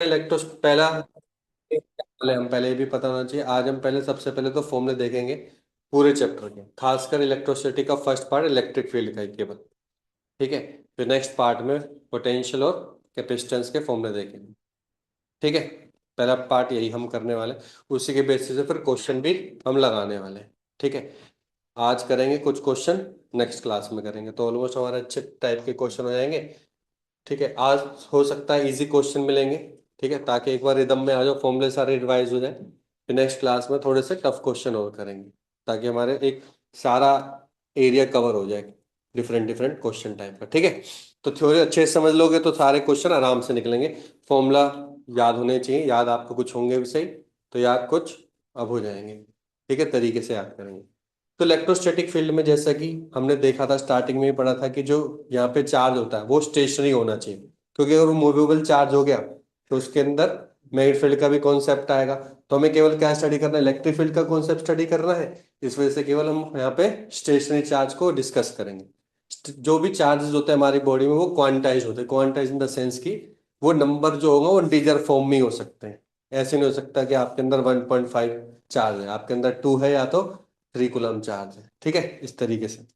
Electro पहला पहले हम पहले ये भी पता होना चाहिए। आज हम पहले सबसे पहले तो फॉर्मूले देखेंगे पूरे चैप्टर के, खासकर इलेक्ट्रोस्टैटिक का फर्स्ट पार्ट इलेक्ट्रिक फील्ड का ही केवल। ठीक है। फिर नेक्स्ट पार्ट में पोटेंशियल और कैपेसिटेंस के फॉर्मूले देखेंगे। ठीक है। पहला पार्ट यही हम करने वाले, उसी के बेसिस पे फिर क्वेश्चन भी हम लगाने वाले हैं। ठीक है। आज करेंगे कुछ क्वेश्चन, नेक्स्ट क्लास में करेंगे, तो ऑलमोस्ट हमारे अच्छे टाइप के क्वेश्चन हो जाएंगे। ठीक है। आज हो सकता है इजी क्वेश्चन मिलेंगे। ठीक है, ताकि एक बार रिदम में आ जाओ, फॉर्मूले सारे रिवाइज हो जाए। फिर नेक्स्ट क्लास में थोड़े से टफ क्वेश्चन और करेंगे, ताकि हमारे एक सारा एरिया कवर हो जाए, डिफरेंट डिफरेंट क्वेश्चन टाइप का। ठीक है। तो थ्योरी अच्छे से समझ लोगे तो सारे क्वेश्चन आराम से निकलेंगे। फॉर्मूला याद होने चाहिए, याद आपको कुछ होंगे भी सही, तो याद कुछ अब हो जाएंगे। ठीक है, तरीके से याद करेंगे। तो इलेक्ट्रोस्टैटिक फील्ड में जैसा कि हमने देखा था, स्टार्टिंग में ही पढ़ा था कि जो यहाँ पे चार्ज होता है वो स्टेशनरी होना चाहिए, क्योंकि अगर वो मूवेबल चार्ज हो गया तो उसके अंदर मैग्नेटिक फील्ड का भी कॉन्सेप्ट आएगा। तो हमें केवल क्या स्टडी करना है, इलेक्ट्रिक फील्ड का कॉन्सेप्ट स्टडी करना है। इस वजह से केवल हम यहाँ पे स्टेशनरी चार्ज को डिस्कस करेंगे। जो भी चार्जेस होते हैं हमारी बॉडी में वो क्वांटाइज होते हैं, क्वांटाइज इन द सेंस की वो नंबर जो होगा वो इंटीजर फॉर्म में ही हो सकते हैं। ऐसे नहीं हो सकता कि आपके अंदर 1.5 चार्ज है, आपके अंदर 2 है या तो 3 कूलम चार्ज है। ठीक है, इस तरीके से।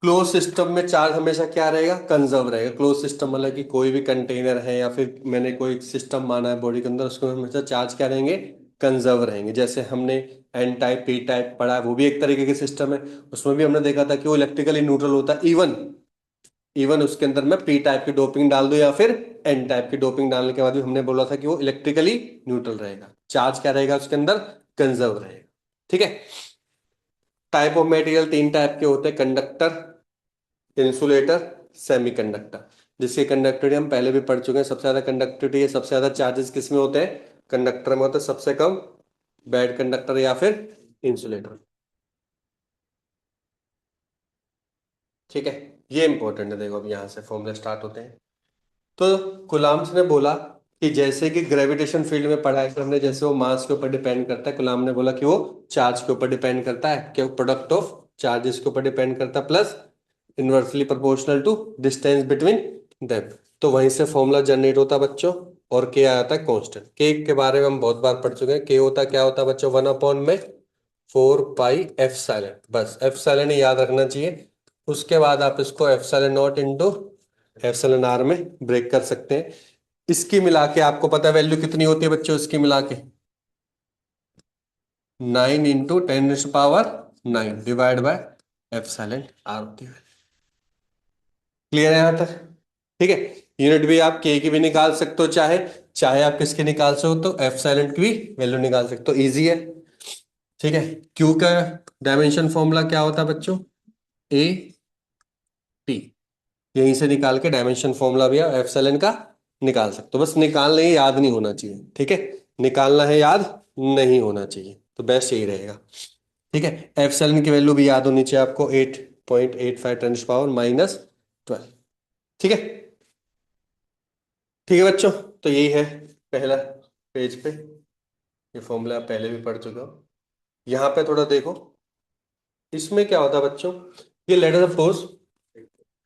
क्लोज सिस्टम में चार्ज हमेशा क्या रहेगा, कंजर्व रहेगा। क्लोज सिस्टम मतलब कि कोई भी कंटेनर है या फिर मैंने कोई सिस्टम माना है बॉडी के अंदर, उसको हमेशा चार्ज क्या रहेंगे, कंजर्व रहेंगे। जैसे हमने एन टाइप पी टाइप पढ़ा है, वो भी एक तरीके के सिस्टम है। उसमें भी हमने देखा था कि वो इलेक्ट्रिकली न्यूट्रल होता है। इवन इवन उसके अंदर मैं पी टाइप की डोपिंग डाल दूं या फिर एन टाइप की डोपिंग डालने के बाद भी हमने बोला था कि वो इलेक्ट्रिकली न्यूट्रल रहेगा, चार्ज क्या रहेगा उसके अंदर, कंजर्व रहेगा। ठीक है। टाइप ऑफ मटेरियल तीन टाइप के होते हैं, कंडक्टर, इंसुलेटर, सेमीकंडक्टर। जिसकी कंडक्टिविटी हम पहले भी पढ़ चुके हैं। सबसे ज्यादा कंडक्टिविटी है, सबसे ज्यादा चार्जेस किस में होते हैं, कंडक्टर में होते हैं। सबसे कम बैड कंडक्टर या फिर इंसुलेटर। ठीक है, ये इंपॉर्टेंट है। देखो अब यहाँ से फॉर्मूले स्टार्ट होते हैं। तो कुलाम्स ने बोला कि जैसे कि ग्रेविटेशन फील्ड में पढ़ा है कि हमने, जैसे वो मास के ऊपर डिपेंड करता है, कुलाम ने बोला कि वो चार्ज के ऊपर डिपेंड करता है, कि प्रोडक्ट ऑफ चार्जेस के ऊपर डिपेंड करता है, plus inversely proportional to distance between them. तो वहीं से फॉर्मूला जनरेट होता है बच्चों। और के आता है कांस्टेंट। के के बारे में हम बहुत बार पढ़ चुके हैं। के होता क्या होता है बच्चों, 1 अपॉन में 4 पाई एफ साइलेंट। बस एफ साइलेंट याद रखना चाहिए। उसके बाद आप इसको epsilon naught into epsilon R में ब्रेक कर सकते हैं। इसकी मिला के आपको पता है वैल्यू कितनी होती है बच्चों, इसकी मिला के 9 × 10⁻⁹ डिवाइड बाय एप्सिलॉन आर होती है। क्लियर है यहां तक? ठीक है। यूनिट भी आप के की भी निकाल सकते हो, चाहे चाहे आप किसके निकाल सकते हो, तो एप्सिलॉन की भी वैल्यू निकाल सकते हो, इजी है। ठीक है। क्यू का डायमेंशन फॉर्मूला क्या होता है बच्चों, ए टी। यहीं से निकाल के डायमेंशन फॉर्मूला भी आप एप्सिलॉन का निकाल सकते हो। बस निकालना ही याद नहीं होना चाहिए। ठीक है, निकालना है याद नहीं होना चाहिए, तो बेस्ट यही रहेगा। ठीक है। एप्सिलॉन की वैल्यू भी याद होनी चाहिए आपको, 8.85 × 10⁻⁻12। ठीक है। ठीक है बच्चों, तो यही है पहला पेज पे। ये फॉर्मूला आप पहले भी पढ़ चुके हो। यहाँ पे थोड़ा देखो, इसमें क्या होता है बच्चों, ये लेटर सपोज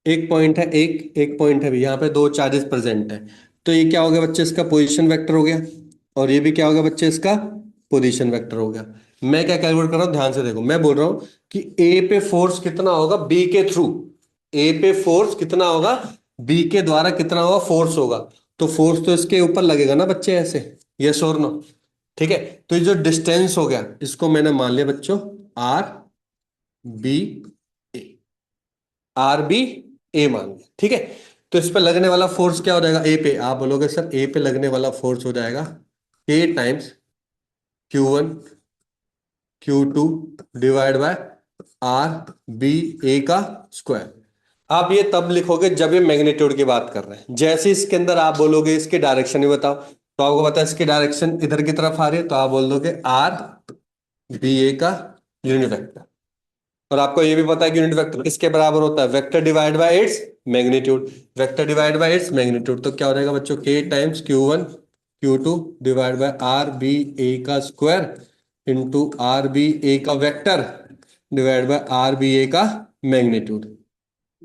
एक पॉइंट है, एक पॉइंट है भी, यहाँ पे दो चार्जेस प्रेजेंट है। तो ये क्या हो गया बच्चे, इसका पोजीशन वेक्टर हो गया। और ये भी क्या हो गया बच्चे, इसका पोजीशन वेक्टर हो गया। मैं क्या कैलकुलेट कर रहा हूँ, ध्यान से देखो। मैं बोल रहा हूँ कि ए पे फोर्स कितना होगा बी के थ्रू, ए पे फोर्स कितना होगा, बी के द्वारा कितना होगा फोर्स होगा। तो फोर्स तो इसके ऊपर लगेगा ना बच्चे, ऐसे, यस और नो। ठीक है। तो ये जो डिस्टेंस हो गया, इसको मैंने मान लिया बच्चों आर बी, आर बी ए मान लिया। ठीक है। तो इस पे लगने वाला फोर्स क्या हो जाएगा, ए पे, आप बोलोगे सर ए पे लगने वाला फोर्स हो जाएगा के times Q1 Q2 divide by R B A का स्क्वायर। आप ये तब लिखोगे जब ये मैग्नीट्यूड की बात कर रहे हैं। जैसे इसके अंदर आप बोलोगे इसकी डायरेक्शन ही बताओ, तो आपको पता है इसकी डायरेक्शन इधर की तरफ आ रही है, तो आप बोल दोगे आर बी ए का यूनिट वेक्टर। और आपको ये भी पता है कि यूनिट वेक्टर किसके बराबर होता है, vector divide by its magnitude. Vector divide by its magnitude, तो क्या हो जाएगा बच्चों, के times Q1 Q2 divide by R B A का square into R B A का vector divide by R B A का मैग्नीट्यूड।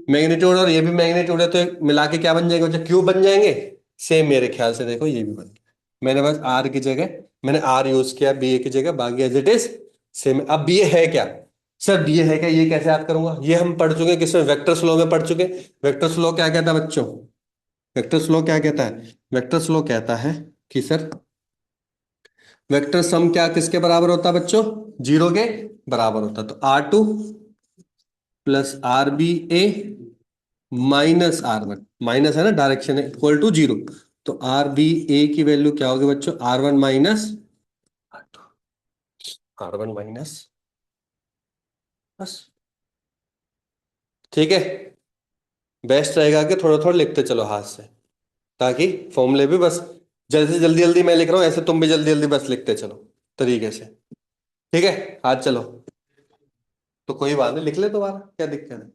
मैग्नीट्यूड और ये भी मैग्नीट्यूड है, तो मिला के क्या बन जाएगा बच्चों, क्यूब बन जाएंगे। सेम मेरे ख्याल से देखो ये भी बन गया। मैंने बस आर की जगह मैंने आर यूज किया, बी ए की जगह, बाकी एज इट इज सेम। अब बी ए है क्या? सर बी ए है क्या, ये कैसे याद करूंगा? ये हम पढ़ चुके हैं, किसमें? वेक्टर स्लो में पढ़ चुके। वेक्टर स्लो क्या कहता है बच्चों? वेक्टर स्लो क्या कहता है? वेक्टर स्लो कहता है कि सर वेक्टर सम क्या किसके बराबर होता है बच्चों? जीरो के बराबर होता है। तो R2 plus are B A minus R1, minus है ना, डायरेक्शन है, इक्वल टू जीरो। तो आर बी ए की वैल्यू क्या होगी बच्चों? R1 माइनस R1 माइनस, बस। ठीक है। बेस्ट रहेगा कि थोड़ा थोड़ा लिखते चलो हाथ से, ताकि फॉर्मूले भी बस, जैसे जल्दी जल्दी मैं लिख रहा हूँ ऐसे तुम भी जल्दी जल्दी बस लिखते चलो तरीके से। ठीक है, हाथ चलो। तो कोई बात नहीं, लिख ले दोबारा, क्या दिक्कत है?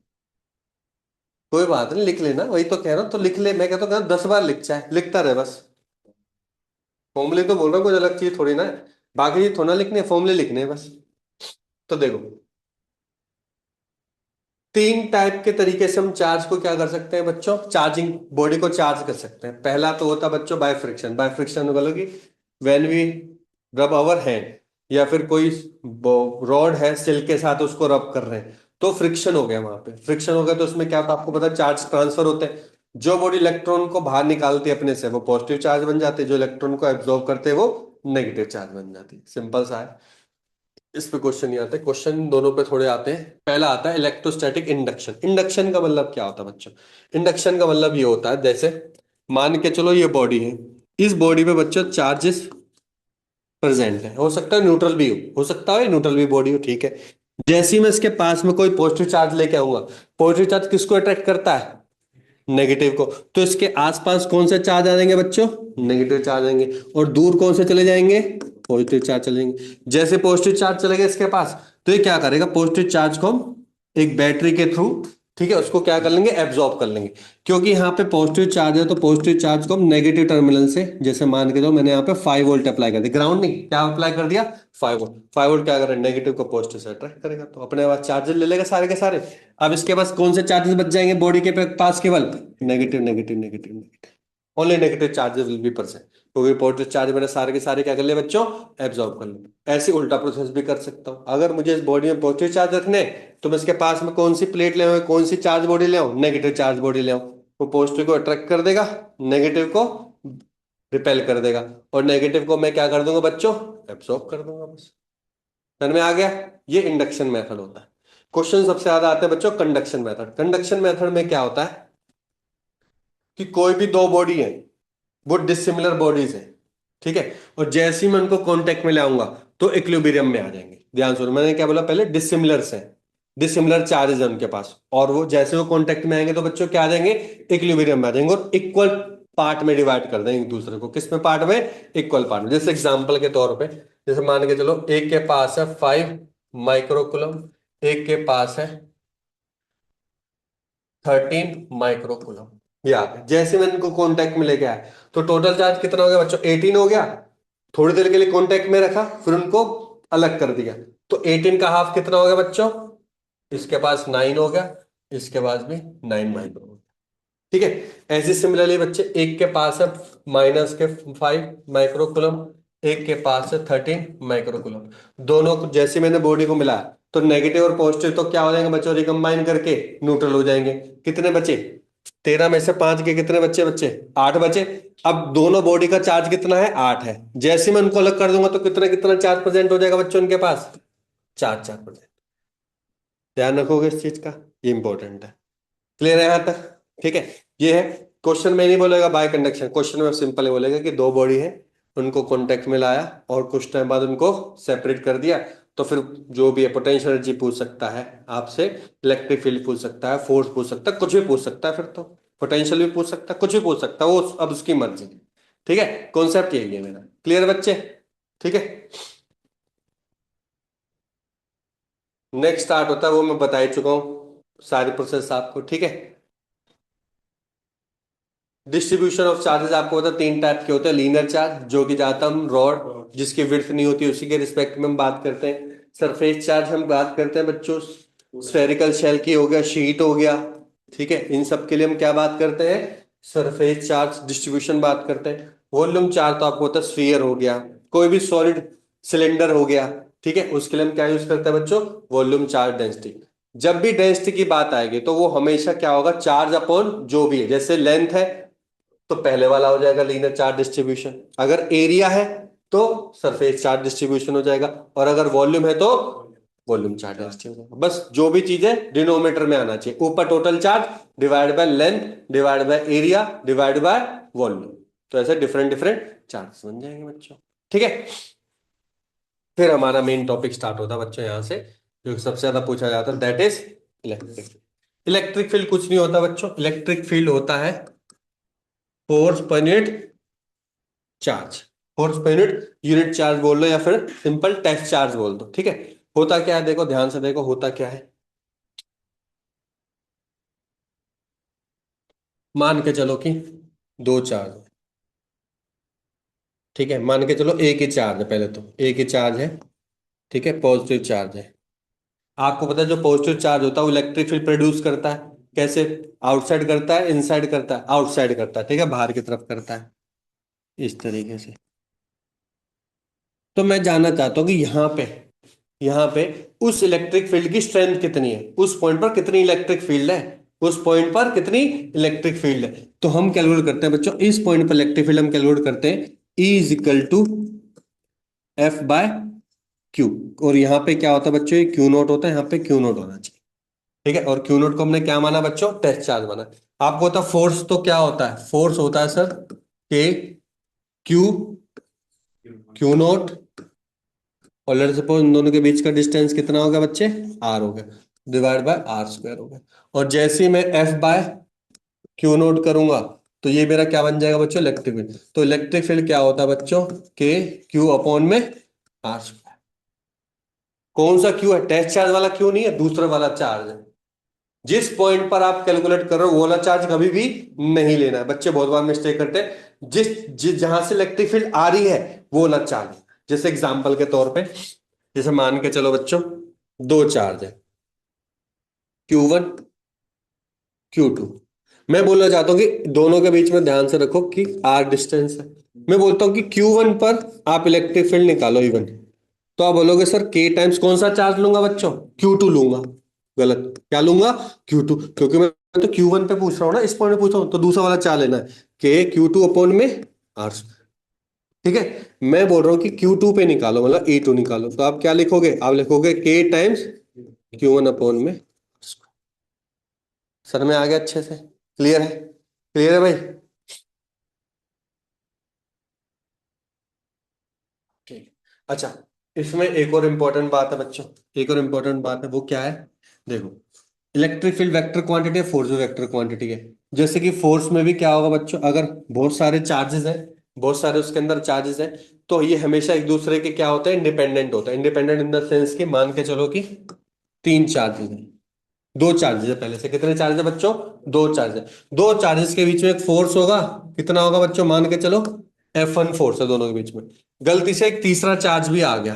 कोई बात नहीं, लिख लेना, वही तो कह रहा हूँ, तो लिख ले। मैं कहता हूँ 10 बार लिख, चाहे लिखता रहे बस। फॉर्मूले तो बोल रहा हूँ, कोई अलग चीज थोड़ी ना है। बाकी चीज थोड़ा ना लिखनी है, फॉर्मूले लिखने हैं बस। तो देखो, तीन टाइप के तरीके से हम चार्ज को क्या कर सकते हैं बच्चों? चार्जिंग बॉडी को चार्ज कर सकते हैं। पहला तो होता है बच्चों बाय फ्रिक्शन। बाय फ्रिक्शन बोलो कि व्हेन वी रब आवर हैंड, या फिर कोई रॉड है सिल्क के साथ उसको रब कर रहे हैं, तो फ्रिक्शन हो गया। वहां पे फ्रिक्शन हो गया तो उसमें क्या होता है आपको पता है? चार्ज ट्रांसफर होते हैं। जो बॉडी इलेक्ट्रॉन को बाहर निकालती है अपने से वो पॉजिटिव चार्ज बन जाते हैं, जो इलेक्ट्रॉन को एब्जॉर्ब करते हैं वो नेगेटिव चार्ज बन जाती है। सिंपल सा है। इस पे क्वेश्चन नहीं आते, क्वेश्चन दोनों पे थोड़े आते हैं। पहला आता है इलेक्ट्रोस्टैटिक इंडक्शन। इंडक्शन का मतलब क्या होता है बच्चों? इंडक्शन का मतलब ये होता है, जैसे मान के चलो ये बॉडी है, इस बॉडी पे बच्चों चार्जेस प्रेजेंट है। हो सकता है न्यूट्रल भी हो सकता है न्यूट्रल भी बॉडी हो, ठीक है। जैसे ही मैं इसके पास में कोई पॉजिटिव चार्ज लेके आऊंगा, पॉजिटिव चार्ज किसको अट्रैक्ट करता है? नेगेटिव को। तो इसके आसपास कौन से चार्ज आ जाएंगे बच्चों? नेगेटिव चार्ज आएंगे। और दूर कौन से चले जाएंगे? पॉजिटिव चार्ज चले जाएंगे। जैसे पॉजिटिव चार्ज चले गए इसके पास, तो ये क्या करेगा? पॉजिटिव चार्ज को हम एक बैटरी के थ्रू, ठीक है, उसको क्या कर लेंगे? एब्जॉर्ब कर लेंगे। क्योंकि यहाँ पे पॉजिटिव चार्ज है तो पॉजिटिव चार्ज को हम नेगेटिव टर्मिनल से, जैसे मान के दो मैंने यहाँ पे 5 वोल्ट अप्लाई कर दिया, ग्राउंड नहीं, क्या अप्लाई कर दिया? 5 वोल्ट। 5 वोल्ट क्या करे? नेगेटिव को पॉजिटिव से अट्रैक्ट करेगा, तो अपने पास चार्जर ले लेगा सारे के सारे। अब इसके पास कौन से चार्जेस बच जाएंगे बॉडी के पास? केवल negative negative negative negative. Only negative charges will be present, क्योंकि पॉजिटिव चार्ज मैंने सारे के सारे क्या कर लिए बच्चों? एब्जॉर्ब कर लिए। ऐसे उल्टा प्रोसेस भी कर सकता हूँ। अगर मुझे इस बॉडी में पॉजिटिव चार्ज रखने हैं, तो मैं इसके पास में कौन सी प्लेट ले आऊं, कौन सी चार्ज बॉडी ले आऊं? नेगेटिव चार्ज बॉडी ले आऊं। वो पॉजिटिव को अट्रैक्ट कर देगा, नेगेटिव को रिपेल कर देगा, और नेगेटिव को मैं क्या कर दूंगा बच्चों? एब्जॉर्ब कर दूंगा, बस। समझ में आ गया? ये इंडक्शन मेथड होता है। क्वेश्चन सबसे ज्यादा आते हैं बच्चों कंडक्शन मेथड। कंडक्शन मेथड में क्या होता है कि कोई भी दो बॉडी है, वो डिसिमिलर बॉडीज है, ठीक है, और जैसे ही मैं उनको कांटेक्ट में ले आऊंगा तो इक्विलिब्रियम में आ जाएंगे। ध्यान सुनो, मैंने क्या बोला पहले? डिसिमिलर से, डिसिमिलर चार्जेस है उनके पास, और वो जैसे वो कांटेक्ट में आएंगे तो बच्चों क्या आ जाएंगे? इक्विलिब्रियम में आ जाएंगे, और इक्वल पार्ट में डिवाइड कर देंगे एक दूसरे को। किस में पार्ट में? इक्वल पार्ट में। जैसे एग्जांपल के तौर पे, जैसे मान के चलो एक के पास है 5 माइक्रोकुलम, एक के पास है 13 माइक्रोकुलम। ये आ गया। जैसे मैंने इनको कांटेक्ट में लेके आया तो टोटल चार्ज कितना हो गया बच्चों? 18 हो गया। थोड़ी देर के लिए कांटेक्ट में रखा, फिर उनको अलग कर दिया, तो 18 का हाफ कितना हो गया बच्चों? इसके पास 9 हो गया, इसके पास भी 9 माइक्रो हो गया। ठीक है। ऐसे सिमिलरली बच्चे, एक के पास है माइनस के 5 माइक्रोकुलम, एक के पास है 13 माइक्रोकुलम। दोनों को जैसे मैंने बॉडी को मिला, तो नेगेटिव और पॉजिटिव तो क्या हो जाएंगे बच्चों? रिकम्बाइन करके न्यूट्रल हो जाएंगे। कितने बचे? 13 में से 5 के कितने बच्चे? बच्चे 8 बचे। अब दोनों बॉडी का चार्ज कितना है? 8 है। जैसे मैं उनको अलग कर दूंगा तो कितना कितना चार्ज प्रेजेंट हो जाएगा बच्चों उनके पास? 4 4%। ध्यान रखोगे इस चीज का, ये इंपॉर्टेंट है। क्लियर है यहां तक? ठीक है। ये है। क्वेश्चन में नहीं बोलेगा बाय कंडक्शन, क्वेश्चन में सिंपल ही बोलेगा कि दो बॉडी है, उनको कॉन्टेक्ट में लाया और कुछ टाइम बाद उनको सेपरेट कर दिया, तो फिर जो भी है पोटेंशियल एनर्जी पूछ सकता है आपसे, इलेक्ट्रिक फील्ड पूछ सकता है, फोर्स पूछ सकता है, कुछ भी पूछ सकता है। फिर तो पोटेंशियल भी पूछ सकता है, कुछ भी पूछ सकता है, वो अब उसकी मर्जी है। ठीक है, कॉन्सेप्ट यही है मेरा। क्लियर बच्चे? ठीक है। नेक्स्ट स्टार्ट होता है, वो मैं बता ही चुका हूँ सारी प्रोसेस आपको। ठीक है। डिस्ट्रीब्यूशन ऑफ चार्जेस आपको पता है 3 टाइप के होते हैं। लीनियर चार्ज, जो कि ज्यादा हम रॉड जिसकी विड्थ नहीं होती उसी के रिस्पेक्ट में हम बात करते हैं। सरफेस चार्ज हम बात करते हैं बच्चों, स्फेरिकल शेल की हो गया, शीट हो गया। ठीक है, इन सब के लिए हम क्या बात करते हैं? सरफेस चार्ज डिस्ट्रीब्यूशन बात करते हैं। वॉल्यूम चार्ज तो आपको होता है स्फीयर हो गया, कोई भी सॉलिड सिलेंडर हो गया, ठीक है, उसके लिए हम क्या यूज करते हैं बच्चों, वॉल्यूम चार्ज डेंसिटी। जब भी डेंसिटी की बात आएगी तो वो हमेशा क्या होगा, चार्ज अपॉन जो भी है, जैसे लेंथ है तो पहले वाला हो जाएगा लीनियर चार्ज डिस्ट्रीब्यूशन, अगर एरिया है तो सरफेस चार्ज डिस्ट्रीब्यूशन हो जाएगा, और अगर वॉल्यूम है तो वॉल्यूम चार्ज डिस्ट्रीब्यूशन हो जाएगा। बस जो भी चीज है डिनोमिनेटर में आना चाहिए, ऊपर total charge divide by length divide by area divide by volume, तो ऐसे डिफरेंट डिफरेंट चार्ज बन जाएंगे बच्चों। ठीक है, फिर हमारा मेन टॉपिक स्टार्ट होता है बच्चों यहां से, जो सबसे ज्यादा पूछा जाता है, that is electric. Electric field कुछ नहीं होता बच्चों, इलेक्ट्रिक फील्ड होता है force per unit charge. Force per unit charge बोल लो या फिर सिंपल टेस्ट चार्ज बोल दो, ठीक है। होता क्या है, देखो ध्यान से देखो होता क्या है। मान के चलो कि दो चार्ज है, ठीक है, मान के चलो एक ही चार्ज है, पहले तो एक ही चार्ज है, ठीक है, पॉजिटिव चार्ज है। आपको पता है जो पॉजिटिव चार्ज होता है वो इलेक्ट्रिक फील्ड प्रोड्यूस करता है, कैसे, आउटसाइड करता है इनसाइड करता है, आउटसाइड करता है, ठीक है, बाहर की तरफ करता है, इस तरीके से। तो मैं जानना चाहता हूँ कि यहाँ पे उस इलेक्ट्रिक फील्ड की स्ट्रेंथ कितनी है, उस पॉइंट पर कितनी इलेक्ट्रिक फील्ड है, उस पॉइंट पर कितनी इलेक्ट्रिक फील्ड है। तो हम कैलकुलेट करते हैं बच्चों, इस पॉइंट पर इलेक्ट्रिक फील्ड हम कैलकुलेट करते हैं E is equal to F by Q. और यहाँ पे क्या होता है बच्चों, ये क्यू नोट होता है, यहाँ पे क्यू नोट होना चाहिए, ठीक है। और क्यू नोट को हमने क्या माना बच्चों, टेस्ट चार्ज माना। आपको होता है फोर्स, तो क्या होता है, फोर्स होता है सर के क्यू क्यू नोट, और लेट्स सपोज इन दोनों के बीच का डिस्टेंस कितना हो गया बच्चे, आर हो गया, डिवाइड बाय आर स्क्वायर हो गया। और जैसे ही मैं एफ बाय क्यू नोट करूंगा तो ये मेरा क्या बन जाएगा बच्चों, इलेक्ट्रिक फील्ड। तो इलेक्ट्रिक फील्ड क्या होता है बच्चों, के क्यू अपॉन में आर स्क्वायर। कौन सा क्यू है, टेस्ट चार्ज वाला क्यू नहीं है, दूसरा वाला चार्ज है। जिस पॉइंट पर आप कैलकुलेट कर रहे हो वो वाला चार्ज कभी भी नहीं लेना है, बच्चे बहुत बार मिस्टेक करते हैं, जिस जहां से इलेक्ट्रिक फील्ड आ रही है वो वाला चार्ज। जैसे एग्जांपल के तौर पे, जैसे मान के चलो बच्चों दो चार्ज है, Q1 Q2। मैं बोलना चाहता हूं कि दोनों के बीच में ध्यान से रखो कि R डिस्टेंस है। मैं बोलता हूं कि Q1 पर आप इलेक्ट्रिक फील्ड निकालो इवन, तो आप बोलोगे सर K टाइम्स कौन सा चार्ज लूंगा बच्चों, Q2 लूंगा। गलत, क्या लूंगा, Q2, क्योंकि मैं तो Q1 पे पूछ रहा हूं ना, इस पॉइंट पे पूछ रहा हूं, तो दूसरा वाला चार्ज लेना है, K Q2 अपॉन में R। ठीक है, मैं बोल रहा हूँ कि Q2 पे निकालो, मतलब E2 निकालो, तो आप क्या लिखोगे, आप लिखोगे K टाइम्स Q1 अपॉन में। सर में आ गया अच्छे से, क्लियर है, क्लियर है भाई। ठीक, अच्छा, इसमें एक और इंपॉर्टेंट बात है बच्चों, एक और इंपॉर्टेंट बात है, वो क्या है, देखो इलेक्ट्रिक फील्ड वेक्टर क्वांटिटी है, फोर्स भी वेक्टर क्वांटिटी है। जैसे कि फोर्स में भी क्या होगा बच्चों, अगर बहुत सारे चार्जेस हैं, बहुत सारे उसके अंदर चार्जेस हैं, तो ये हमेशा एक दूसरे के क्या होता है, इंडिपेंडेंट होता है। इंडिपेंडेंट इन द सेंस कि मान के चलो कि तीन चार्जेस हैं, दो चार्जेस है पहले से, कितने चार्जेस है बच्चों, दो चार्जेस है, दो चार्जेस के बीच में एक फोर्स होगा, कितना होगा बच्चों, मान के चलो F1 फोर्स है दोनों के बीच में। गलती से एक तीसरा चार्ज भी आ गया,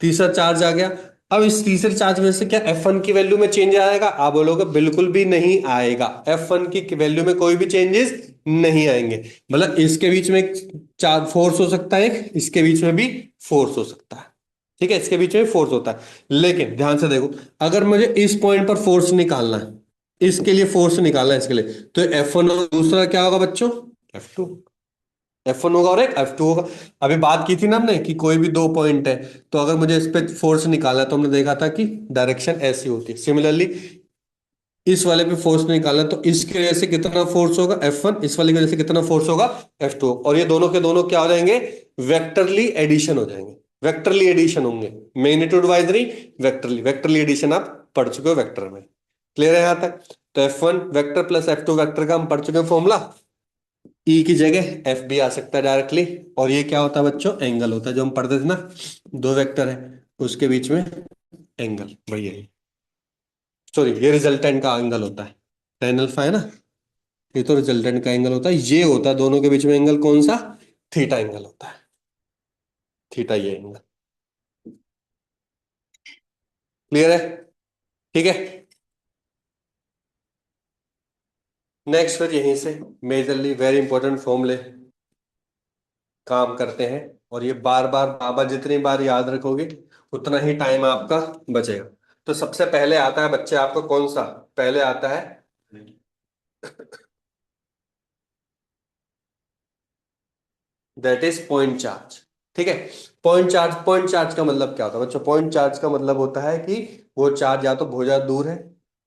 तीसरा चार्ज आ गया। अब इस तीसरे चार्ज में से क्या F1 की वैल्यू में चेंज आएगा, आप बोलोगे बिल्कुल भी नहीं आएगा, F1 की वैल्यू में कोई भी चेंजेस नहीं आएंगे। मतलब इसके बीच में एक चार्ज फोर्स हो सकता है, एक इसके बीच में भी फोर्स हो सकता है, ठीक है, इसके बीच में फोर्स होता है। लेकिन ध्यान से देखो, अगर मुझे इस पॉइंट पर फोर्स निकालना है, इसके लिए फोर्स निकालना है इसके लिए, तो F1 और दूसरा क्या होगा बच्चों, F2। F1 होगा और एक F2 होगा। अभी बात की थी ना हमने कि कोई भी दो पॉइंट है, तो अगर मुझे इस पे फोर्स निकालना है तो हमने देखा था कि डायरेक्शन ऐसी होती है। सिमिलरली इस वाले पे फोर्स निकालना है तो इसकी वजह से कितना फोर्स होगा, F1, इस वाले की वजह से कितना फोर्स होगा, F2, और ये दोनों के दोनों क्या हो जाएंगे, वेक्टरली एडिशन हो जाएंगे, वेक्टरली एडिशन होंगे, मैग्नीट्यूड वाइज नहीं, वेक्टरली, वेक्टरली एडिशन आप पढ़ चुके हो वेक्टर में, क्लियर है यहां तक। तो F1 vector plus F2 vector का हम पढ़ चुके हैं फॉर्मूला, ई की जगह एफ भी आ सकता है डायरेक्टली। और ये क्या होता है बच्चों, एंगल होता है, जो हम पढ़ते थे ना, दो वेक्टर है उसके बीच में एंगल, वही है, सॉरी ये रिजल्टेंट का एंगल होता है, टेन अल्फा है ना, ये तो रिजल्टेंट का एंगल होता है, ये होता है दोनों के बीच में एंगल कौन सा, थीटा एंगल होता है, थीटा ये एंगल, क्लियर है, ठीक है। नेक्स्ट फिर यहीं से मेजरली वेरी इंपॉर्टेंट फॉर्मूले काम करते हैं, और ये बार बार बाबा जितनी बार याद रखोगे उतना ही टाइम आपका बचेगा। तो सबसे पहले आता है बच्चे आपको कौन सा, पहले आता है दैट इज पॉइंट चार्ज। ठीक है, पॉइंट चार्ज, पॉइंट चार्ज का मतलब क्या होता है बच्चों? पॉइंट चार्ज का मतलब होता है कि वो चार्ज या तो बहुत ज्यादा दूर है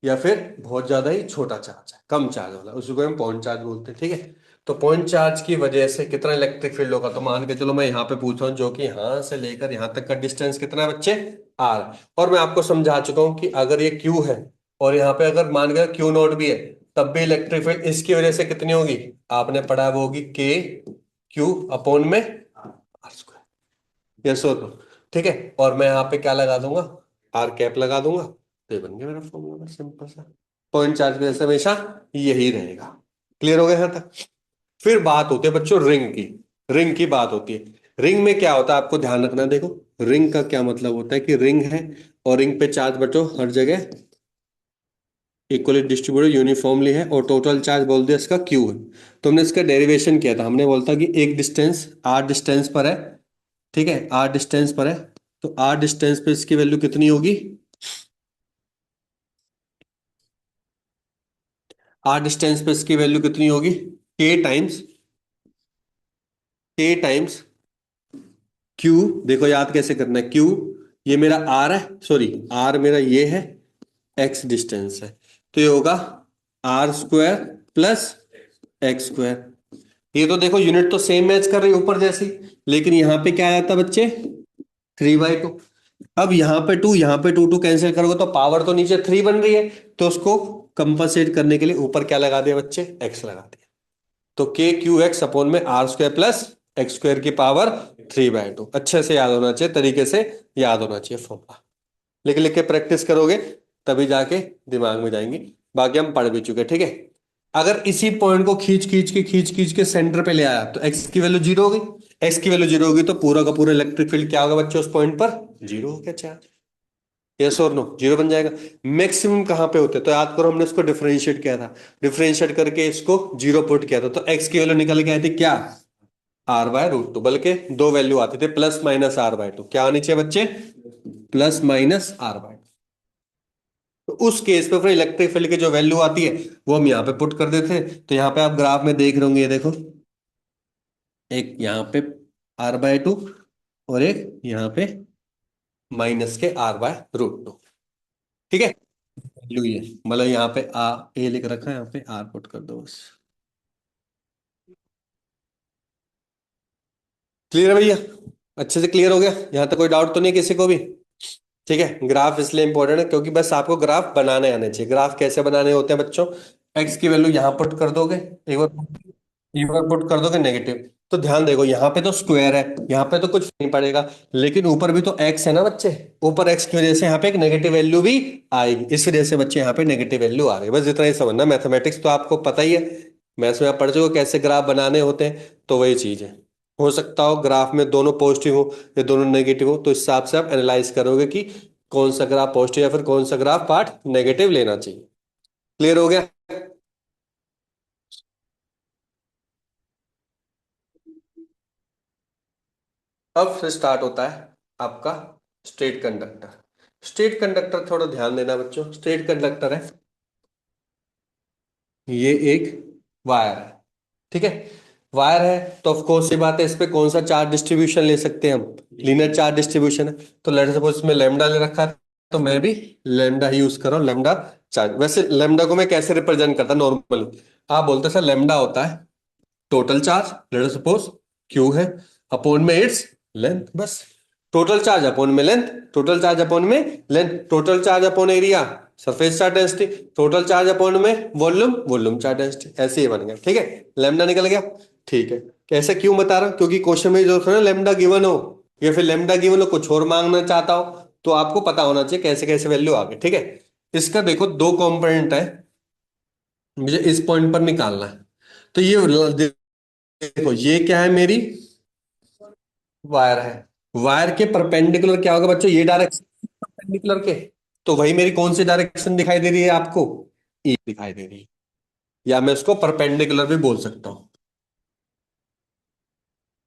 या फिर बहुत ज्यादा ही छोटा चार्ज है, कम चार्ज वाला, उसको हम पॉइंट चार्ज बोलते हैं। ठीक है, तो पॉइंट चार्ज की वजह से कितना इलेक्ट्रिक फील्ड होगा, तो मान के चलो मैं यहाँ पे पूछ रहा हूँ जो कि यहाँ से लेकर यहाँ तक का डिस्टेंस कितना है बच्चे, आर। और मैं आपको समझा चुका हूँ कि अगर ये क्यू है और यहाँ पे अगर मान गया क्यू नोट भी है, तब भी इलेक्ट्रिक फील्ड इसकी वजह से कितनी होगी, आपने पढ़ा है, वो होगी के क्यू अपॉन में आर स्क्वायर। यस और नो? ठीक है, और मैं यहाँ पे क्या लगा दूंगा, आर कैप लगा दूंगा, तो ये बन गया मेरा फॉर्मूला, सिंपल सा। पॉइंट चार्ज की वजह से हमेशा यही रहेगा। क्लियर हो गया यहाँ तक? फिर बात होती है बच्चों रिंग की। रिंग की बात होती है। रिंग में क्या होता है आपको ध्यान रखना, देखो रिंग का क्या मतलब होता है कि रिंग है और रिंग पे चार्ज बच्चों हर जगह इक्वली डिस्ट्रीब्यूटेड यूनिफॉर्मली है, और टोटल चार्ज बोल दिया इसका क्यू है। तो हमने इसका डेरिवेशन किया था, हमने बोलता कि एक डिस्टेंस आर डिस्टेंस पर है। ठीक है, आर डिस्टेंस पर है, तो आर डिस्टेंस पे इसकी वैल्यू कितनी होगी, आर डिस्टेंस पे इसकी वैल्यू कितनी होगी, के टाइम्स क्यू। देखो याद कैसे करना है, क्यू ये मेरा आर है, सॉरी आर मेरा ये है, एक्स डिस्टेंस है, तो ये होगा R square plus X square. ये तो देखो यूनिट तो सेम मैच कर रही है ऊपर जैसी, लेकिन यहाँ पे क्या आ जाता बच्चे, 3/2। अब यहाँ पे टू, यहाँ पे टू टू कैंसिल करोगे तो पावर तो नीचे 3 बन रही है, तो उसको कंपनसेट करने के लिए ऊपर क्या लगा दिया बच्चे, एक्स लगा दिया। तो के क्यू एक्स अपॉन में R square plus X square की पावर 3/2। अच्छे से याद होना चाहिए, तरीके से याद होना चाहिए फॉर्मूला। लिख लिख के प्रैक्टिस करोगे तभी जाके दिमाग में जाएंगी। बाकी हम पढ़ भी चुके, ठीक है। अगर इसी पॉइंट को खींच खींच के सेंटर पे ले आया तो एक्स की वैल्यू जीरो होगी। एक्स की वैल्यू जीरो होगी तो पूरा का पूरा इलेक्ट्रिक फील्ड क्या होगा बच्चे, उस पॉइंट पर जीरो हो गया चार्ज। यस और नो? जीरो बन जाएगा। मैक्सिमम कहां पे होते हैं, तो याद करो हमने इसको डिफरेंशिएट किया था, डिफरेंशिएट करके इसको जीरो पुट किया था, तो एक्स की वैल्यू निकल के आई थी क्या, r/√2। बल्कि दो वैल्यू आती थी, प्लस माइनस r/2। क्या आनी चाहिए बच्चे, प्लस माइनस r/2। तो उस केस पे फिर इलेक्ट्रिक फील्ड की जो वैल्यू आती है वो हम यहाँ पे पुट कर देते हैं। तो यहाँ पे आप ग्राफ में देख रहे होंगे, ये देखो एक यहाँ पे r/2 और एक यहाँ पे माइनस के r/√2। ठीक है, वैल्यू ये मतलब यहाँ पे ए लिख रखा है, यहाँ पे आर पुट कर दो बस। क्लियर है भैया? अच्छे से क्लियर हो गया? यहाँ तक कोई डाउट तो नहीं है किसी को भी? ठीक है, ग्राफ इसलिए इंपॉर्टेंट है क्योंकि बस आपको ग्राफ बनाने आने चाहिए। ग्राफ कैसे बनाने होते हैं बच्चों, एक्स की वैल्यू यहाँ पुट कर दोगे, एक बार पुट कर दोगे नेगेटिव। तो ध्यान देखो यहाँ पे तो स्क्वायर है, यहाँ पे तो कुछ नहीं पड़ेगा, लेकिन ऊपर भी तो एक्स है ना बच्चे, ऊपर एक्स की वजह से यहाँ पे एक नेगेटिव वैल्यू भी आएगी, इस वजह से बच्चे यहाँ पे नेगेटिव वैल्यू आ गई। बस इतना ही समझना, मैथमेटिक्स तो आपको पता ही है, मैथ्स में आप पढ़ चुके हो कैसे ग्राफ बनाने होते हैं, तो वही चीज है। हो सकता हो ग्राफ में दोनों पॉजिटिव हो या दोनों नेगेटिव हो, तो इस हिसाब से आप एनालाइज करोगे कि कौन सा ग्राफ पॉजिटिव या फिर कौन सा ग्राफ पार्ट नेगेटिव लेना चाहिए। क्लियर हो गया? अब फिर स्टार्ट होता है आपका स्ट्रेट कंडक्टर। स्ट्रेट कंडक्टर थोड़ा ध्यान देना बच्चों, स्ट्रेट कंडक्टर है, ये एक वायर है। ठीक है, वायर है तो ऑफ कोर्स सी बात है, इस पे कौन सा चार्ज डिस्ट्रीब्यूशन ले सकते हैं हम, लीनियर चार्ज डिस्ट्रीब्यूशन है। तो लेट सपोज इसमें लेमडा ले रखा है, तो मैं भी लेमडा ही यूज कर रहा हूँ, लेमडा चार्ज। वैसे लेमडा को मैं कैसे रिप्रेजेंट करता नॉर्मली, आप बोलते हैं सर लेमडा होता है total charge, let suppose Q है, अपॉन में इट्स लेंथ, बस। टोटल चार्ज अपॉन में लेंथ, टोटल चार्ज अपॉन में length, total charge upon area, surface charge density, total charge upon में वॉल्यूम, वॉल्यूम चार्ज डेंसिटी। ऐसे ही बन गया। ठीक है, लेमडा निकल गया। ठीक है, कैसे क्यों बता रहा हूं, क्योंकि क्वेश्चन में जो है लेमडा गिवन हो या फिर लेमडा गिवन हो कुछ और मांगना चाहता हो, तो आपको पता होना चाहिए कैसे कैसे वैल्यू आ गई। ठीक है, इसका देखो दो कंपोनेंट है, मुझे इस पॉइंट पर निकालना है। तो ये देखो ये क्या है, मेरी वायर है, वायर के परपेंडिकुलर क्या होगा बच्चों, ये डायरेक्शन परपेंडिकुलर के, तो वही मेरी कौन सी डायरेक्शन दिखाई दे रही है आपको, ये दिखाई दे रही है। या मैं इसको परपेंडिकुलर भी बोल सकता हूं।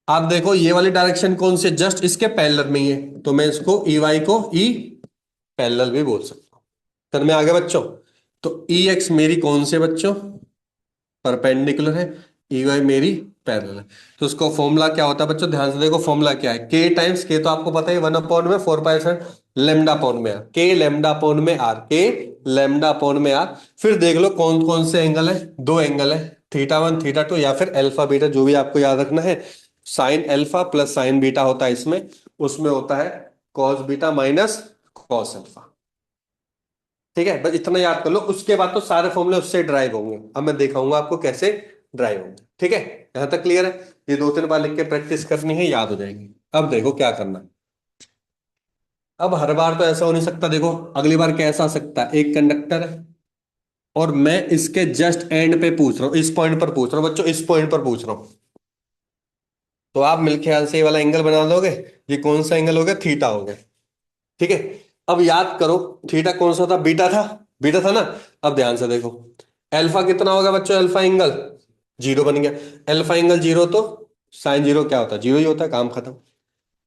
आप देखो ये वाली डायरेक्शन कौन सी, जस्ट इसके पैरेलल में ही है, तो मैं इसको ई वाई को ई पैरेलल भी बोल सकता हूं। फिर मैं आगे बच्चों, तो ई एक्स मेरी कौन से बच्चों, परपेंडिकुलर है, ई वाई मेरी पैरेलल है। तो उसको फॉर्मूला क्या होता है बच्चों, ध्यान से देखो, फॉर्मूला क्या है, के टाइम्स के, तो आपको पता है 1 अपॉन में 4 पाई लेमडा अपॉन में आर, के लेमडा अपॉन में आर, के लेमडा अपॉन में आर। फिर देख लो कौन कौन से एंगल है, दो एंगल है, थीटा 1 थीटा 2, या फिर अल्फा बीटा, जो भी आपको याद रखना है। Sine alpha plus sign beta होता है इसमें, उसमें होता है cos beta minus cos alpha. ठीक है, बस इतना याद कर लो, उसके बाद तो सारे फॉर्मूले उससे ड्राइव होंगे। अब मैं दिखाऊंगा आपको कैसे ड्राइव होंगे। ठीक है, यहां तक क्लियर है। ये 2-3 बार लिख के प्रैक्टिस करनी है, याद हो जाएंगी। अब देखो क्या करना है। अब हर बार तो ऐसा हो नहीं सकता, देखो अगली बार कैसा आ सकता है, एक कंडक्टर है और मैं इसके जस्ट एंड पे पूछ रहा हूँ, इस पॉइंट पर पूछ रहा हूँ बच्चों, इस पॉइंट पर पूछ रहा हूँ। तो आप मेरे ख्याल से ये वाला एंगल बना दोगे। ये कौन सा एंगल हो गया, थीटा हो गया। ठीक है, अब याद करो, थीटा कौन सा था, बीटा था, बीटा था ना। अब ध्यान से देखो, अल्फा कितना होगा बच्चों, अल्फा एंगल 0 बन गया। अल्फा एंगल 0 तो साइन 0 क्या होता है, 0 ही होता है, काम खत्म।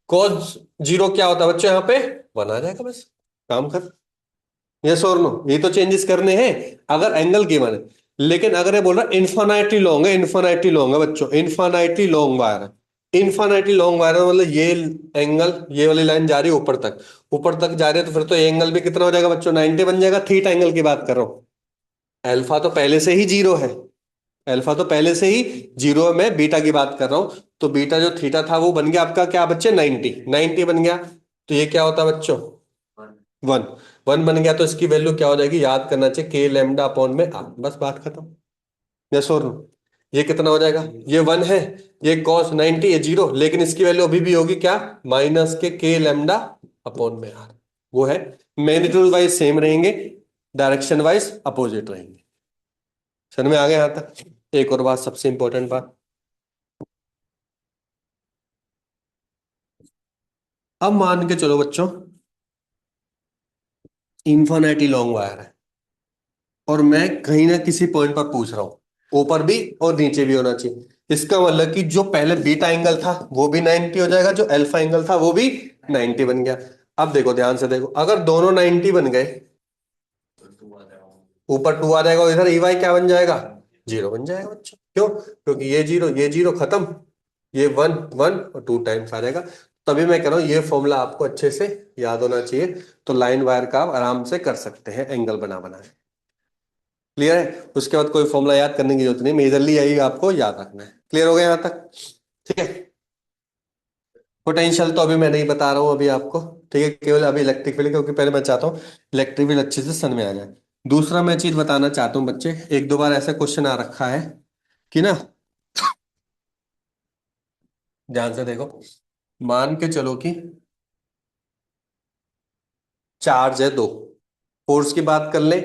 कॉस 0 क्या होता है बच्चों, यहाँ पे 1 आ जाएगा, बस काम खत्म। यस और नो, ये तो चेंजेस करने हैं अगर एंगल गिवन है। लेकिन अगर ये बोल रहा इन्फानाइटली लॉन्ग है, इन्फानाइटली लॉन्ग है बच्चों, इन्फानाइटली लॉन्ग वायर है। इन्फानाइटली लॉन्ग वायर है मतलब ये एंगल, ये वाली लाइन जा रही है ऊपर तक, ऊपर तक जा रही है, तो फिर तो ये एंगल भी कितना हो जाएगा बच्चों, 90 बन जाएगा। थीटा एंगल की बात कर रहा हूं। अल्फा तो पहले से ही 0 है, अल्फा तो पहले से ही 0 है, मैं बीटा की बात कर रहा हूं। तो बीटा जो थीटा था वो बन गया आपका क्या बच्चे, 90, 90 बन गया। तो ये क्या होता है बच्चों, 1, 1 बन गया। तो इसकी वैल्यू क्या हो जाएगी, याद करना चाहिए, के लेमडा अपॉन में आर, बस बात खत्म। यस और नो, ये कितना हो जाएगा, ये 1 है, ये कॉस 90, ये 0, लेकिन इसकी वैल्यू अभी भी होगी क्या, माइनस के लेमडा अपॉन में आर। वो है, मैग्नीट्यूड वाइज सेम रहेंगे, डायरेक्शन वाइज अपोजिट रहेंगे। समझ में आ गया यहां तक। एक और बात, सबसे इंपॉर्टेंट बात, अब मान के चलो बच्चों, इन्फिनिटी लॉन्ग वायर है और मैं कहीं ना किसी पॉइंट पर पूछ रहा हूं, ऊपर भी और नीचे भी होना चाहिए। इसका मतलब कि जो पहले बीटा एंगल था वो भी 90 हो जाएगा, जो अल्फा एंगल था वो भी 90 बन गया। अब देखो ध्यान से देखो, अगर दोनों 90 बन गए, ऊपर 2 आ जाएगा और इधर ईवाई क्या बन जाएगा, 0 बन जाएगा बच्चों। क्यों, क्योंकि ये जीरो खत्म, ये 1 1 और 2 टाइम्स आ जाएगा। तभी मैं कह रहा हूं ये फॉर्मूला आपको अच्छे से याद होना चाहिए। तो लाइन वायर का आप आराम से कर सकते हैं एंगल बना बना। क्लियर है, उसके बाद कोई फॉर्मूला याद करने की जरूरत नहीं, मेजरली यही आपको याद रखना है। क्लियर हो गया यहां तक। ठीक है, पोटेंशियल तो अभी मैं नहीं बता रहा हूं अभी आपको। ठीक है, केवल अभी इलेक्ट्रिक फील्ड, क्योंकि पहले मैं चाहता हूँ इलेक्ट्रिक फील्ड अच्छे से समझ में आ जाए। दूसरा मैं चीज बताना चाहता हूँ बच्चे, 1-2 बार ऐसा क्वेश्चन आ रखा है कि ना, ध्यान से देखो, मान के चलो कि चार्ज है दो, फोर्स की बात कर ले,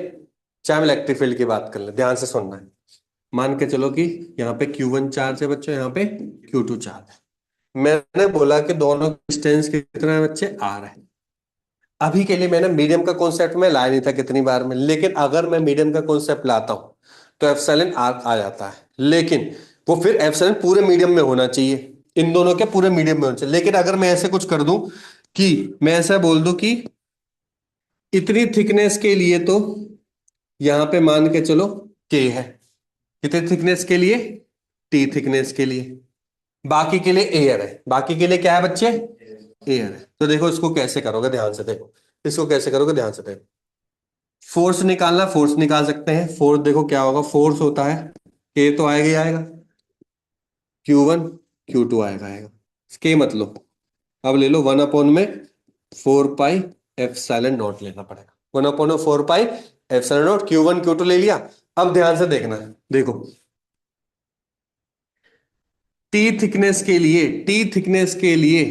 चाहे हम इलेक्ट्रिक फील्ड की बात कर ले, ध्यान से सुनना है। मान के चलो कि यहाँ पे Q1 चार्ज है बच्चों, यहाँ पे Q2 चार्ज है। मैंने बोला कि दोनों डिस्टेंस कितना है बच्चे, आर है। अभी के लिए मैंने मीडियम का कॉन्सेप्ट में लाया नहीं था कितनी बार में, लेकिन अगर मैं मीडियम का कॉन्सेप्ट लाता हूं तो एप्सिलॉन आर आ जाता है। लेकिन वो फिर एप्सिलॉन पूरे मीडियम में होना चाहिए, इन दोनों के पूरे मीडियम में होना चाहिए। लेकिन अगर मैं ऐसे कुछ कर दूं कि मैं ऐसा बोल दूं कि इतनी थिकनेस के लिए तो यहां पे मान के चलो के है, कितने थिकनेस के लिए, टी थिकनेस के लिए, बाकी के लिए एयर है, बाकी के लिए क्या है बच्चे, एयर है। तो देखो इसको कैसे करोगे, ध्यान से देखो, इसको कैसे करोगे, ध्यान से देखो। फोर्स निकालना, फोर्स निकाल सकते हैं। फोर्स देखो क्या होगा, फोर्स होता है के तो आएगा ही आएगा, Q1 Q2 आएगा आएगा, के मतलब, अब ले लो 1 अपॉन में 4 पाई एप्सिलॉन नॉट लेना पड़ेगा, 1 अपॉन में 4 pi epsilon not, Q1 Q2 ले लिया। अब ध्यान से देखना है, देखो टी थिकनेस के लिए, टी थिकनेस के लिए,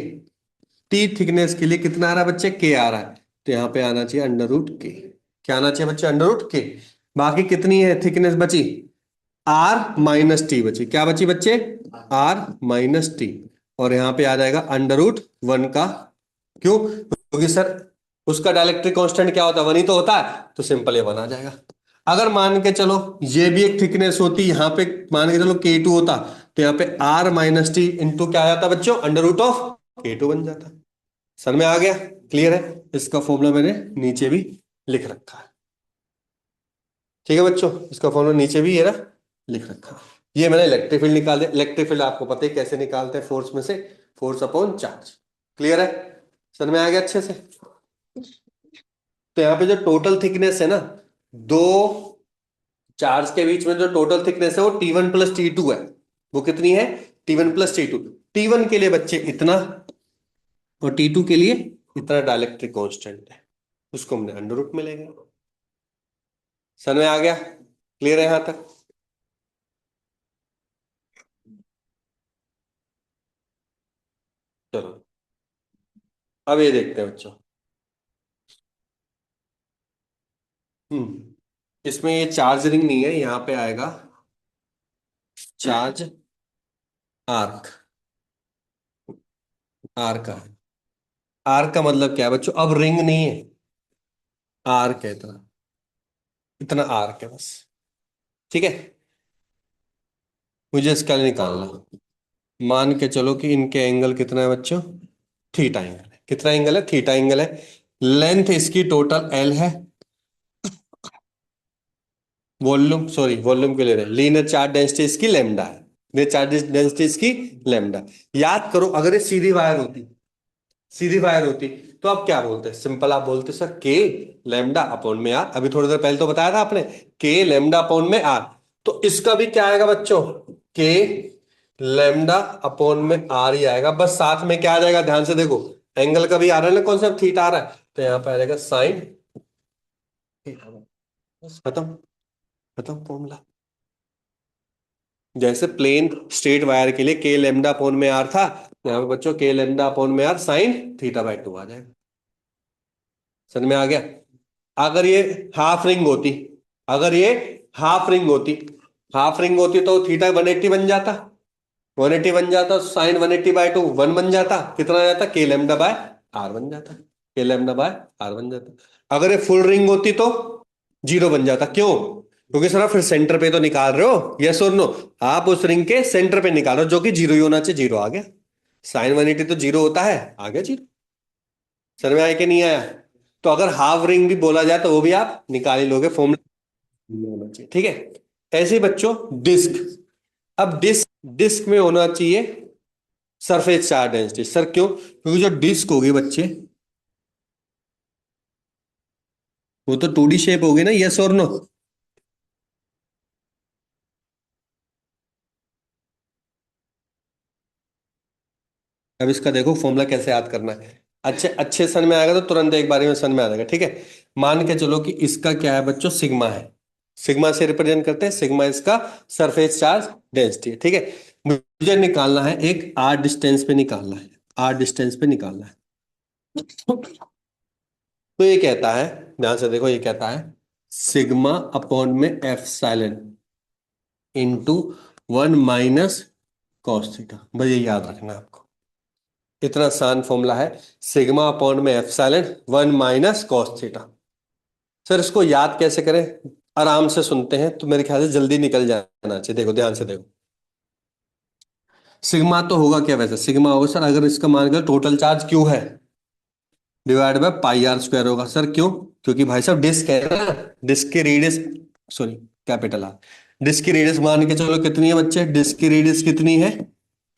टी थिकनेस के लिए कितना आ रहा है बच्चे, के आ रहा है। तो यहां पे आना चाहिए √k, क्या आना चाहिए बच्चे, √k। बाकी कितनी है थिकनेस बची, आर माइनस टी बची, क्या बची बच्चे, आर माइनस टी। और यहां पे आ जाएगा √1 का, क्यों, क्योंकि सर उसका डाइलेक्ट्रिक कांस्टेंट क्या होता है, 1 ही तो होता है, तो सिंपल ये 1 आ जाएगा। अगर मान के चलो ये भी एक थिकनेस होती, यहां पे मान के चलो K2 होता, तो यहाँ पे R माइनस टी इंटू क्या आ जाता बच्चों, अंडर रूट ऑफ K2 बन जाता। सर में आ गया, क्लियर है। इसका फॉर्मूला मैंने नीचे भी लिख रखा है, ठीक है बच्चों, इसका फॉर्मूला नीचे भी ये रहा लिख रखा है। ये मैंने इलेक्ट्रिक फील्ड निकाल दिया। इलेक्ट्रिक फील्ड आपको पता है कैसे निकालते हैं, फोर्स में से, फोर्स अपॉन चार्ज। क्लियर है, सर में आ गया अच्छे से। तो यहाँ पे जो टोटल थिकनेस है ना, दो चार्ज के बीच में जो टोटल थिकनेस है वो T1 प्लस T2 है। वो कितनी है, T1 प्लस T2। T1 के लिए बच्चे इतना, और T2 के लिए इतना डाइलेक्ट्रिक कांस्टेंट है, उसको हमने अंडर रूट में लेंगे। समझ में आ गया, क्लियर है यहां तक। चलो अब ये देखते हैं बच्चों। इसमें ये चार्ज रिंग नहीं है, यहां पे आएगा चार्ज आर्क। आर्क का, आर्क का मतलब क्या है बच्चों, अब रिंग नहीं है, आर्क है, इतना, इतना आर्क है बस। ठीक है, मुझे इसका निकालना, मान के चलो कि इनके एंगल कितना है बच्चों, थीटा एंगल है। कितना एंगल है, थीटा एंगल है। लेंथ इसकी टोटल एल है। वॉल्यूम, सॉरी वॉल्यूम के ले रहे हैं, लीनियर चार्ज डेंसिटी इसकी लेमडा है। लीनियर चार्ज डेंसिटी इसकी लेमडा। याद करो, अगर ये सीधी वायर होती, सीधी वायर होती, तो आप क्या बोलते हैं, सिंपल आप बोलते सर के लेमडा अपॉन में आर। अभी थोड़ी देर पहले तो बताया था आपने, के लेमडा अपॉन में आर। तो इसका भी क्या आएगा बच्चों, के लेमडा अपॉन में आर ही आएगा। बस साथ में क्या आ जाएगा, ध्यान से देखो, एंगल का भी आ रहा है ना कॉन्सेप्ट, थीटा आ रहा है, तो यहाँ पे आ जाएगा साइन थीटा। बस खत्म, खत्म फॉर्मूला। जैसे प्लेन स्ट्रेट वायर के लिए के लेमडा अपॉन में आर था, यहाँ पे बच्चों के लेमडा अपॉन में आर साइन थीटा बाई 2 आ जाएगा। समझ में आ गया। अगर ये हाफ रिंग होती, अगर ये हाफ रिंग होती, हाफ रिंग होती तो थीटा 180 बन जाता, 180 बन जाता, साइन 180/2 1 बन जाता, कितना आ जाता, के लेमडा बाय आर बन जाता, के लेमडा बाय आर बन जाता। अगर ये फुल रिंग होती तो जीरो बन जाता। क्यों, क्योंकि सर आप फिर सेंटर पे तो निकाल रहे हो, यस और नो, आप उस रिंग के सेंटर पे निकाल रहे हो, जो कि जीरो ही होना चाहिए, जीरो आ गया। साइन 180 तो जीरो होता है, आ गया जीरो। सर में आया कि नहीं आया। तो अगर हाफ रिंग भी बोला जाए तो वो भी आप निकाल ही लोगे, फॉर्मूला होना चाहिए, ठीक है। ऐसे ही बच्चों डिस्क, अब डिस्क, डिस्क में होना चाहिए सरफेस चार्ज डेंसिटी। सर क्यों, क्योंकि जो डिस्क होगी बच्चे, वो तो 2D शेप होगी ना, यस और नो। अब इसका देखो फॉर्मूला कैसे याद करना है, अच्छे अच्छे सन में आएगा तो तुरंत एक बारी में सन में आ जाएगा, ठीक है। मान के चलो कि इसका क्या है बच्चों, सिग्मा है। सिग्मा से रिप्रेजेंट करते हैं, सिग्मा इसका सरफेस चार्ज डेंसिटी है, ठीक है। मुझे निकालना है, एक आर डिस्टेंस पे निकालना है, आर डिस्टेंस पे निकालना है। तो ये कहता है, ध्यान से देखो, ये कहता है सिग्मा अपॉन में F silent into 1 - cos theta. बस ये याद रखना है आपको, इतना आसान फॉर्मूला है, सिग्मा अपॉन में एप्सिलॉन 1 - कॉस थीटा। सर इसको याद कैसे करें, आराम से सुनते हैं तो मेरे ख्याल से जल्दी निकल जाना चाहिए। देखो ध्यान से देखो, सिग्मा तो होगा क्या वैसे, सिग्मा होगा सर, अगर इसका मान कर टोटल चार्ज क्यू है, divide by pi R square होगा। सर क्यों, क्योंकि भाई साहब डिस्क है ना, डिस्क की radius, sorry capital R, disk की रेडियस मान के चलो कितनी है बच्चे, डिस्क की रेडियस कितनी है,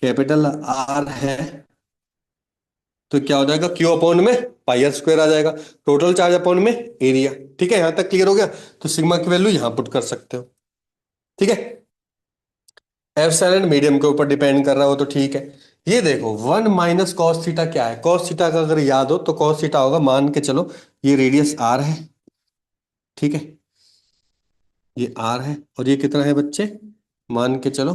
कैपिटल आर है। तो क्या हो जाएगा, क्यू अपॉन में पाई आर स्क्वायर आ जाएगा, टोटल चार्ज अपॉन में एरिया। ठीक है, यहां तक क्लियर हो गया। तो सिग्मा की वैल्यू यहां पुट कर सकते हो, ठीक है। एप्सिलॉन मीडियम के ऊपर डिपेंड कर रहा हो तो ठीक है। ये देखो 1 - कॉस थीटा क्या है, कॉस थीटा का अगर याद हो तो कॉस थीटा होगा, मान के चलो ये रेडियस आर है, ठीक है, ये आर है, और ये कितना है बच्चे, मान के चलो,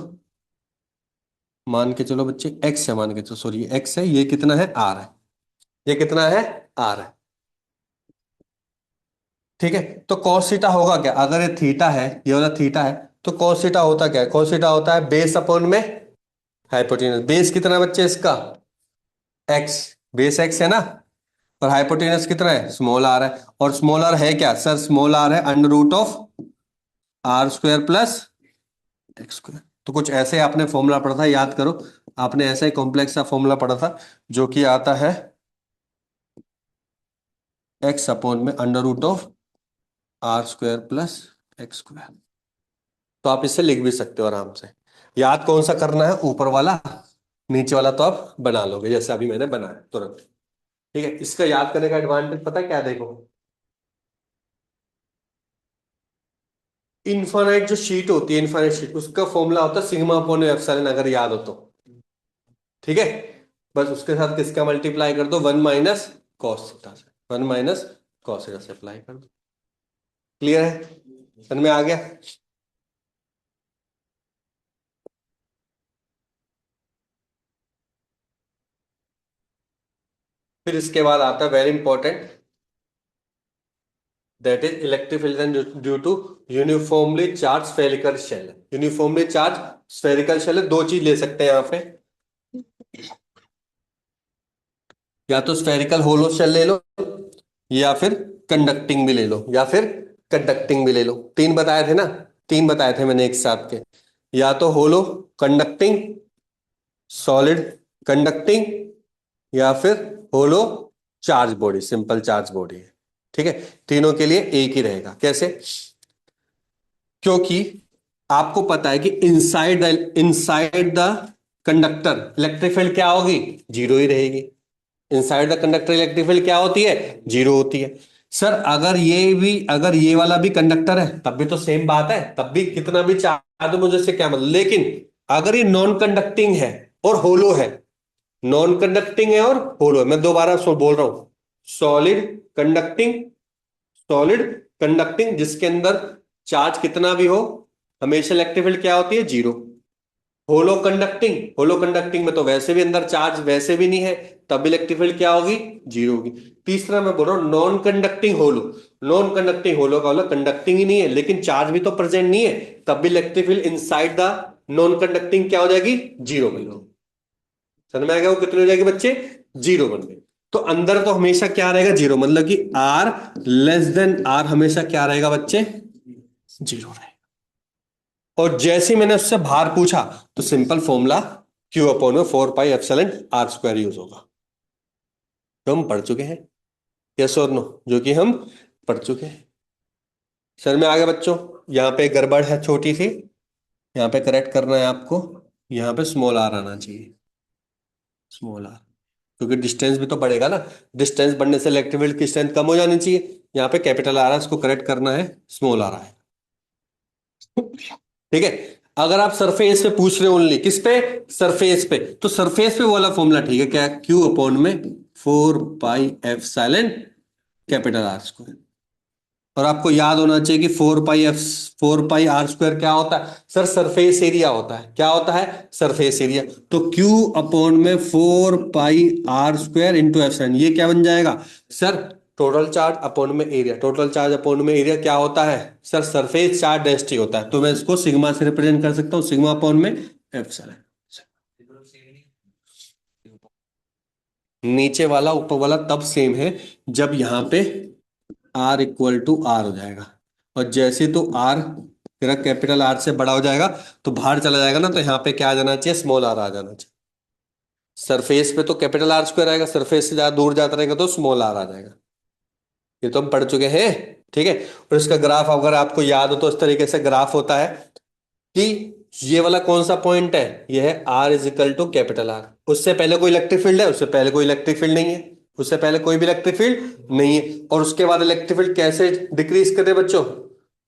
मान के चलो बच्चे एक्स है, मान के चलो, सॉरी ये एक्स है, ये कितना है, आर है, ये कितना है, आर है, ठीक है। तो cos थीटा होगा क्या, अगर ये थीटा है, ये वाला थीटा है, तो cos थीटा होता क्या है, cos थीटा होता है बेस अपॉन में हाइपोटेनस। बेस कितना है बच्चे इसका, x, बेस x है ना, और हाइपोटेनस कितना है, स्मॉल आर है। और स्मॉल आर है क्या सर, स्मॉल आर है under root of R square plus X square. तो कुछ ऐसे आपने फॉर्मूला पढ़ा था, याद करो। आपने ऐसा ही कॉम्प्लेक्स सा फॉर्मूला पढ़ा था, जो कि आता है एक्स अपॉन में under root of R square plus X square. तो आप इसे लिख भी सकते हो आराम से। याद कौन सा करना है, ऊपर वाला। नीचे वाला तो आप बना लोगे जैसे अभी मैंने बनाया तुरंत। ठीक है, इसका याद करने का एडवांटेज पता है क्या, देखो। इनफाइनाइट जो शीट होती है, इनफाइनाइट शीट, उसका फॉर्मूला होता है सिग्मा अपॉन एप्सिलॉन, अगर याद हो तो। ठीक है, बस उसके साथ किसका मल्टीप्लाई कर दो, वन माइनस कॉस थीटा से, वन माइनस कॉस थीटा से अप्लाई कर दो। क्लियर है, समझ में आ गया। फिर इसके बाद आता है very important, that is electric field due to uniformly charge spherical shell. Uniformly charge spherical shell है, दो चीज ले सकते हैं यहाँ पे। या तो स्फेरिकल होलो शेल ले लो, या फिर कंडक्टिंग भी ले लो, या फिर कंडक्टिंग भी ले लो। तीन बताए थे ना, तीन बताए थे मैंने एक साथ के। या तो होलो कंडक्टिंग, सॉलिड कंडक्टिंग, या फिर hollow charge body, simple charge body है। ठीक है, तीनों के लिए एक ही रहेगा। कैसे? क्योंकि आपको पता है कि inside the conductor electric field क्या होगी, जीरो ही रहेगी। Inside the conductor electric field क्या होती है, जीरो होती है। सर अगर ये वाला भी कंडक्टर है तब भी तो सेम बात है, तब भी कितना भी चार्ज दो मुझे, से क्या मतलब। लेकिन अगर ये नॉन कंडक्टिंग है और होलो है, नॉन कंडक्टिंग है और होलो है, मैं दोबारा बोल रहा हूं, सॉलिड कंडक्टिंग, सॉलिड कंडक्टिंग जिसके अंदर चार्ज कितना भी हो, हमेशा इलेक्ट्रिक फील्ड क्या होती है, जीरो। होलो कंडक्टिंग, होलो कंडक्टिंग में तो वैसे भी अंदर चार्ज वैसे भी नहीं है, तब इलेक्ट्रिक फील्ड क्या होगी, जीरो होगी। तीसरा मैं बोल रहा हूं नॉन कंडक्टिंग होलो, नॉन कंडक्टिंग होलो का मतलब कंडक्टिंग ही नहीं है लेकिन चार्ज भी तो प्रेजेंट नहीं है, तब भी electric field inside the non conducting क्या हो जाएगी, जीरो बन गई। समझ में आ गया, वो कितने हो जाएगी बच्चे, जीरो बन गई। तो अंदर तो हमेशा क्या रहेगा, जीरो, मतलब कि आर लेस देन आर हमेशा क्या रहेगा बच्चे, जीरो रहेगा। और जैसे ही मैंने उससे भार पूछा तो सिंपल फॉर्मूला क्यू अपॉन में four pi epsilon R square use होगा, जो हम पढ़ चुके हैं। यस और नो, जो कि हम पढ़ चुके हैं। सर में आ गया बच्चों। यहाँ पे गड़बड़ है छोटी सी, यहाँ पे करेक्ट करना है आपको। यहाँ पे स्मॉल आर आना चाहिए, स्मॉल आर, क्योंकि डिस्टेंस भी तो बढ़ेगा ना। डिस्टेंस बढ़ने से इलेक्ट्रिक फील्ड की स्ट्रेंथ कम हो जानी चाहिए। यहाँ पे कैपिटल आर है, इसको करेक्ट करना है, स्मॉल आर है। ठीक है, अगर आप सरफेस पे पूछ रहे हो ओनली, किस पे, सरफेस पे, तो सरफेस पे वाला फॉर्मूला ठीक है, क्या, क्यू अपॉन में फोर पाई F silent capital R square. और आपको याद होना चाहिए कि फोर पाई आर स्क्वायर क्या होता है, सर सरफेस एरिया होता है। क्या होता है, सरफेस एरिया। तो क्यू अपॉन में four pi R square into epsilon, ये क्या बन जाएगा सर, टोटल चार्ज अपॉन में एरिया। टोटल चार्ज अपॉन में एरिया क्या होता है सर, सरफेस चार्ज डेंसिटी होता है। तो मैं इसको सिग्मा से रिप्रेजेंट कर सकता हूँ, सिग्मा अपॉन में एफ साइन। नीचे वाला ऊपर वाला तब सेम है जब यहां पे आर इक्वल टू आर हो जाएगा। और जैसे तो आर तेरा कैपिटल आर से बड़ा हो जाएगा तो बाहर चला जाएगा ना, तो यहाँ पे क्या आ जाना चाहिए, स्मॉल आर आ जाना चाहिए। सरफेस पे तो कैपिटल आर स्क्वायर आएगा, सरफेस से ज्यादा दूर जाता रहेगा तो स्मॉल आर आ जाएगा। ये तो हम पढ़ चुके हैं। ठीक है, और इसका ग्राफ अगर आपको याद हो तो इस तरीके से ग्राफ होता है कि ये वाला कौन सा पॉइंट है, ये है R is equal to capital R. उससे पहले कोई इलेक्ट्रिक फील्ड है, उससे पहले कोई इलेक्ट्रिक फील्ड नहीं है, उससे पहले कोई भी इलेक्ट्रिक फील्ड नहीं है। और उसके बाद इलेक्ट्रिक फील्ड कैसे डिक्रीज कर रहे हैं बच्चों,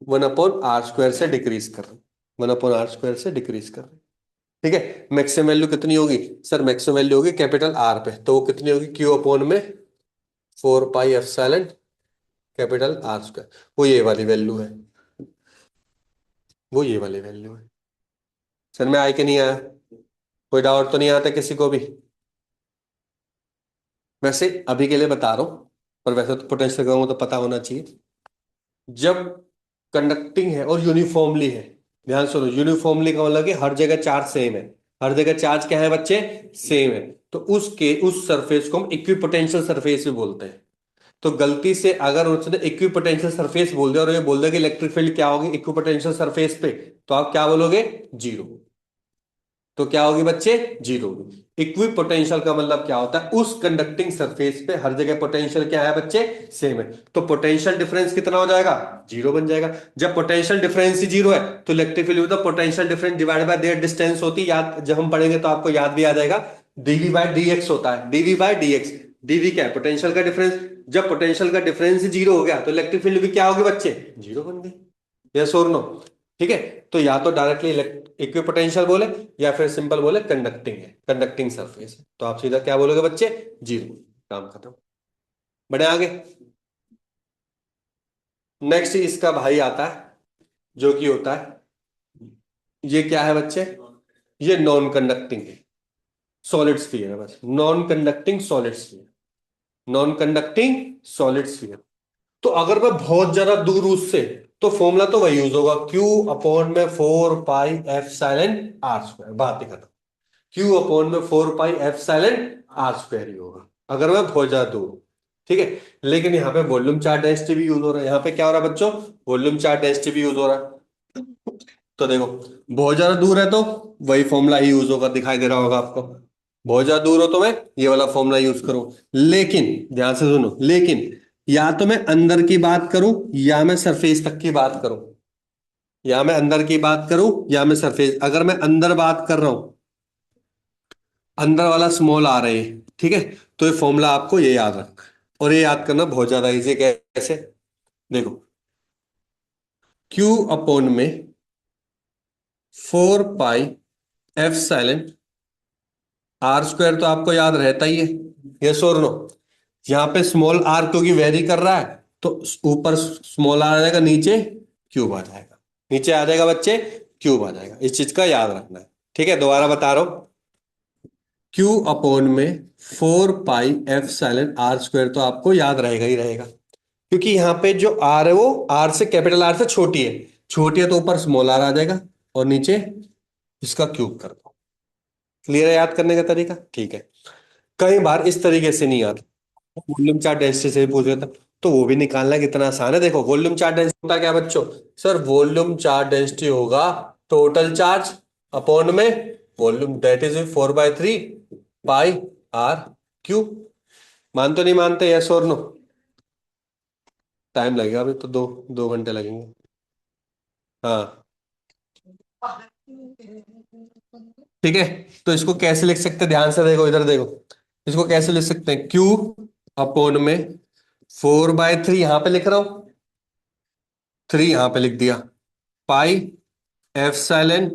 वन अपॉन आर स्क्वायर से डिक्रीज कर रहे हैं, वन अपॉन आर स्क्वायर से डिक्रीज कर रहे हैं। ठीक है, मैक्सिमम वैल्यू कितनी होगी सर, मैक्सिमम वैल्यू होगी कैपिटल आर पे, तो वो कितनी होगी, क्यू अपॉन में four pi epsilon capital R square. वो ये वाली वैल्यू है, वो ये वाली वैल्यू है। सर में आए कि नहीं आया, कोई डाउट तो नहीं आता किसी को भी। वैसे अभी के लिए बता रहा हूं, पर वैसे तो पोटेंशियल करूंगा तो पता होना चाहिए। जब कंडक्टिंग है और यूनिफॉर्मली है, ध्यान सुनो, यूनिफॉर्मली का मतलब कि हर जगह चार्ज सेम है। हर जगह चार्ज क्या है बच्चे, सेम है। तो उस सरफेस को हम इक्विपोटेंशियल सरफेस भी बोलते हैं। तो गलती से अगर उसने इक्विपोटेंशियल सरफेस बोल दिया और ये बोल दिया कि इलेक्ट्रिक फील्ड क्या होगी इक्विपोटेंशियल सरफेस पे, तो आप क्या बोलोगे? जीरो। तो क्या होगी बच्चे? जीरो होगी। इक्वी पोटेंशियल का मतलब क्या होता है? उस कंडक्टिंग सरफेस पे हर जगह पोटेंशियल क्या है बच्चे? सेम है। तो पोटेंशियल डिफरेंस कितना हो जाएगा? जीरो बन जाएगा। जब पोटेंशियल डिफरेंस ही जीरो है तो इलेक्ट्रिक फील्ड में potential difference divide by their distance होती है। याद जब हम पढ़ेंगे तो आपको याद भी आ जाएगा। डीवी बाय डी एक्स होता है, DV by D X. DV क्या है? पोटेंशियल का डिफरेंस। जब पोटेंशियल का डिफरेंस ही जीरो हो गया तो इलेक्ट्रिक फील्ड भी क्या होगी बच्चे? जीरो बन गई। यस और नो? ठीक है। तो या तो डायरेक्टली इक्विपोटेंशियल बोले या फिर सिंपल बोले कंडक्टिंग है, कंडक्टिंग सरफेस है, तो आप सीधा क्या बोलोगे बच्चे? जीरो। काम खत्म। बढ़े आगे। नेक्स्ट इसका भाई आता है जो कि होता है, ये क्या है बच्चे? ये नॉन कंडक्टिंग है, सॉलिड स्फीयर है बस। Non conducting solid sphere, non conducting solid sphere. तो अगर मैं बहुत ज्यादा दूर हूं उससे, तो फॉर्मूला तो वही यूज होगा, क्यू अपॉन में 4 pi epsilon are square, बात ही खत्म। क्यू अपॉन में 4 pi epsilon are square ही होगा अगर मैं बहुत ज्यादा दूर हूं। ठीक है। लेकिन यहाँ पे वॉल्यूम चार्ज डेंसिटी भी यूज हो रहा है। यहाँ पे क्या हो रहा है बच्चों? वॉल्यूम चार्ज डेंसिटी भी यूज हो रहा है। तो देखो, बहुत ज्यादा दूर है तो वही फॉर्मूला ही यूज होगा, दिखाई दे रहा होगा आपको। बहुत ज्यादा दूर हो तो मैं ये वाला फॉर्मूला यूज करूं। लेकिन ध्यान से सुनो, लेकिन या तो मैं अंदर की बात करूं या मैं सरफेस तक की बात करूं, या मैं अंदर की बात करूं या मैं सरफेस, अगर मैं अंदर बात कर रहा हूं, अंदर वाला स्मॉल आ रहे हैं, ठीक है, तो ये फॉर्मूला आपको ये याद रखना है। और ये याद करना बहुत ज्यादा इजी। कैसे? देखो, क्यू अपॉन में 4 pi epsilon are square तो आपको याद रहता ही है। यस और नो? यहाँ पे स्मॉल आर क्योंकि वेरी कर रहा है तो ऊपर स्मॉल आर आ जाएगा, नीचे क्यूब आ जाएगा। नीचे आ जाएगा बच्चे, क्यूब आ जाएगा। इस चीज का याद रखना है। ठीक है, दोबारा बता रहा हूं। क्यू अपॉन में 4 pi epsilon are square तो आपको याद रहेगा ही रहेगा, क्योंकि यहाँ पे जो आर है वो आर से, कैपिटल आर से छोटी है। छोटी है तो ऊपर स्मॉल आर आ जाएगा और नीचे इसका क्यूब कर दो। क्लियर है याद करने का तरीका? ठीक है। कई बार इस तरीके से नहीं आता, वॉल्यूम चार्ट डेंसिटी से भी पूछ लेता, तो वो भी निकालना कितना आसान है। देखो, वॉल्यूम चार्ट डेंसिटी होता क्या बच्चों? सर वॉल्यूम चार्ट डेंसिटी होगा टोटल चार्ज अपॉन में volume, that is 4/3 pi R cube. मान तो नहीं मानते? यस और नो? टाइम लगेगा अभी तो, 2 2 घंटे लगेंगे। हाँ, ठीक है। तो इसको कैसे लिख सकते हैं? ध्यान से देखो, इधर देखो। इसको कैसे लिख सकते हैं? क्यू अपॉन में 4/3 यहां पे लिख रहा हूं, 3 यहां पे लिख दिया, पाई एफ साइलेंट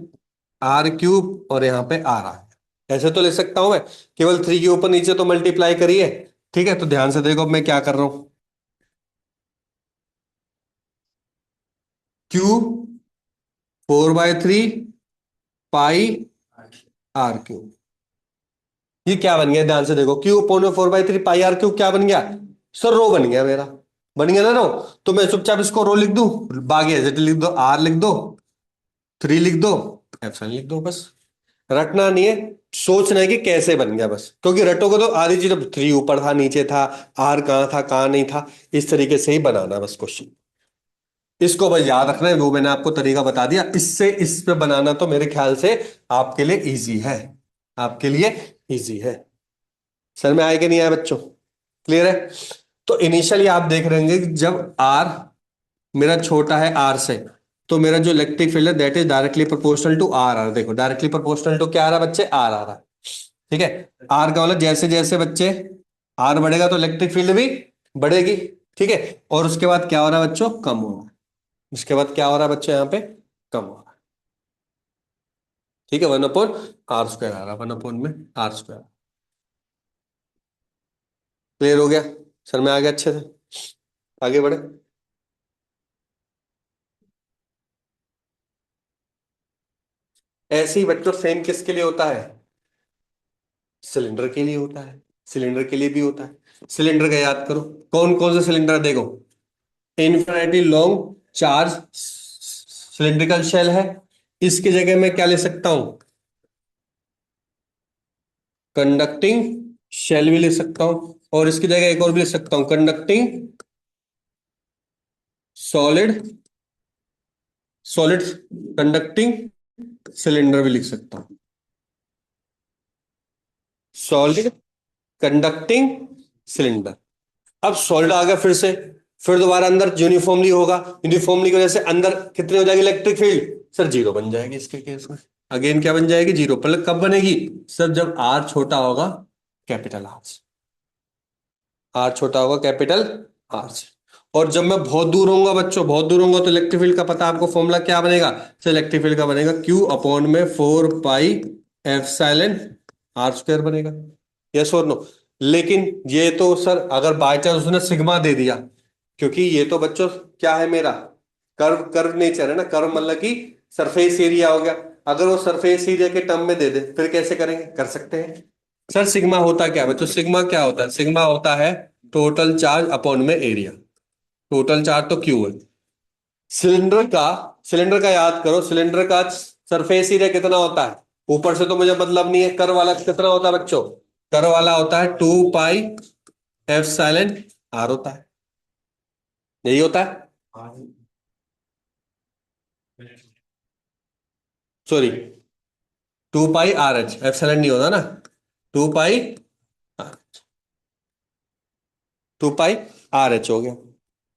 आर क्यूब और यहां पे आर आ गया। ऐसे तो लिख सकता हूं मैं, केवल 3 के ऊपर नीचे तो मल्टीप्लाई करिए। ठीक है, तो ध्यान से देखो अब मैं क्या कर रहा हूं। क्यू 4/3 पाई आर क्यूब, ये क्या बन गया? ध्यान से देखो, क्यू अपॉन में 4/3 पाई आर क्यूब क्या बन गया? सर रो बन गया मेरा। बन गया ना रो? तो मैं चुपचाप इसको रो लिख दूं, बाकी एज लिख दो, आर लिख दो, 3 लिख दो, एप्सिलॉन लिख दो बस। रटना नहीं है, सोचना है कि कैसे बन गया बस, क्योंकि रटोगे तो आधी चीज, 3 ऊपर था नीचे था, आर कहाँ था कहाँ नहीं था, इस तरीके से ही बनाना बस क्वेश्चन। इसको बस याद रखना है, वो मैंने आपको तरीका बता दिया, इससे इस पे बनाना तो मेरे ख्याल से आपके लिए इजी है, आपके लिए इजी है। सर में आए कि नहीं आए बच्चों? क्लियर है? तो इनिशियली आप देख रहे होंगे कि जब आर मेरा छोटा है आर से, तो मेरा जो इलेक्ट्रिक फील्ड है that is directly proportional to R. R देखो, डायरेक्टली प्रोपोर्शनल टू क्या आ रहा है बच्चे? आर आ रहा है। ठीक है। आर का मतलब जैसे जैसे बच्चे आर बढ़ेगा तो इलेक्ट्रिक फील्ड भी बढ़ेगी। ठीक है। और उसके बाद क्या हो रहा है बच्चों? कम हो रहा है। उसके बाद क्या हो रहा है बच्चों? यहाँ पे कम हो रहा है। ठीक है, 1/r² आ रहा है, 1/में r²। क्लियर हो गया? सर में आ गया अच्छे से? आगे बढ़े। ऐसे ही बच्चों सेम किसके लिए होता है? सिलेंडर के लिए होता है। सिलेंडर के लिए भी होता है। सिलेंडर का याद करो, कौन कौन से सिलेंडर देखो, infinity long charge cylindrical shell है। इसकी जगह मैं क्या ले सकता हूं? कंडक्टिंग शेल भी लिख सकता हूं, और इसकी जगह एक और भी लिख सकता हूं, conducting solid, solid conducting cylinder भी लिख सकता हूं, सॉलिड कंडक्टिंग सिलेंडर। अब सॉलिड आ गया फिर से, फिर दोबारा अंदर यूनिफॉर्मली होगा, यूनिफॉर्मली की वजह से अंदर कितनी हो जाएगी इलेक्ट्रिक फील्ड, सर जीरो बन जाएगी इसके केस में। अगेन क्या बन जाएगी, जीरो। पर कब बनेगी सर, जब आर छोटा होगा कैपिटल आर से, आर छोटा होगा कैपिटल आर से। और जब मैं बहुत दूर होऊंगा बच्चों, बहुत दूर होऊंगा, तो इलेक्ट्रिक फील्ड का पता आपको, फॉर्मूला क्या बनेगा सर, इलेक्ट्रिक फील्ड का बनेगा क्यू अपॉन में 4 पाई एप्सिलॉन आर स्क्वायर बनेगा। यस और नो। लेकिन ये तो सर अगर बाय चांस उसने सिग्मा दे दिया, क्योंकि ये तो बच्चों क्या है मेरा, कर्व, कर्व नेचर है ना, कर्व मतलब कि सरफेस एरिया हो गया। अगर वो सरफेस एरिया के टर्म में दे दे फिर कैसे करेंगे, कर सकते हैं सर। सिग्मा होता क्या है बच्चों, सिग्मा क्या होता है, सिग्मा होता है टोटल चार्ज अपॉन में एरिया। टोटल चार्ज तो क्यू है। सिलेंडर का, सिलेंडर का याद करो, सिलेंडर का सरफेस एरिया कितना होता है, ऊपर से तो मुझे मतलब नहीं है, कर वाला कितना होता है बच्चों, कर वाला होता है 2 पाई एफ साइलेंट आर होता है, यही होता है। सॉरी, 2 पाई आर एच, एफ साइलेंट नहीं होता ना, 2 पाई, 2 पाई आर एच हो गया।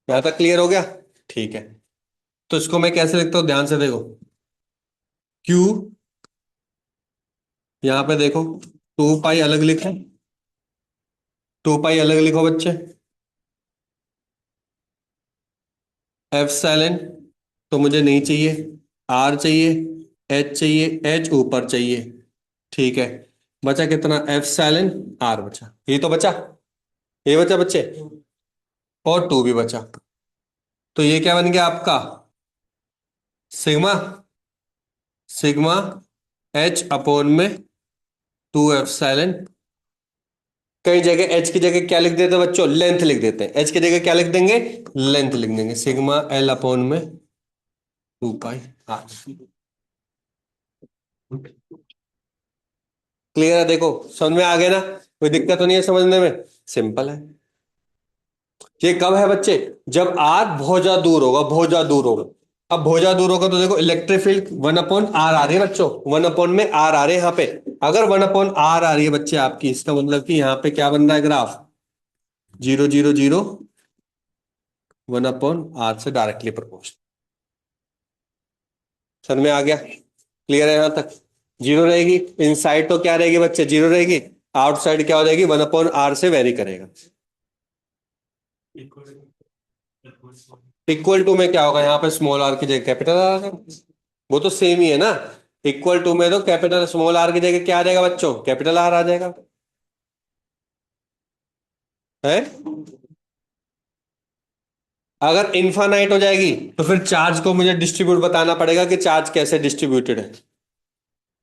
यहां तक क्लियर हो गया, ठीक है। तो इसको मैं कैसे लिखता हूं, ध्यान से देखो, क्यू, यहां पे देखो 2 पाई अलग लिखे, 2 पाई अलग लिखो बच्चे, एफ साइलेंट तो मुझे नहीं चाहिए, आर चाहिए, एच चाहिए, एच ऊपर चाहिए, ठीक है। बचा कितना, एफ साइलेंट आर बचा, ये तो बचा, ये बचा बच्चे, और टू भी बचा। तो ये क्या बन गया आपका, सिग्मा, सिग्मा एच अपॉन में 2 एफ साइलेंट। कई जगह एच की जगह क्या लिख देते हैं बच्चों, लेंथ लिख देते हैं, एच की जगह क्या लिख देंगे, लेंथ लिख देंगे, सिग्मा एल अपॉन में 2 पाई आर। क्लियर है, देखो समझ में आ गया ना, कोई दिक्कत तो नहीं है समझने में, सिंपल है। ये कब है बच्चे, जब आर बहुत ज्यादा दूर होगा, बहुत ज्यादा दूर होगा। अब बहुत ज्यादा दूर होगा तो देखो इलेक्ट्रिक फील्ड 1/r आ रही है बच्चों, 1/में आर आ रहे हैं यहाँ पे। अगर 1/r आ रही है बच्चे आपकी, इसका मतलब कि यहाँ पे क्या बन रहा है ग्राफ, 0 0 0, 1/r से डायरेक्टली प्रोपोर्शनल। समझ में आ गया, क्लियर है यहाँ तक। जीरो रहेगी इनसाइड, तो क्या रहेगी बच्चे, जीरो रहेगी। आउटसाइड क्या हो जाएगी, 1/r से वेरी करेगा। इक्वल टू में क्या होगा, यहाँ पे स्मॉल आर की जगह कैपिटल आर आ जाएगा, वो तो सेम ही है ना। इक्वल टू में तो कैपिटल, स्मॉल आर की जगह क्या आ जाएगा बच्चों, कैपिटल आर आ जाएगा, है। अगर इनफाइनाइट हो जाएगी तो फिर चार्ज को मुझे डिस्ट्रीब्यूट बताना पड़ेगा कि चार्ज कैसे डिस्ट्रीब्यूटेड है,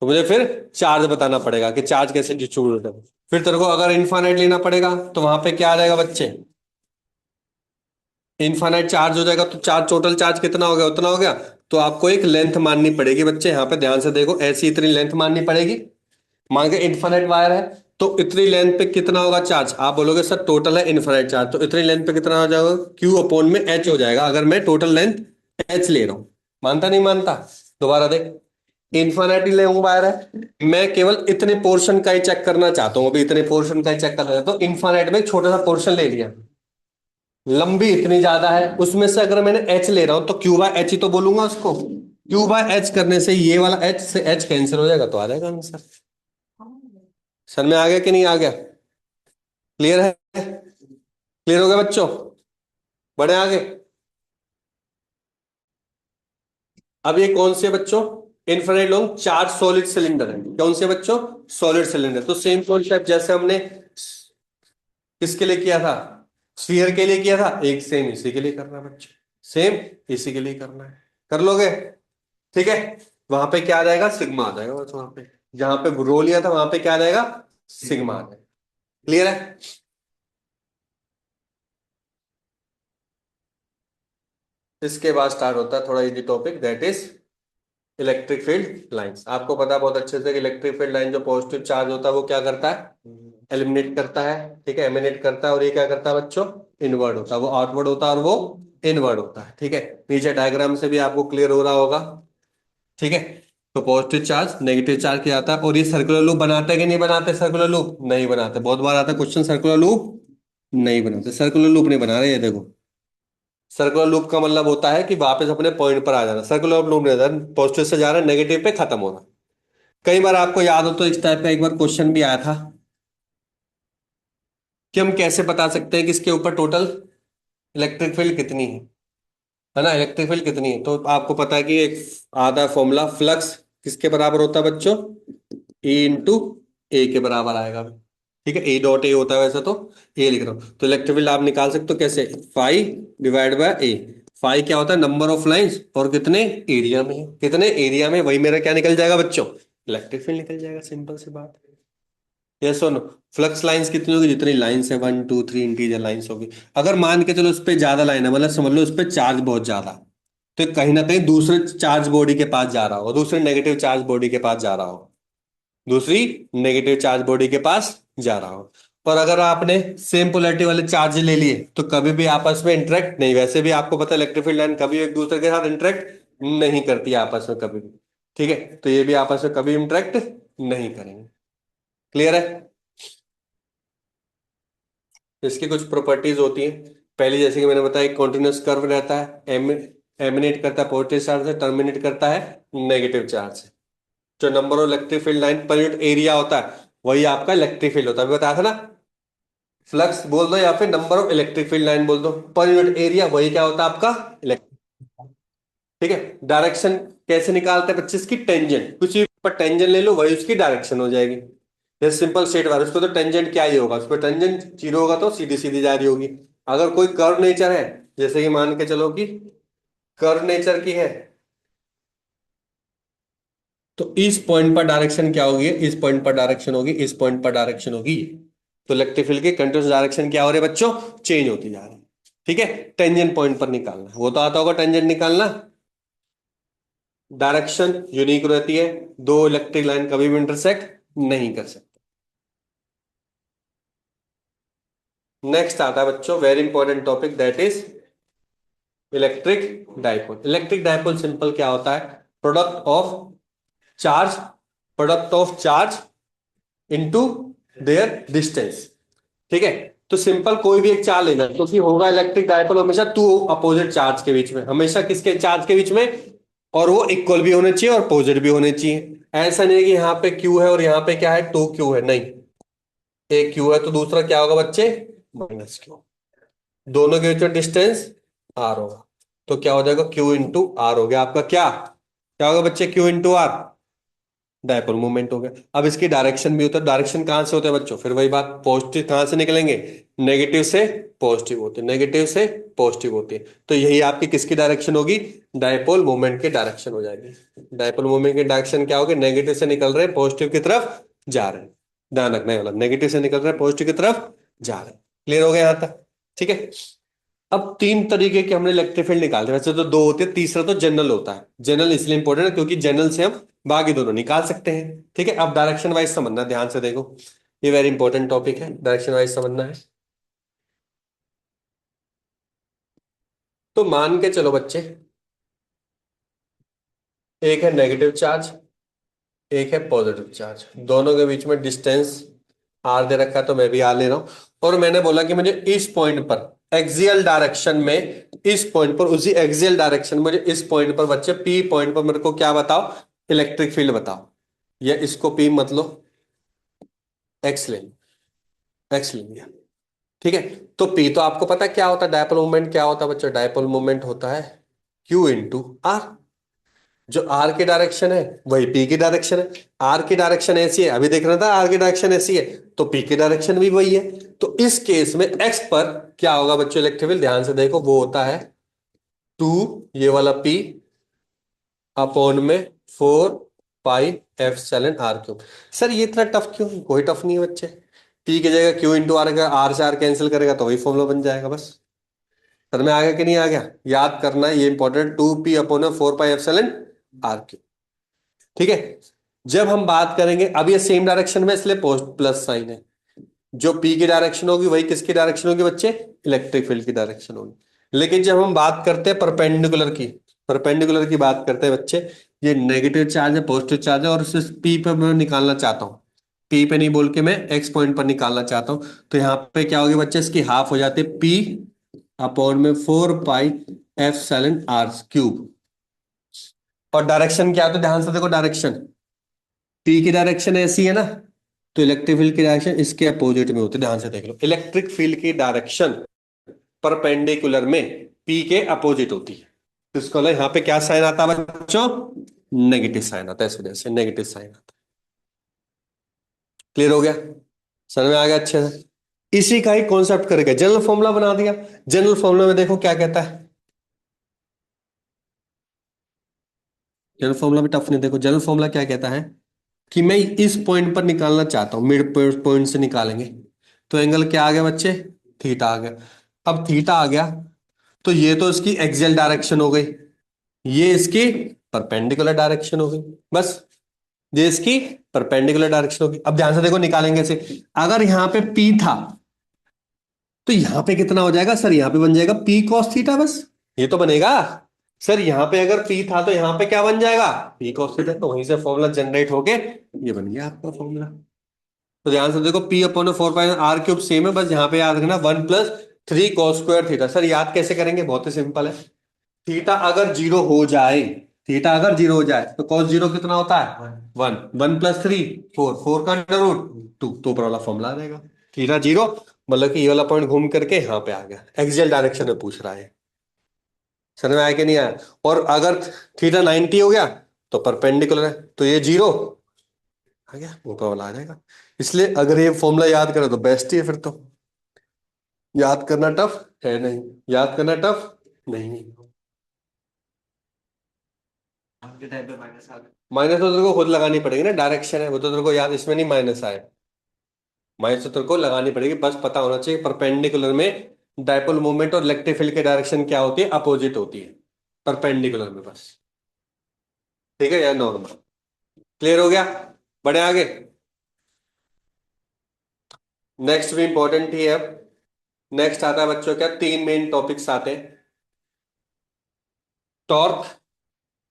तो मुझे फिर चार्ज बताना पड़ेगा कि चार्ज कैसे डिस्ट्रीब्यूटेड है। फिर तेरे को अगर इनफाइनाइट लेना पड़ेगा तो वहां पे क्या आ जाएगा बच्चे, इनफाइनाइट चार्ज हो जाएगा, तो चार्ज, टोटल चार्ज कितना हो गया, उतना हो गया। तो आपको एक लेंथ माननी पड़ेगी बच्चे, यहाँ पे ध्यान से देखो, ऐसी इतनी लेंथ माननी पड़ेगी। मान के इन्फिनिट वायर है, तो इतनी लेंथ पे कितना होगा चार्ज, आप बोलोगे सर टोटल है इन्फिनिट चार्ज, तो इतनी लेंथ पे कितना हो जाएगा, क्यू अपॉन में एच हो जाएगा, अगर मैं टोटल लेंथ एच ले रहा हूं। मानता नहीं मानता, दोबारा देख, इन्फिनिटी लेंथ वायर है, मैं केवल इतने पोर्शन का ही चेक करना चाहता हूँ, अभी इतने पोर्शन का ही चेक करना चाहता हूँ, तो इन्फिनिट में एक छोटा सा पोर्शन ले लिया, लंबी इतनी ज्यादा है, उसमें से अगर मैंने एच ले रहा हूं तो क्यू बाय एच ही तो बोलूंगा उसको। क्यू बाय एच करने से ये वाला एच से एच कैंसिल हो जाएगा, तो आ जाएगा आंसर। सर में आ गया कि नहीं आ गया, क्लियर है, क्लियर हो गया बच्चों, बड़े आगे। अब ये कौन से बच्चों, infinite long charge solid cylinder है, कौन से बच्चों, सॉलिड सिलेंडर। तो सेम कॉन्सेप्ट जैसे हमने किसके लिए किया था, स्फीयर के लिए किया था, एक सेम इसी के लिए करना है बच्चों, सेम इसी के लिए करना है, कर लोगे, ठीक है। वहां पे क्या आ जाएगा, सिग्मा आ जाएगा, बस वहां पे जहां पे रो लिया था वहां पे क्या आ जाएगा, सिग्मा आ जाएगा। क्लियर है। इसके बाद स्टार्ट होता है थोड़ा easy topic, that is electric field lines. आपको पता है बहुत अच्छे से कि इलेक्ट्रिक फील्ड लाइन जो पॉजिटिव चार्ज होता है वो क्या करता है, एलिमिनेट करता है, ठीक है, एमिनेट करता है, और ये क्या करता है बच्चों, इनवर्ड होता है, वो आउटवर्ड होता है और वो इनवर्ड होता है, ठीक है। नीचे डायग्राम से भी आपको क्लियर हो रहा होगा, ठीक है। तो पॉजिटिव चार्ज नेगेटिव चार्ज किया जाता है, और ये सर्कुलर लूप बनाते हैं कि नहीं बनाते, सर्कुलर लूप नहीं बनाते, बहुत बार आता है क्वेश्चन सर्कुलर लूप नहीं बनाते, सर्कुलर लूप नहीं बना रहे, ये देखो, सर्कुलर लूप का मतलब होता है कि वापस अपने पॉइंट पर आ जाना, सर्कुलर लूप नहीं होता, पॉजिटिव से जा रहा है नेगेटिव पे खत्म होना। कई बार आपको याद हो तो इस टाइप का एक बार क्वेश्चन भी आया था कि हम कैसे बता सकते हैं कि इसके ऊपर टोटल इलेक्ट्रिक फील्ड कितनी है ना, इलेक्ट्रिक फील्ड कितनी है, तो आपको पता है कि एक आता है फॉर्मूला, फ्लक्स किसके बराबर होता है बच्चों, ई इंटू ए के बराबर आएगा, ठीक है, ए डॉट ए होता है वैसे तो, ए लिख रहा हूँ, तो इलेक्ट्रिक फील्ड आप निकाल सकते हो कैसे, phi divide by A. Phi क्या होता है, नंबर ऑफ लाइंस, और कितने एरिया में है, कितने एरिया में, वही मेरा क्या निकल जाएगा बच्चों, इलेक्ट्रिक फील्ड निकल जाएगा, सिंपल सी बात है। ये सुनो, फ्लक्स लाइंस कितनी होगी, जितनी लाइंस है, 1 2 3 इंटीजर लाइंस होगी। अगर मान के चलो उस पर ज्यादा लाइन है, मतलब समझ लो उस पर चार्ज बहुत ज्यादा, तो कहीं ना कहीं दूसरे चार्ज बॉडी के पास जा रहा हो, दूसरे नेगेटिव चार्ज बॉडी के पास जा रहा हो, दूसरी नेगेटिव चार्ज बॉडी के पास जा रहा हो। और अगर आपने सेम पोलैरिटी वाले चार्ज ले लिए तो कभी भी आपस में इंटरेक्ट नहीं, वैसे भी आपको पता है इलेक्ट्रिक फील्ड लाइन कभी एक दूसरे के साथ इंटरेक्ट नहीं करती आपस में कभी भी, ठीक है, तो ये भी आपस में कभी इंटरेक्ट नहीं करेंगे। क्लियर है। इसकी कुछ प्रॉपर्टीज होती हैं, पहली जैसे कि मैंने बताया, कॉन्टिन्यूस कर्व रहता है, एमिनेट करता है पॉजिटिव चार्ज से, टर्मिनेट करता है नेगेटिव चार्ज से। जो number of electric field line per unit area होता है वही आपका इलेक्ट्रिक फील्ड होता है, अभी बताया था ना, फ्लक्स बोल दो या फिर number of electric field line बोल दो, पर यूनिट एरिया वही क्या होता है आपका इलेक्ट्रिक, ठीक है। डायरेक्शन कैसे निकालते हैं बच्चे, इसकी टेंजेंट, कुछ भी पर टेंजेंट ले लो वही उसकी डायरेक्शन हो जाएगी, जैसे सिंपल स्ट्रेट वाला उसको तो टेंजेंट क्या ही होगा, उस पर टेंजेंट जीरो होगा तो सीधी सीधी जा रही होगी। अगर कोई कर्व नेचर है, जैसे कि मान के चलो कि कर्व नेचर की है, तो इस पॉइंट पर डायरेक्शन क्या होगी, इस पॉइंट पर डायरेक्शन होगी, इस पॉइंट पर डायरेक्शन होगी, तो इलेक्ट्रिक फील्ड की कंटिन्यूस डायरेक्शन क्या हो रही है बच्चों, चेंज होती जा रही है, ठीक है। टेंजेंट पॉइंट पर निकालना है, वो तो आता होगा टेंजेंट निकालना, डायरेक्शन यूनिक रहती है, दो इलेक्ट्रिक लाइन कभी भी इंटरसेक्ट नहीं कर सकते। नेक्स्ट आता है बच्चों very important topic, that is electric dipole. Electric dipole simple क्या होता है, product of charge, product of charge into their distance, ठीक है। तो सिंपल कोई भी एक चार्ज लेना, क्योंकि होगा इलेक्ट्रिक डाइपोल हमेशा टू अपोजिट चार्ज के बीच में, हमेशा किसके चार्ज के बीच में, और वो इक्वल भी होने चाहिए और अपोजिट भी होने चाहिए। ऐसा नहीं है कि यहाँ पे क्यू है और यहाँ पे क्या है, टू क्यू है, नहीं, एक क्यू है तो दूसरा क्या होगा बच्चे, माइनस क्यू, दोनों के बीच में डिस्टेंस आर होगा, तो क्या हो जाएगा, क्यू इंटू आर हो गया आपका, क्या क्या होगा बच्चे, Q into R, dipole movement हो गया। अब इसकी डायरेक्शन भी होता है, डायरेक्शन कहां से होता है बच्चों, फिर वही बात, पॉजिटिव कहां से निकलेंगे, नेगेटिव से पॉजिटिव होते हैं, नेगेटिव से पॉजिटिव होती है, तो यही आपकी किसकी डायरेक्शन होगी, डायपोल मूवमेंट की डायरेक्शन हो जाएगी। डायपोल मूवमेंट की डायरेक्शन क्या होगी, नेगेटिव से निकल रहे हैं पॉजिटिव की तरफ जा रहे हैं, ध्यान रखना है, वाला नेगेटिव से निकल रहे हैं पॉजिटिव की तरफ जा रहे हैं। क्लियर हो गया यहां तक, ठीक है। अब तीन तरीके के हमने इलेक्ट्रिक फील्ड निकालते हैं, वैसे तो दो होते हैं, तीसरा तो जनरल होता है, जनरल इसलिए इंपॉर्टेंट है क्योंकि जनरल से हम बाकी दोनों निकाल सकते हैं, ठीक है। अब डायरेक्शन वाइज समझना, ध्यान से देखो, ये वेरी इंपॉर्टेंट टॉपिक है, डायरेक्शन वाइज समझना है। तो मान के चलो बच्चे, एक है नेगेटिव चार्ज, एक है पॉजिटिव चार्ज, दोनों के बीच में डिस्टेंस आर दे रखा है, तो मैं भी आर ले रहा हूं, और मैंने बोला कि मुझे इस पॉइंट पर एक्सियल डायरेक्शन में, इस पॉइंट पर, उसी एक्सियल डायरेक्शन में मुझे इस पॉइंट पर बच्चे पी पॉइंट पर मेरे को क्या बताओ, इलेक्ट्रिक फील्ड बताओ, या इसको पी मत लो, एक्स ले लो, एक्स ले लिया, ठीक है। तो पी तो आपको पता है क्या होता है, डायपोल मूवमेंट क्या होता है बच्चों, डायपोल मूवमेंट होता है क्यू इंटू आर, जो आर की डायरेक्शन है वही पी की डायरेक्शन है, आर की डायरेक्शन ऐसी है, अभी देख रहा था आर की डायरेक्शन ऐसी है, तो पी की डायरेक्शन भी वही है, तो इस केस में एक्स पर क्या होगा बच्चों, इलेक्ट्रिक फील्ड, ध्यान से देखो, वो होता है टू, ये वाला पी अपॉन में 4 pi epsilon R cube. Sir ये इतना टफ क्यों, कोई टफ नहीं है बच्चे, पी की जगह क्यू इंटू आर, आर से आर कैंसिल करेगा तो वही फॉर्मूला बन जाएगा बस। सर में आ गया कि नहीं आ गया, याद करना है ये important, 2 P upon 4 pi epsilon R cube, ठीक है। जब हम बात करेंगे, अब ये सेम डायरेक्शन में इसलिए पोस्ट प्लस साइन है, जो पी की डायरेक्शन होगी वही किसकी डायरेक्शन होगी बच्चे, इलेक्ट्रिक फील्ड की डायरेक्शन होगी। लेकिन जब हम बात करते हैं परपेंडिकुलर की, परपेंडिकुलर की बात करते हैं बच्चे, ये नेगेटिव चार्ज है पॉजिटिव चार्ज है और इसे पी पे मैं निकालना चाहता हूँ, पी पे नहीं बोल के मैं एक्स पॉइंट पर निकालना चाहता हूँ, तो यहाँ पे क्या होगी बच्चे, इसकी हाफ हो जाती है पी अपॉन में 4 pi epsilon are cube. और डायरेक्शन क्या होता है, ध्यान से देखो डायरेक्शन, पी की डायरेक्शन ऐसी है ना, तो इलेक्ट्रिक फील्ड की डायरेक्शन इसके अपोजिट में होती है। ध्यान से देख लो, इलेक्ट्रिक फील्ड की डायरेक्शन परपेंडिकुलर में पी के अपोजिट होती है। तो इसको यहाँ पे क्या साइन आता है बच्चों, नेगेटिव साइन आता है, इस वजह से नेगेटिव साइन आता है। क्लियर हो गया, समझ में आ गया अच्छे से। इसी का ही कॉन्सेप्ट करके जनरल फॉर्मूला बना दिया। जनरल फॉर्मूला में देखो क्या कहता है, जनरल फॉर्मूला भी टफ नहीं, देखो जनरल फॉर्मूला क्या कहता है कि मैं इस पॉइंट पर निकालना चाहता हूं, मिड पॉइंट से निकालेंगे, तो एंगल क्या आ गया बच्चे, थीटा आ गया। अब थीटा आ गया तो ये तो इसकी एक्सियल डायरेक्शन हो गई, ये इसकी परपेंडिकुलर डायरेक्शन हो गई, बस ये इसकी परपेंडिकुलर डायरेक्शन होगी। अब ध्यान से देखो निकालेंगे इसे, अगर यहाँ पे P था तो यहाँ पे कितना हो जाएगा सर, यहाँ पे बन जाएगा P cos थीटा, बस ये तो बनेगा। सर यहाँ पे अगर P था तो यहाँ पे क्या बन जाएगा, P cos थीटा, तो वहीं से फॉर्मूला जनरेट होके ये बन गया आपका फॉर्मूला। तो ध्यान से देखो P upon 4 pi R cube same है, बस यहाँ पे याद रखना 1 + 3 cos² थीटा। सर याद कैसे करेंगे, बहुत ही सिंपल है, थीटा अगर जीरो हो जाए, थीटा अगर जीरो हो जाए तो कॉस जीरो कितना होता है, 1, 1 + 3 4, 4 का √2, तो ऊपर वाला फॉर्मूला आ जाएगा। थीटा जीरो मतलब कि ये वाला पॉइंट घूम करके यहाँ पे आ गया, एक्सियल डायरेक्शन में पूछ रहा है, समझ में आया कि नहीं आया। और अगर थीटा 90 हो गया तो परपेंडिकुलर है, तो ये जीरो आ गया, ऊपर वाला आ जाएगा। इसलिए अगर ये फॉर्मूला याद करो तो बेस्ट ही है, फिर तो याद करना टफ है नहीं, याद करना टफ नहीं। माइनस तो तेरे को खुद लगानी पड़ेगी ना, डायरेक्शन है वो तो तेरे को याद, इसमें नहीं माइनस आए, माइनस तो तेरे को लगानी पड़ेगी, बस पता होना चाहिए परपेंडिकुलर में डायपोल मोमेंट और इलेक्ट्रिक फील्ड की डायरेक्शन क्या होती है, अपोजिट होती है परपेंडिकुलर में, बस ठीक है या नॉर्मल। क्लियर हो गया, बढ़े आगे। नेक्स्ट भी इंपॉर्टेंट ही है अब। नेक्स्ट आता है बच्चों क्या, तीन मेन टॉपिक्स आते हैं, टॉर्क,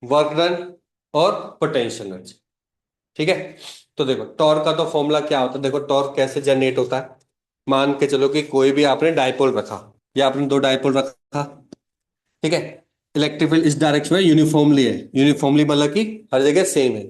वर्क डन और पोटेंशियल एनर्जी। ठीक है, तो देखो टॉर्क का तो फॉर्मूला क्या होता है, देखो टॉर्क कैसे जनरेट होता है, मान के चलो कि कोई भी आपने डायपोल रखा, या आपने दो डायपोल रखा, ठीक है, इलेक्ट्रिक फील्ड इस डायरेक्शन में यूनिफॉर्मली है, यूनिफॉर्मली मतलब कि हर जगह सेम है,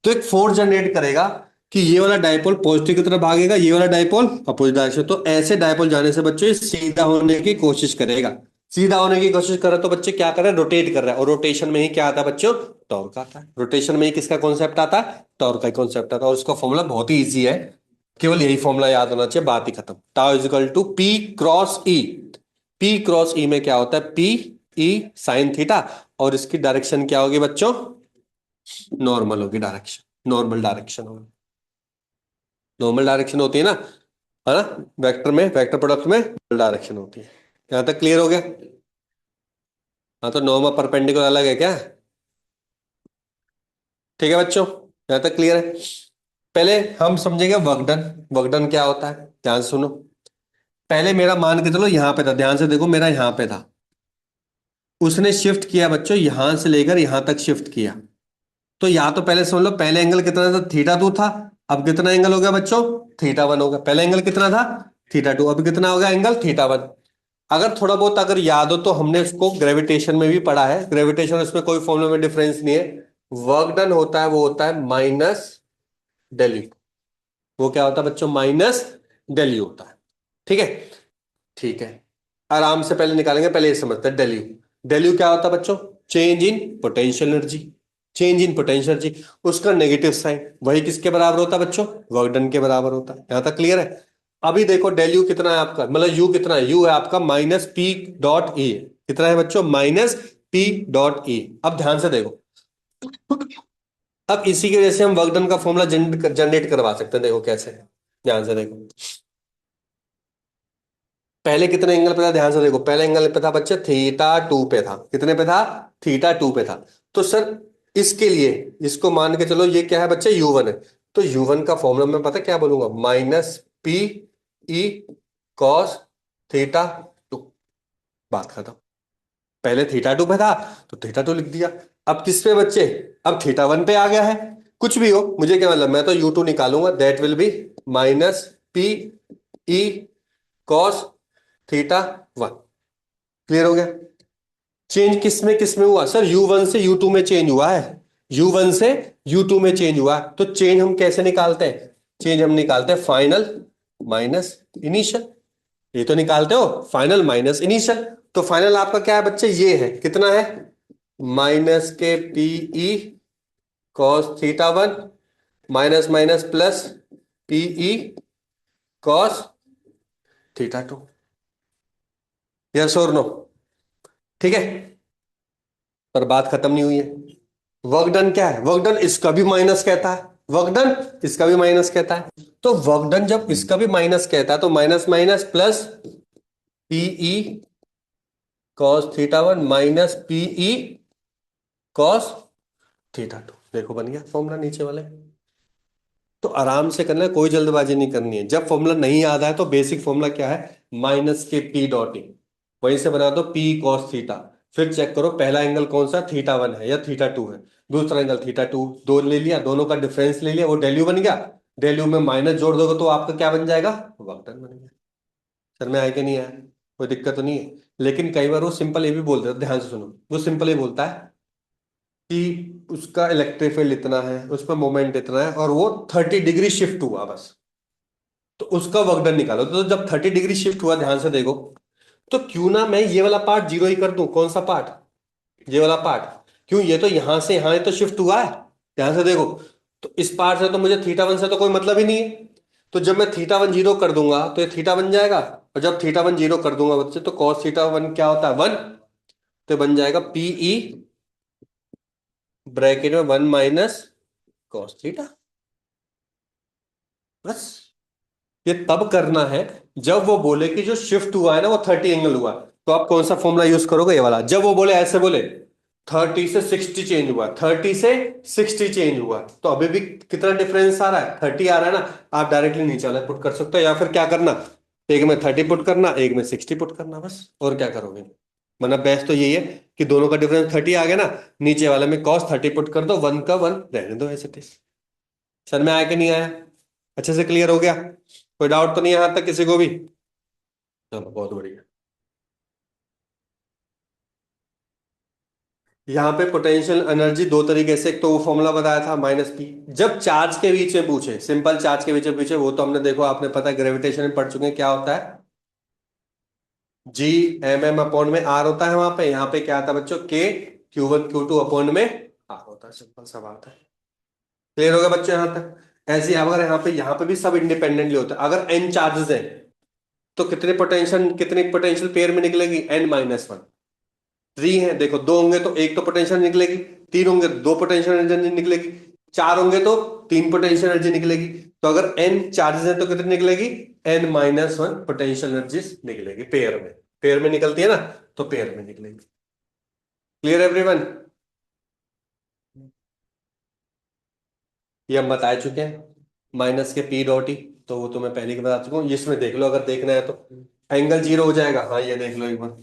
तो एक फोर्स जनरेट करेगा कि ये वाला डायपोल पॉजिटिव की तरफ भागेगा, ये वाला डायपोल अपोजिट डायरेक्शन, तो ऐसे डायपोल जाने से बच्चों ये सीधा होने की कोशिश करेगा, सीधा होने की कोशिश कर रहा है तो बच्चे क्या कर रहे हैं, रोटेट कर रहा है, और रोटेशन में ही क्या आता है बच्चों, टॉर्क आता है, रोटेशन में ही किसका कॉन्सेप्ट आता है, टॉर्क का कॉन्सेप्ट आता है, और उसका फॉर्मूला बहुत ही ईजी है, केवल यही फॉर्मूला याद होना चाहिए, बात ही खत्म। Tau is equal to P cross E, P cross E में क्या होता है, पी ई साइन थीटा, और इसकी डायरेक्शन क्या होगी बच्चों, नॉर्मल होगी डायरेक्शन, नॉर्मल डायरेक्शन होगी, नॉर्मल डायरेक्शन होती है है ना, वेक्टर में, वेक्टर प्रोडक्ट में डायरेक्शन होती है। यहां तक क्लियर हो गया, हाँ तो नॉर्मल परपेंडिकुलर अलग है क्या, ठीक है बच्चों, यहां तक क्लियर है। पहले हम समझेंगे वर्कडन, वर्कडन क्या होता है, ध्यान से सुनो। पहले मेरा मान के चलो यहां पे था, ध्यान से देखो मेरा यहां पे था, उसने शिफ्ट किया बच्चों, यहां से लेकर यहां तक शिफ्ट किया, तो या तो पहले समझ लो पहले एंगल कितना था, थीटा 2 था, अब कितना एंगल हो गया बच्चों, थीटा 1 हो गया, पहले एंगल कितना था, थीटा 2, अब कितना हो गया एंगल, थीटा 1। अगर थोड़ा बहुत अगर याद हो तो हमने उसको ग्रेविटेशन में भी पढ़ा है, ग्रेविटेशन इसमें कोई फॉर्मूला में डिफरेंस नहीं है, वर्क डन होता है वो होता है माइनस डेल यू, वो क्या होता है बच्चों, माइनस डेल यू होता है, ठीक है, ठीक है, आराम से पहले निकालेंगे, पहले ये समझते हैं डेल यू। डेल यू क्या होता है बच्चों, change in potential energy, change in potential energy, उसका नेगेटिव साइन वही किसके बराबर होता है बच्चों, वर्क डन के बराबर होता है, यहां तक क्लियर है। अभी देखो डेल यू कितना है आपका, मतलब यू कितना है, यू है आपका -P.E, कितना है बच्चों, -P.E। अब ध्यान से देखो, अब इसी की वजह से हम वर्क डन का फॉर्मूला जनरेट करवा सकते हैं, देखो कैसे, ध्यान से देखो, पहले कितने एंगल पे था, ध्यान से देखो, पहले एंगल पे था बच्चे थीटा 2 पे था, कितने पे था, थीटा 2 पे था, तो सर इसके लिए इसको मान के चलो ये क्या है बच्चे, U1 है, तो U1 का फॉर्मूला मैं पता क्या बोलूंगा, -P E cos θ2। बात खत्म। पहले θ2 पे था तो θ2 लिख दिया। अब किस पे बच्चे, अब θ1 पे आ गया है। कुछ भी हो मुझे क्या मतलब, मैं तो U2 निकालूंगा, that will be -P E cos θ1। Clear हो गया। चेंज किस में हुआ सर, U1 से U2 में चेंज हुआ है। U1 से U2 में चेंज हुआ है। तो चेंज हम कैसे निकालते हैं, चेंज हम निकालते हैं फाइनल माइनस इनिशियल। ये तो निकालते हो फाइनल माइनस इनिशियल। तो फाइनल आपका क्या है बच्चे, ये है कितना है, -P E cos θ1 minus minus plus P E cos θ2। Yes और नो। ठीक है। पर बात खत्म नहीं हुई है। वर्क डन क्या है, वर्क डन इसका भी माइनस कहता है, वर्क डन इसका भी माइनस कहता है। तो वर्क डन जब इसका भी माइनस कहता है तो minus minus plus P E cos θ1 minus P E cos θ2। देखो बन गया फॉर्मूला नीचे वाले। तो आराम से करना है, कोई जल्दबाजी नहीं करनी है। जब फॉर्मूला नहीं याद आए तो बेसिक फॉर्मूला क्या है, माइनस के पी डॉट ई, वहीं से बना दो पी कॉस थीटा। फिर चेक करो पहला एंगल कौन सा, θ1 है या θ2 है। दूसरा एंगल θ2, दो ले लिया, दोनों का डिफरेंस ले लिया, वो डेल्यू बन गया। डेल्यू में माइनस जोड़ दोगे तो आपका क्या बन जाएगा, वक्टन बन गया। सर में आया कि नहीं आया, कोई दिक्कत तो नहीं है। लेकिन कई बार वो सिंपल ये भी बोल देता है, ध्यान से सुनो, वो सिंपल ये बोलता है कि उसका इलेक्ट्रिक फील्ड इतना है, उस पर मोमेंट इतना है, और वो 30 डिग्री शिफ्ट हुआ बस, तो उसका वर्क डन निकालो। तो जब 30 डिग्री शिफ्ट हुआ, ध्यान से देखो, तो क्यों ना मैं ये वाला पार्ट जीरो ही कर दूं। कौन सा पार्ट, ये वाला पार्ट। क्यों, ये तो यहां से यहां तो शिफ्ट हुआ है। ध्यान से देखो, तो इस पार्ट से तो मुझे θ1 से तो कोई मतलब ही नहीं है। तो जब मैं θ1 जीरो कर दूंगा तो ये थीटा बन जाएगा। और जब θ1 जीरो कर दूंगा बच्चे तो cos θ1 क्या होता है, 1। तो बन जाएगा Pe ब्रैकेट में 1 माइनस कॉस थीटा। बस। ये तब करना है जब वो बोले कि जो शिफ्ट हुआ है ना वो 30 एंगल हुआ। तो आप कौन सा फॉर्मूला यूज करोगे, ये वाला। जब वो बोले ऐसे बोले 30 से 60 चेंज हुआ, 30 से 60 चेंज हुआ, तो अभी भी कितना डिफरेंस आ रहा है, 30 आ रहा है ना। आप डायरेक्टली नीचे वाला पुट कर सकते हो, या फिर क्या करना, एक में 30 पुट करना, एक में 60 पुट करना, बस। और क्या करोगे। मतलब बेस्ट तो यही है कि दोनों का डिफरेंस 30 आ गया ना, नीचे वाले में कॉस 30 पुट कर दो, 1 का 1 रहने दो ऐसे थे। सर में आया कि नहीं आया, अच्छे से क्लियर हो गया, कोई डाउट तो नहीं है यहां तक किसी को भी। चलो बहुत बढ़िया। यहाँ पे पोटेंशियल एनर्जी दो तरीके से, एक तो वो फॉर्मूला बताया था -P। जब चार्ज के बीच में पूछे, सिंपल चार्ज के बीच में पूछे, वो तो हमने देखो, आपने पता है ग्रेविटेशन में पढ़ चुके हैं क्या होता है, G m m अपॉन में R होता है वहां पे। यहाँ पे क्या आता है बच्चों, K Q1 Q2 अपॉन में R होता है, सिंपल सा बात है। क्लियर हो गया बच्चों यहाँ तक। ऐसे ही अगर यहाँ पे भी सब इंडिपेंडेंटली होता है। अगर n चार्जेस है तो कितने पोटेंशियल पेयर में निकलेगी, n-1। 3 है देखो, दो होंगे तो एक तो पोटेंशियल निकलेगी, तीन होंगे तो दो पोटेंशियल एनर्जी निकलेगी, चार होंगे तो तीन पोटेंशियल एनर्जी निकलेगी। तो अगर n चार्जेस है तो कितनी निकलेगी, n-1 पोटेंशियल एनर्जी निकलेगी पेयर में। पेयर में निकलती है ना, तो पेयर में निकलेगी। Clear everyone. ये हम बता चुके हैं, माइनस के पी डॉट ई, तो वो तो मैं पहले ही बता चुका हूँ। इसमें देख लो अगर देखना है तो, एंगल जीरो हो जाएगा, हाँ ये देख लो एक बार।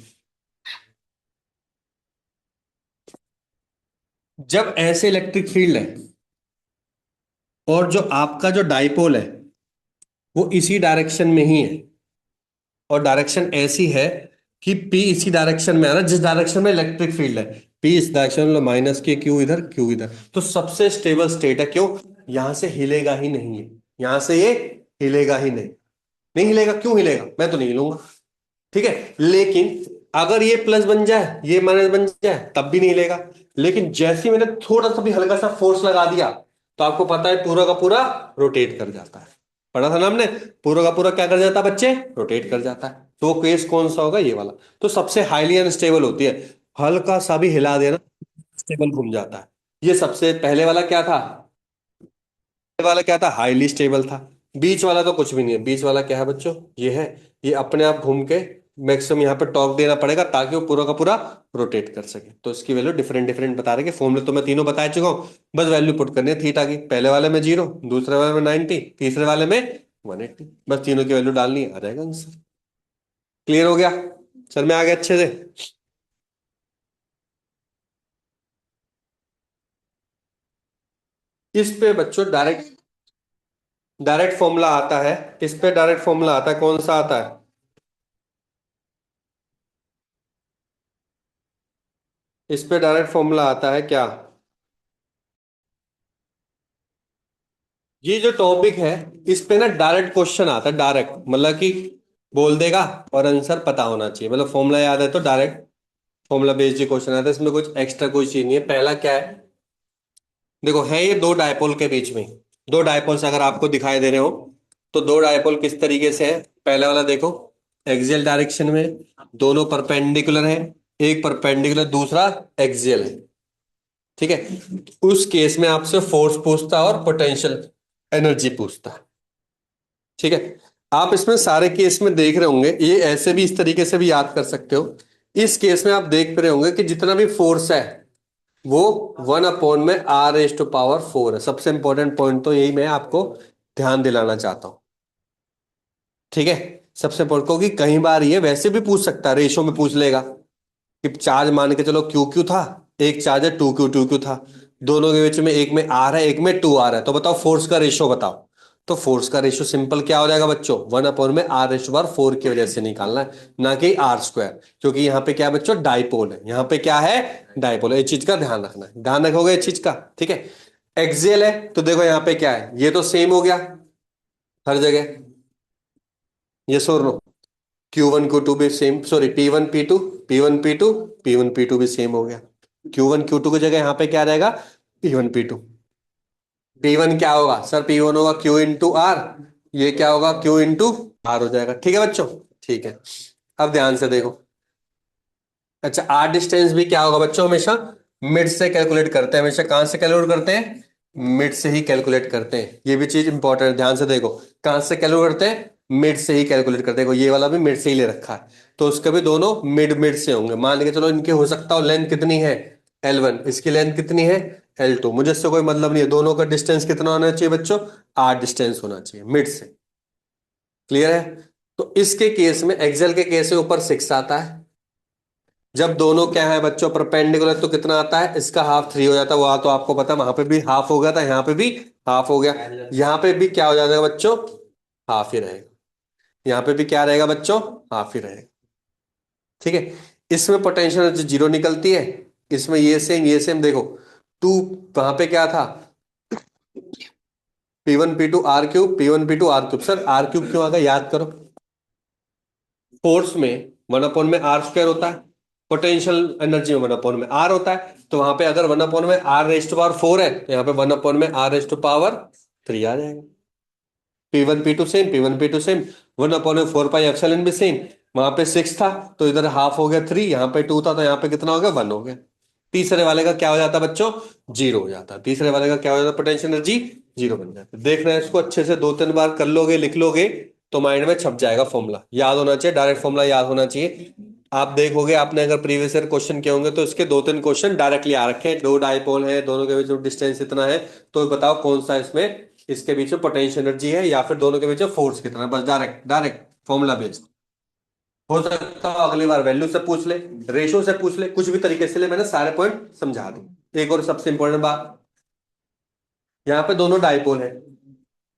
जब ऐसे इलेक्ट्रिक फील्ड है और जो आपका जो डाइपोल है वो इसी डायरेक्शन में ही है, और डायरेक्शन ऐसी है कि पी इसी डायरेक्शन में आ रहा है जिस डायरेक्शन में इलेक्ट्रिक फील्ड है। पी इस डायरेक्शन में, माइनस के क्यू इधर क्यू इधर, तो सबसे स्टेबल स्टेट है। क्यों, यहां से हिलेगा ही नहीं है, यहां से ये हिलेगा ही नहीं। नहीं हिलेगा, क्यों हिलेगा, मैं तो नहीं हिलूंगा। ठीक है, लेकिन अगर ये प्लस बन जाए, ये माइनस बन जाए, तब भी नहीं हिलेगा। लेकिन जैसे ही मैंने थोड़ा सा भी हल्का सा फोर्स लगा दिया, तो आपको पता है पूरा का पूरा रोटेट कर जाता है। पढ़ा था ना हमने, पूरा का पूरा क्या कर जाता है बच्चे, रोटेट कर जाता है। तो वो केस कौन सा होगा, ये वाला। तो सबसे हाईली अनस्टेबल होती है, हल्का सा भी हिला देना स्टेबल घूम जाता है। ये सबसे पहले वाला क्या था, पहले वाला क्या था, हाईली स्टेबल था। बीच वाला तो कुछ भी नहीं है, बीच वाला क्या है बच्चों, ये है, ये अपने आप घूम के मैक्सिमम यहाँ पे टॉर्क देना पड़ेगा ताकि वो पूरा का पूरा रोटेट कर सके। तो इसकी वैल्यू डिफरेंट डिफरेंट बता रहे हैं। फॉर्मूले तो मैं तीनों बता चुका हूँ, बस वैल्यू पुट करनी है थीटा की। पहले वाले में 0, दूसरे वाले में 90, तीसरे वाले में 180। बस तीनों की वैल्यू डालनी है, आ जाएगा आंसर। क्लियर हो गया? सर में आ गया अच्छे से? इस पे बच्चों डायरेक्ट डायरेक्ट फॉर्मूला आता है। इस पे डायरेक्ट फॉर्मूला आता है, कौन सा आता है? इस पे डायरेक्ट फॉर्मूला आता है क्या? ये जो टॉपिक है, इस पे ना डायरेक्ट क्वेश्चन आता है, डायरेक्ट मतलब कि बोल देगा और आंसर पता होना चाहिए। मतलब फॉर्मूला याद है तो डायरेक्ट फॉर्मूला बेस्ड क्वेश्चन आता है। इसमें कुछ एक्स्ट्रा कोई चीज नहीं है। पहला क्या है, देखो है ये दो डायपोल के बीच में। दो डायपोल्स अगर आपको दिखाई दे रहे हो, तो दो डायपोल किस तरीके से है? पहला वाला देखो, एक्सियल डायरेक्शन में, दोनों परपेंडिकुलर है। एक परपेंडिकुलर, दूसरा एक्सियल है। ठीक है, उस केस में आपसे फोर्स पूछता है और पोटेंशियल एनर्जी पूछता है। ठीक है, आप इसमें सारे केस में देख रहे होंगे, ये ऐसे भी इस तरीके से भी याद कर सकते हो। इस केस में आप देख रहे होंगे कि जितना भी फोर्स है वो 1 अपॉन में r⁴ है। सबसे इंपॉर्टेंट पॉइंट तो यही मैं आपको ध्यान दिलाना चाहता हूं। ठीक है, सबसे इंपॉर्टेंट, क्योंकि कई बार ये वैसे भी पूछ सकता है, रेशो में पूछ लेगा कि चार्ज मान के चलो क्यू क्यू था, एक चार्ज है टू क्यू था, दोनों के बीच में एक में आर है एक में टू आर है, तो बताओ फोर्स का रेशो बताओ। तो फोर्स का रेशो सिंपल क्या हो जाएगा बच्चों? 1 अपॉन में r⁴ की वजह से निकालना है, ना कि r²। क्योंकि यहाँ पे क्या है बच्चों? डाइपोल है। यहाँ पे क्या है? डाइपोल है। इस चीज का ध्यान रखना है, ध्यान रखोगे इस चीज का। ठीक है, एक्सियल है तो देखो यहाँ पे क्या है, ये तो सेम हो गया हर जगह, ये और नो। Q1 Q2 भी same, sorry P1 P2, P1 P2, P1 P2 भी सेम हो गया। Q1 Q2 की जगह यहाँ पे क्या रहेगा? P1 P2। P1 क्या होगा सर? P1 होगा Q × R, ये क्या होगा? Q × R हो जाएगा। ठीक है बच्चों? ठीक है, अब ध्यान से देखो। अच्छा, आर डिस्टेंस भी क्या होगा बच्चों? हमेशा मिड से कैलकुलेट करते हैं। हमेशा कहां से कैलकुलेट करते हैं? मिड से ही कैलकुलेट करते हैं। ये भी चीज इंपॉर्टेंट है, ध्यान से देखो। कहां से कैलकुलेट करते हैं? मिड से ही कैलकुलेट करते हैं। देखो ये वाला भी मिड से ही ले रखा है, तो उसके भी दोनों मिड मिड से होंगे। मान के चलो इनके हो सकता हो लेंथ कितनी है? L1, इसकी लेंथ कितनी है? L2। मुझे इससे कोई मतलब नहीं है, दोनों का डिस्टेंस कितना होना चाहिए बच्चों? आर डिस्टेंस होना चाहिए मिड से। क्लियर है? तो इसके केस में, एक्सेल के केस में ऊपर 6 आता है। जब दोनों क्या है बच्चों? परपेंडिकुलर, तो कितना आता है? इसका हाफ 3 हो जाता है। वहां तो आपको पता है, वहां पे भी हाफ हो गया था, यहाँ पे भी हाफ हो गया। यहाँ पे भी क्या हो जाएगा बच्चों? हाफ ही रहेगा। यहाँ पे भी क्या रहेगा बच्चों? हाफ ही रहेगा। ठीक है, इसमें पोटेंशियल एनर्जी 0 निकलती है। इसमें ये सेम देखो। टू, वहां पे क्या था? P1 P2 R³ P1 P2 R³ sir R³ क्यों आ गया याद करो। फोर्स में 1/r² होता है, पोटेंशियल एनर्जी में 1/r होता है। तो वहां पे अगर 1/r⁴ है, तो यहाँ पे 1/r⁴ आ जाएगा। P1 P2 same, P1 P2 same, 1/4πε भी सेम। वहां पे 6 था तो इधर हाफ हो गया 3, यहाँ पे 2 था तो यहाँ पे कितना हो गया? 1 हो गया। तीसरे वाले का क्या हो जाता बच्चों? 0 हो जाता। तीसरे वाले का क्या हो जाता? पोटेंशियल एनर्जी 0 बन जाता। देख रहे हैं इसको अच्छे से, 2-3 बार कर लोगे, लिख लोगे, तो माइंड में छप जाएगा। फॉर्मूला याद होना चाहिए, डायरेक्ट फॉर्मूला याद होना चाहिए। आप देखोगे, आपने अगर प्रीवियस ईयर क्वेश्चन किए होंगे तो इसके 2-3 क्वेश्चन डायरेक्टली आ रखे हैं। दो डायपोल है, दोनों के बीच में डिस्टेंस इतना है, तो बताओ कौन सा इसमें, इसके बीच में पोटेंशियल एनर्जी है या फिर दोनों के बीच में फोर्स कितना है? बस डायरेक्ट डायरेक्ट फॉर्मूला बेस्ड। हो सकता है अगली बार वैल्यू से पूछ ले, रेशो से पूछ ले, कुछ भी तरीके से ले, मैंने सारे पॉइंट समझा दी। एक और सबसे इंपॉर्टेंट बात, यहाँ पे दोनों डायपोल है।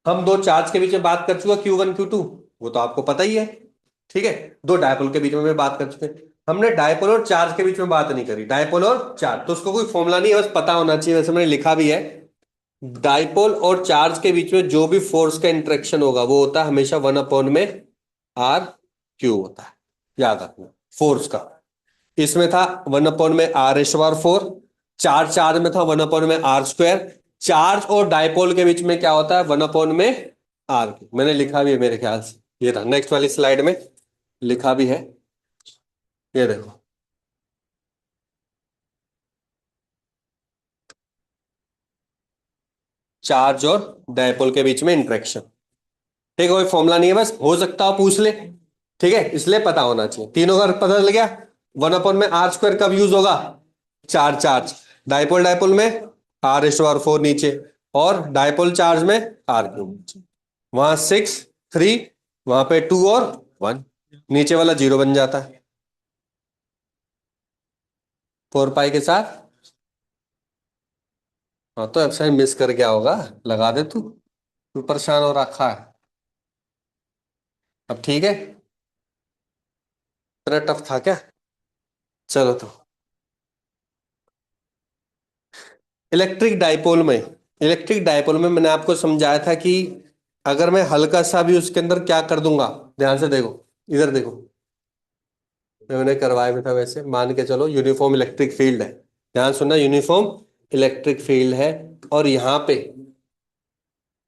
हम दो चार्ज के बीच में बात कर चुके Q1 Q2, वो तो आपको पता ही है। ठीक है, दो डायपोल के बीच में भी बात कर चुके हैं। हमने डायपोल और चार्ज के बीच में बात नहीं करी। डायपोल और चार्ज तो उसको कोई फॉर्मूला नहीं है, बस पता होना चाहिए। वैसे मैंने लिखा भी है, डायपोल और चार्ज के बीच में जो भी फोर्स का इंटरेक्शन होगा वो होता है हमेशा 1/r³ होता है। याद रखना फोर्स का। इसमें था 1/r⁴। चार्ज चार्ज में था 1/r²। चार्ज और डायपोल के बीच में क्या होता है? 1/r³। मैंने लिखा भी है मेरे ख्याल से, ये था नेक्स्ट वाली स्लाइड में लिखा भी है, ये देखो। चार्ज और डायपोल के बीच में इंटरेक्शन। ठीक है, कोई फॉर्मूला नहीं है, बस हो सकता है पूछ ले। ठीक है, इसलिए पता होना चाहिए। तीनों का पता चल गया। 1 अपॉन में आर स्क्वायर कब यूज होगा? चार चार्ज। डायपोल डायपोल में r⁴ नीचे, और डायपोल चार्ज में r³ नीचे। वहां 6 3, वहां पे 2 और 1, नीचे वाला 0 बन जाता है 4 पाई के साथ। हाँ तो एप्सिलॉन मिस कर गया होगा, लगा दे तू। तू परेशान हो रखा है। अब ठीक है, इतना टफ था क्या? चलो तो, इलेक्ट्रिक डाइपोल में मैंने आपको समझाया था कि अगर मैं हल्का सा भी उसके अंदर क्या कर दूंगा, ध्यान से देखो, इधर देखो, मैंने करवाया भी था वैसे, मान के चलो यूनिफॉर्म इलेक्ट्रिक फील्ड है। ध्यान सुनना, यूनिफॉर्म इलेक्ट्रिक फील्ड है, और यहाँ पे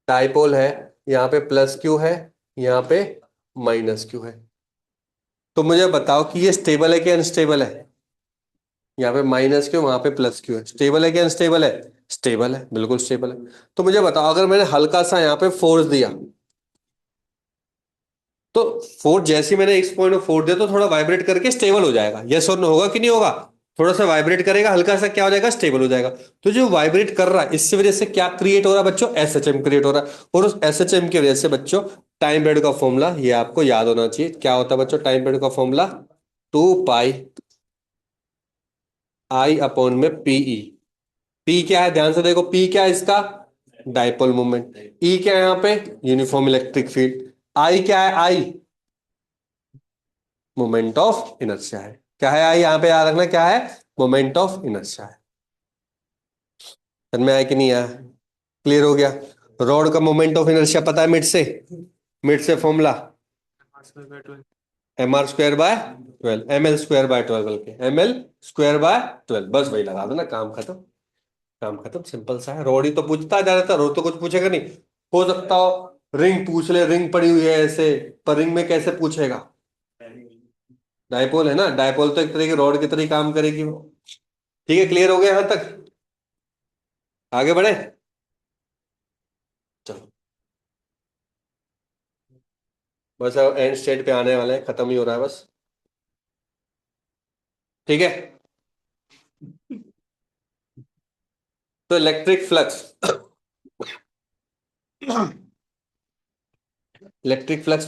डाइपोल है, यहाँ पे +Q है, यहाँ पे -Q है। तो मुझे बताओ कि ये स्टेबल है कि अनस्टेबल है? यहाँ पे -Q, वहां पे +Q है, स्टेबल है कि अनस्टेबल है? स्टेबल है, बिल्कुल स्टेबल है। तो मुझे बताओ, अगर मैंने हल्का सा यहाँ पे फोर्स दिया, तो फोर्स जैसे ही मैंने इस पॉइंट में फोर्स दिया तो थोड़ा वाइब्रेट करके स्टेबल हो जाएगा, यस और नो, होगा कि नहीं होगा? थोड़ा सा वाइब्रेट करेगा, हल्का सा क्या हो जाएगा, स्टेबल हो जाएगा। तो जो वाइब्रेट कर रहा है, इससे वजह से क्या क्रिएट हो रहा है बच्चों? SHM क्रिएट हो रहा है। और उस SHM की वजह से बच्चों, टाइम पीरियड का फॉर्मूला ये आपको याद होना चाहिए। क्या होता है बच्चों टाइम पीरियड का फॉर्मूला? 2πI/में पी क्या है, ध्यान से देखो, पी क्या है इसका? Dipole moment. ई क्या है यहाँ पे? Uniform electric field. आई क्या है? आई मोमेंट ऑफ इनर्शिया है। क्या है आई? यहाँ पे याद रखना क्या है? मोमेंट ऑफ इनर्शिया है। समझ में आया कि नहीं आया? क्लियर हो गया? रॉड का मोमेंट ऑफ इनर्शिया पता है मिड से फॉर्मूला mr² / 12, ml² / 12, बल्कि ml²/12, बस वही लगा दो ना, काम खत्म। काम खत्म, सिंपल सा है। रॉड ही तो पूछता है ज्यादातर, रोड तो कुछ पूछेगा नहीं। हो सकता हो रिंग पूछ ले, रिंग पड़ी हुई है ऐसे, पर रिंग में कैसे पूछेगा? डायपोल है ना, डायपोल तो एक तरह की रॉड की तरह ही काम करेगी वो। ठीक है, क्लियर हो गया यहां तक? आगे बढ़े? चलो, बस अब एंड स्टेट पे आने वाले हैं, खत्म ही हो रहा है बस। ठीक है, तो इलेक्ट्रिक फ्लक्स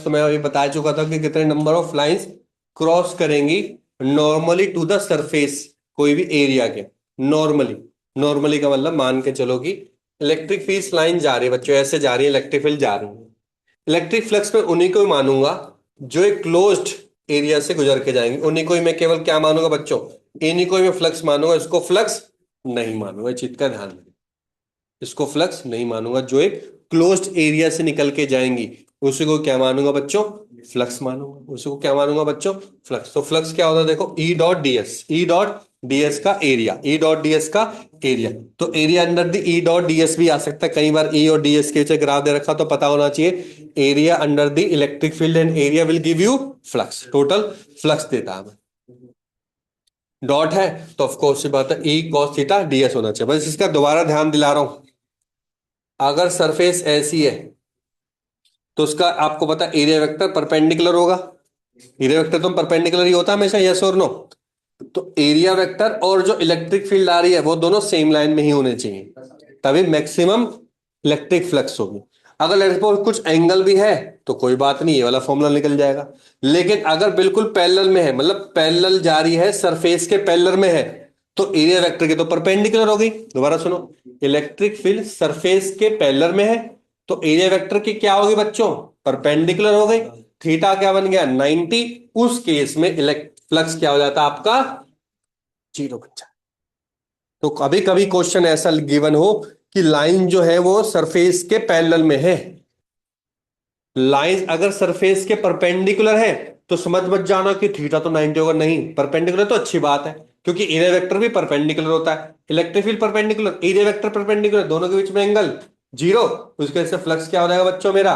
तो मैं अभी बता चुका था कि कितने नंबर ऑफ लाइंस क्रॉस करेंगी नॉर्मली टू द सरफेस, कोई भी एरिया के। नॉर्मली, नॉर्मली का मतलब मान के चलो कि इलेक्ट्रिक फील्ड लाइन जा रही है बच्चों, ऐसे जा रही है, इलेक्ट्रिक फील्ड जा रही है। इलेक्ट्रिक फ्लक्स में उन्हीं को ही मानूंगा जो एक क्लोज्ड एरिया से गुजर के जाएंगे, उन्हीं को ही मैं केवल क्या मानूंगा बच्चों? इन्हीं को ही मैं फ्लक्स मानूंगा, इसको फ्लक्स नहीं मानूंगा, इस चीज का ध्यान रखें। इसको फ्लक्स नहीं मानूंगा, जो एक क्लोज्ड एरिया से निकल के जाएंगी उसी को क्या मानूंगा बच्चों? फ्लक्स मानूंगा। उसी को क्या मानूंगा बच्चों? फ्लक्स। तो फ्लक्स क्या होता है देखो, ई डॉट डी एस का एरिया। तो एरिया अंडर द ई.ds भी आ सकता है, कई बार ई और ds के नीचे ग्राफ दे रखा तो पता होना चाहिए, area under the electric field and area will give you flux, total flux देता है। डॉट है तो ऑफकोर्स सी बात है, E cos θ ds होना चाहिए। बस इसका दोबारा ध्यान दिला रहा हूं, अगर सरफेस ऐसी है तो उसका आपको पता एरिया वेक्टर परपेंडिकुलर होगा। एरिया वेक्टर तो परपेंडिकुलर ही होता है हमेशा, यस और नो? तो एरिया वेक्टर और जो इलेक्ट्रिक फील्ड आ रही है वो दोनों सेम लाइन में ही होने चाहिए, तभी मैक्सिमम इलेक्ट्रिक फ्लक्स होगी। अगर लेट्स सपोज कुछ एंगल भी है तो कोई बात नहीं, ये वाला फॉर्मूला निकल जाएगा। लेकिन अगर बिल्कुल पैरेलल में है, मतलब पैरेलल जा रही है, सरफेस के पैरेलल में है, तो एरिया वेक्टर की तो परपेंडिकुलर हो गई। दोबारा सुनो, इलेक्ट्रिक फील्ड सरफेस के पैरेलल में है तो एरिया वेक्टर की क्या होगी बच्चों? परपेंडिकुलर हो गई। थीटा क्या बन गया? 90। उस केस में इलेक्ट्रिक फ्लक्स क्या हो जाता है आपका? 0 बन जाता। तो कभी कभी क्वेश्चन ऐसा गिवन हो कि लाइन जो है वो सरफेस के पैरेलल में है, लाइन अगर सरफेस के परपेंडिकुलर है तो समझ मत जाना कि थीटा तो 90 होगा, नहीं, परपेंडिकुलर तो अच्छी बात है, क्योंकि एरिया वेक्टर भी परपेंडिकुलर होता है, electric field perpendicular, area vector perpendicular, दोनों के बीच में एंगल 0। उसके वजह से फ्लक्स क्या हो जाएगा बच्चों मेरा?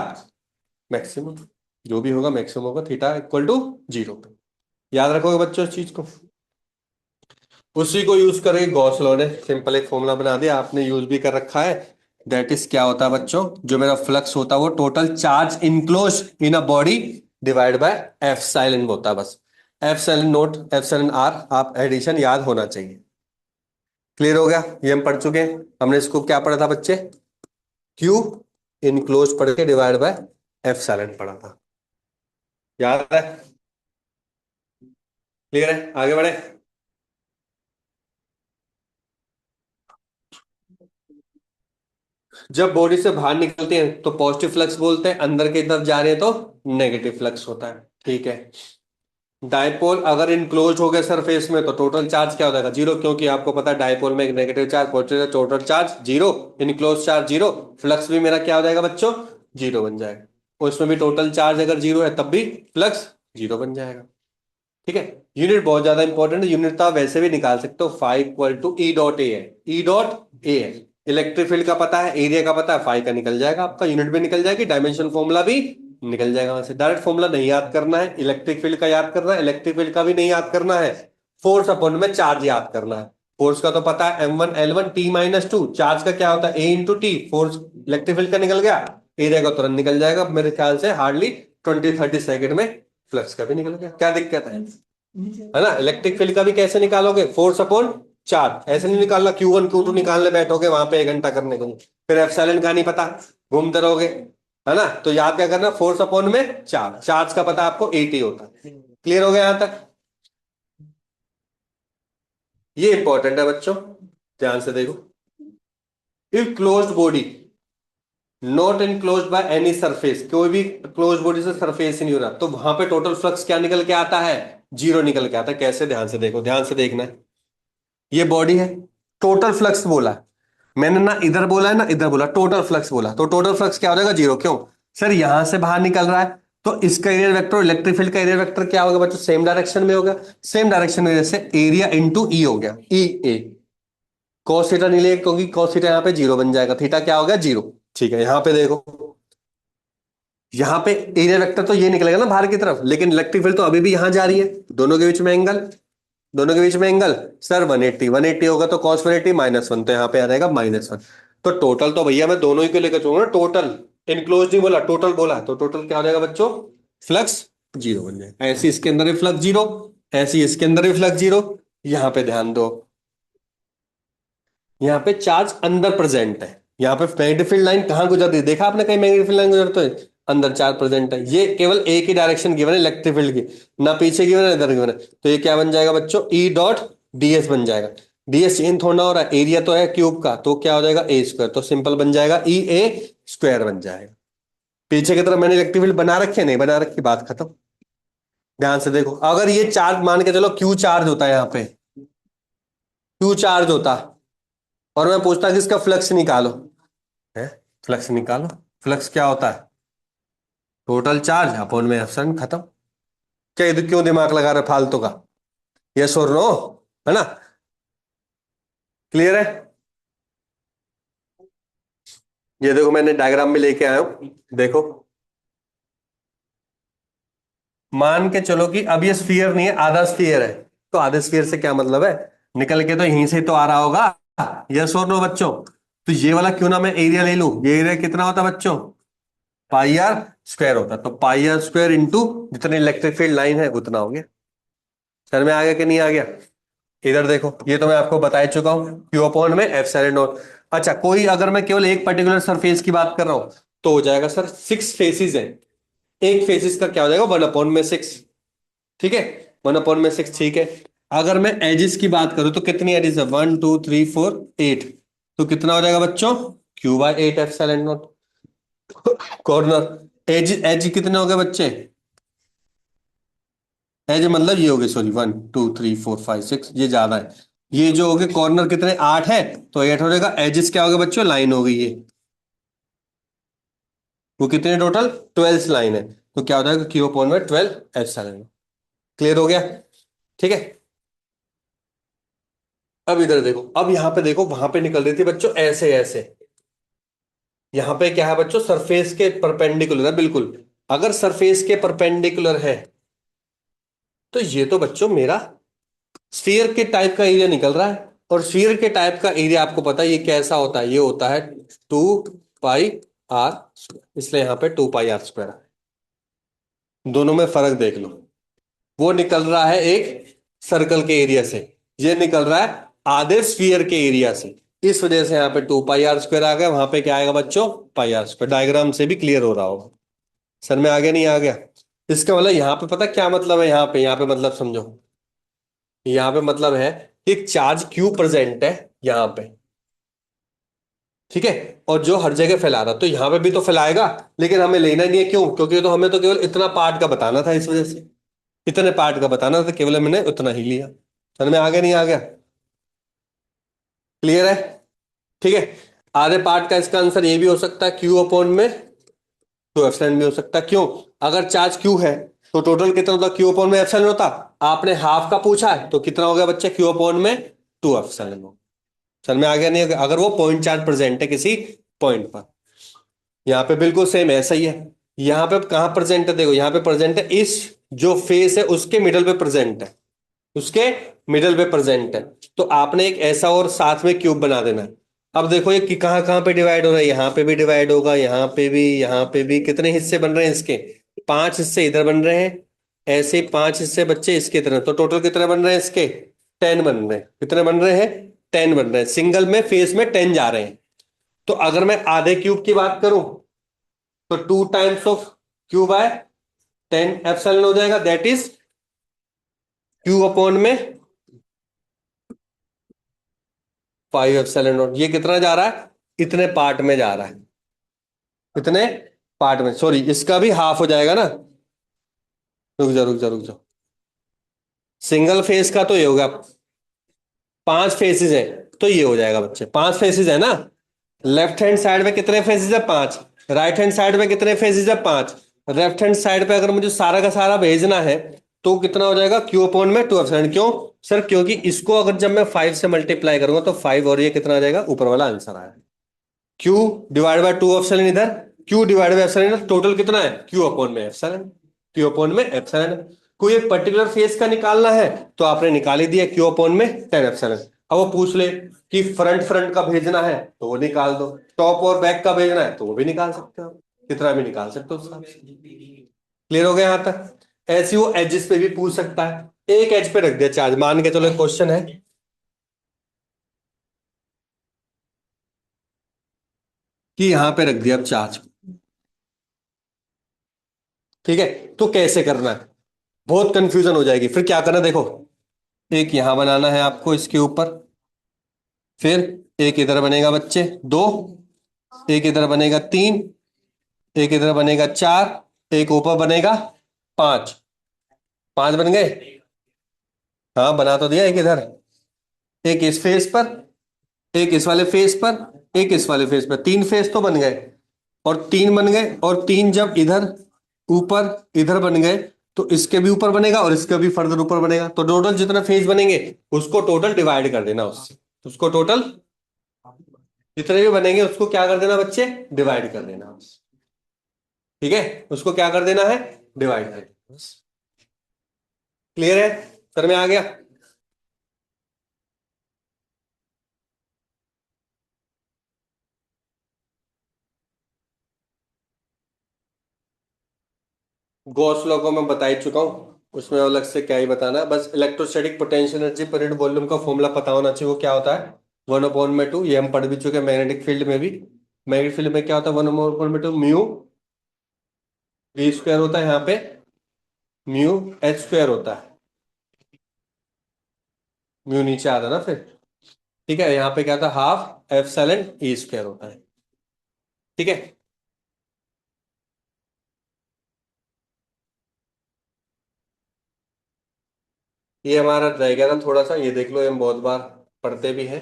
मैक्सिमम। जो भी होगा मैक्सिमम होगा, थीटा इक्वल टू 0 पे। याद रखोगे बच्चों इस चीज को? उसी को यूज करके गॉस लॉ ने सिंपल एक फॉर्मूला बना दिया, आपने यूज भी कर रखा है। दैट इज क्या होता है बच्चों, जो मेरा फ्लक्स होता है वो total charge enclose in a body divide by epsilon होता है बस। Epsilon naught, epsilon R, आप एडिशन याद होना चाहिए। क्लियर हो गया? ये हम पढ़ चुके हैं। हमने इसको क्या पढ़ा था बच्चे? क्यू इनक्लोज पढ़ के डिवाइड बाय एफ साइलेंट पढ़ा था, याद है? क्लियर है? आगे बढ़े। जब बॉडी से बाहर निकलते हैं तो पॉजिटिव फ्लक्स बोलते हैं, अंदर की तरफ जा रहे हैं तो नेगेटिव फ्लक्स होता है। ठीक है। डायपोल अगर इनक्लोज हो गया सरफेस में तो टोटल चार्ज क्या हो जाएगा? जीरो, क्योंकि आपको पता है डायपोल में एक negative charge positive, total charge zero, enclose charge zero, flux भी मेरा क्या हो जाएगा बच्चों? जीरो बन जाएगा। और इसमें भी टोटल चार्ज अगर जीरो है तब भी फ्लक्स जीरो बन जाएगा। ठीक है। यूनिट बहुत ज्यादा इंपॉर्टेंट है, यूनिट तो आप वैसे भी निकाल सकते हो, five equal to E dot A है। ई डॉट ए है। इलेक्ट्रिक फील्ड का पता है, एरिया का पता है, फाइव का निकल जाएगा आपका, यूनिट भी निकल जाएगी, डायमेंशन फॉर्मूला भी निकल जाएगा वहां से। डायरेक्ट फॉर्मूला नहीं याद करना है, इलेक्ट्रिक फील्ड का याद करना है, इलेक्ट्रिक फील्ड का भी नहीं याद करना है, फोर्स अपॉन में चार्ज याद करना है। फोर्स का तो पता है M1L1T-2, चार्ज का क्या होता है? A × T, force electric field का निकल गया, एरिया का तुरंत निकल जाएगा मेरे ख्याल से हार्डली 20-30 सेकंड में। फ्लक्स का भी निकल गया, क्या दिक्कत है ना? इलेक्ट्रिक फील्ड का भी कैसे निकालोगे? फोर्स अपॉन चार्ज, ऐसे नहीं निकालना Q1 Q2 निकालने बैठोगे वहां पे 1 घंटा करने को, फिर एप्सिलॉन का नहीं पता, घूमते रहोगे, है ना? तो याद क्या करना? फोर्स अपॉन में चार्ज, चार्ज का पता आपको 80 होता है। क्लियर हो गया यहां तक? ये इंपॉर्टेंट है बच्चों, ध्यान से देखो। If closed body not enclose by any surface, कोई भी क्लोज बॉडी से सरफेस ही नहीं हो रहा, तो वहां पे टोटल फ्लक्स क्या निकल के आता है? जीरो निकल के आता है। कैसे? ध्यान से देखो, ध्यान से देखना है। ये बॉडी है, टोटल फ्लक्स बोला है मैंने, ना इधर बोला है ना इधर बोला, टोटल फ्लक्स बोला, तो टोटल फ्लक्स क्या हो जाएगा? जीरो। क्यों सर? यहां से बाहर निकल रहा है तो इसका एरिया वेक्टर, इलेक्ट्रिक फील्ड का एरिया वेक्टर क्या होगा बच्चों? सेम डायरेक्शन में होगा। सेम डायरेक्शन में जैसे एरिया इंटू ई हो गया, ई ए। कॉस थीटा नहीं लेगा क्योंकि कॉस थीटा यहाँ पे जीरो बन जाएगा, थीटा क्या हो गया? जीरो। ठीक है, यहां पे देखो, यहां पे एरिया वेक्टर तो ये निकलेगा ना बाहर की तरफ, लेकिन इलेक्ट्रिक फील्ड तो अभी भी यहां जा रही है, दोनों के बीच में एंगल, दोनों के बीच में एंगल सर 180, 180 होगा तो cos 180 -1, तो यहाँ पे आ जाएगा -1। तो टोटल तो भैया मैं दोनों ही को लेकर चलूंगा ना, टोटल, इनक्लोज नहीं बोला, टोटल बोला, तो टोटल क्या हो जाएगा बच्चों? फ्लक्स जीरो बन जाएगा। ऐसे इसके अंदर भी फ्लक्स जीरो, ऐसे इसके अंदर भी फ्लक्स जीरो। यहाँ पे ध्यान दो, यहाँ पे चार्ज अंदर प्रेजेंट है, यहाँ पे मैग्नेटिक फील्ड लाइन कहाँ गुजर रही है? देखा आपने कहीं मैग्नेटिक फील्ड लाइन गुजरते है? अंदर चार्ज प्रेजेंट है। ये केवल एक ही डायरेक्शन गिवन है इलेक्ट्रिक फील्ड की, ना पीछे गिवन है ना इधर गिवन है, तो ये क्या बन जाएगा बच्चों? ई डॉट डीएस बन जाएगा। डीएस चेंज थोड़ा हो रहा है, एरिया तो है क्यूब का, तो क्या हो जाएगा? ए स्क्वायर, तो सिंपल बन जाएगा ई ए स्क्वायर बन जाएगा। पीछे की तरफ मैंने इलेक्ट्रिक फील्ड बना रखे, नहीं बना रखी, बात खत्म। ध्यान से देखो, अगर ये चार्ज मान के चलो क्यू चार्ज होता है, यहाँ पे क्यू चार्ज होता और मैं पूछता कि इसका फ्लक्स निकालो, है? फ्लक्स निकालो। फ्लक्स क्या होता है? टोटल चार्ज अपॉन में एप्सिलॉन, खत्म। क्या इधर क्यों दिमाग लगा रहे फालतू का? यस और नो, है ना? क्लियर है? ये देखो मैंने डायग्राम में लेके आया हूं, देखो। मान के चलो कि अब ये स्फीयर नहीं है, आधा स्फीयर है, तो आधे स्फीयर से क्या मतलब है? निकल के तो यहीं से तो आ रहा होगा। यस और नो बच्चों? तो ये वाला क्यों ना मैं एरिया ले लूं, ये एरिया कितना होता है बच्चों? पाई आर स्क्वायर होता है, तो पाई आर स्क्वायर इंटू जितनी इलेक्ट्रिक फील्ड लाइन है उतना हो गया। सर में आ गया कि नहीं आ गया? इधर देखो, ये तो मैं आपको बता चुका हूं, क्यू अपॉन में एफ साइड नॉट। अच्छा, कोई अगर मैं केवल एक पर्टिकुलर सरफेस की बात कर रहा हूं तो हो जाएगा सर 6 फेसिस है, एक फेसिस का क्या हो जाएगा? 1/6। ठीक है, 1/6, ठीक है। अगर मैं एजिस की बात करूं तो कितनी एजिस है? 1 2 3 4 8, तो कितना हो जाएगा बच्चों? Q/8 epsilon naught. Corner edge, edge कितने हो गए बच्चे? एज मतलब ये हो गए, सॉरी, 1 2 3 4 5 6, ये ज्यादा है। ये जो हो गए कॉर्नर कितने? 8 है, तो 8 हो जाएगा। एजिस क्या हो गया बच्चों? लाइन हो गई ये, वो कितने टोटल? 12 लाइन है, तो क्या हो जाएगा? क्यू अपॉन में 12 एप्सिलॉन। क्लियर हो गया? ठीक है। अब इधर देखो, अब यहां पे देखो, वहां पे निकल रही थी बच्चों ऐसे ऐसे, यहां पे क्या है बच्चों? सरफेस के परपेंडिकुलर है बिल्कुल। अगर सरफेस के परपेंडिकुलर है तो ये तो बच्चों मेरा स्फीयर के टाइप का एरिया निकल रहा है, और स्फीयर के टाइप का एरिया आपको पता है ये कैसा होता है? ये होता है 2 पाई आर स्क्वायर, इसलिए यहां पे 2 पाई आर स्क्वायर है। दोनों में फर्क देख लो। वो निकल रहा है एक सर्कल के एरिया से, ये निकल रहा है आधे स्फीयर के एरिया से। इस वजह से यहाँ पे 2 पाई आर स्क्वायर आ गया, वहां पे क्या आएगा बच्चों, पाई आर स्क्वायर। डायग्राम से भी क्लियर हो रहा होगा। सर में आ गया नहीं आ गया? इसका मतलब यहाँ पे पता क्या मतलब है, यहाँ पे मतलब समझो। यहाँ पे मतलब है कि एक चार्ज क्यू प्रेजेंट है यहाँ पे, ठीक है, और जो हर जगह फैला रहा, तो यहाँ पे भी तो फैलाएगा, लेकिन हमें लेना नहीं है। क्यों? क्योंकि तो हमें तो केवल इतना पार्ट का बताना था, इस वजह से इतने पार्ट का बताना था, केवल मैंने उतना ही लिया। समझ में आ गया नहीं आ गया? क्लियर है? ठीक है। आधे पार्ट का इसका आंसर ये भी हो सकता है, क्यू अपॉन में टू एप्सिलॉन भी हो सकता है। क्यों? अगर चार्ज क्यू है तो टोटल कितना होता, क्यू अपॉन में एप्सिलॉन होता। आपने हाफ का पूछा है तो कितना हो गया बच्चे, क्यू अपॉन में टू एप्सिलॉन हो। समझ में आ गया नहीं आ गया? अगर वो पॉइंट चार्ज प्रेजेंट है किसी पॉइंट पर। यहाँ पे बिल्कुल सेम ऐसा ही है। यहाँ पे कहाँ प्रेजेंट है, देखो यहाँ पे प्रेजेंट है, इस जो फेस है उसके मिडल पे प्रेजेंट है, उसके मिडल पे प्रेजेंट है। तो आपने एक ऐसा और साथ में क्यूब बना देना है। अब देखो ये कि कहाँ कहाँ पे डिवाइड हो रहा है, यहाँ पे भी डिवाइड होगा, यहाँ पे भी, यहाँ पे भी। कितने हिस्से बन रहे हैं इसके, 5 हिस्से इधर बन रहे हैं, ऐसे ही 5 हिस्से बच्चे इसके तरह। तो टोटल कितने बन रहे हैं इसके, 10 बन रहे हैं। कितने बन रहे हैं, 10 बन रहे हैं। सिंगल में फेस में 10 जा रहे हैं। तो अगर मैं आधे क्यूब की बात करूं तो 2 times of Q by 10 epsilon हो जाएगा, दैट इज क्यू अपॉन में 5 एप्सिलॉन नॉट। ये कितना जा रहा है, इतने पार्ट में जा रहा है, इतने पार्ट में। सॉरी, इसका भी हाफ हो जाएगा ना। रुक जा रुक जा रुक जा। सिंगल फेस का तो ये होगा, 5 फेसेस है, तो ये हो जाएगा बच्चे, 5 फेसेस है ना। लेफ्ट हैंड साइड में कितने फेसेस है, 5। राइट हैंड साइड में कितने फेसेस है, 5। लेफ्ट हैंड साइड पे अगर मुझे सारा का सारा भेजना है तो कितना हो जाएगा, क्यू अपॉन में 2 एप्सिलॉन। क्यों सर? क्योंकि इसको अगर जब मैं 5 से मल्टीप्लाई करूंगा तो 5 और ये कितना आ जाएगा, ऊपर वाला आंसर आया। क्यू डिवाइड बाय 2 एप्सिलॉन इधर, क्यू डिवाइड बाय एप्सिलॉन इधर, टोटल कितना है, क्यू अपॉन में एप्सिलॉन। क्यू अपॉन में एप्सिलॉन। कोई एक पर्टिकुलर फेस का निकालना है तो आपने निकाल ही दिया, क्यू अपॉन में 10 एप्सिलॉन। अब वो पूछ ले कि फ्रंट फ्रंट का भेजना है तो वो निकाल दो, टॉप और बैक का भेजना है तो वो भी निकाल सकते हो, कितना भी निकाल सकते हो उसका। क्लियर हो गया यहां तक? ऐसे वो एजेस पे भी पूछ सकता है। एक एज पे रख दिया चार्ज, मान के चलो क्वेश्चन है कि यहां पे रख दिया अब चार्ज, ठीक है, तो कैसे करना है, बहुत कंफ्यूजन हो जाएगी। फिर क्या करना, देखो एक यहां बनाना है आपको इसके ऊपर, फिर एक इधर बनेगा बच्चे 2, एक इधर बनेगा 3, एक इधर बनेगा 4, एक ऊपर बनेगा 5। 5 बन गए। हाँ बना तो दिया, एक इधर, एक इस फेस पर, एक इस वाले फेस पर, एक इस वाले फेस पर। 3 फेस तो बन गए, और 3 बन गए, और 3 जब इधर ऊपर इधर बन गए तो इसके भी ऊपर बनेगा और इसके भी फर्दर ऊपर बनेगा। तो टोटल जितना फेस बनेंगे उसको टोटल डिवाइड कर देना उससे, उसको टोटल जितने भी बनेंगे उसको क्या कर देना बच्चे, डिवाइड कर देना। ठीक है, उसको क्या कर देना है, डिवाइड कर देना। क्लियर है? सर में आ गया? गॉस लॉ को मैं बता ही चुका हूं, उसमें अलग से क्या ही बताना है। बस electrostatic potential energy per unit volume का फॉर्मूला पता होना चाहिए। वो क्या होता है, 1/2, ये हम पढ़ भी चुके हैं मैग्नेटिक फील्ड में भी। मैग्नेटिक फील्ड में क्या होता है, 1/2 म्यू वी स्क्वायर होता है, यहाँ पे म्यू एच स्क्वायर होता है। म्यू नीचे आता है ना फिर, ठीक है। यहाँ पे क्या था, हाफ एप्सिलॉन ई स्क्वायर होता है। ठीक है, ये हमारा रह गया था थोड़ा सा, ये देख लो, ये हम बहुत बार पढ़ते भी हैं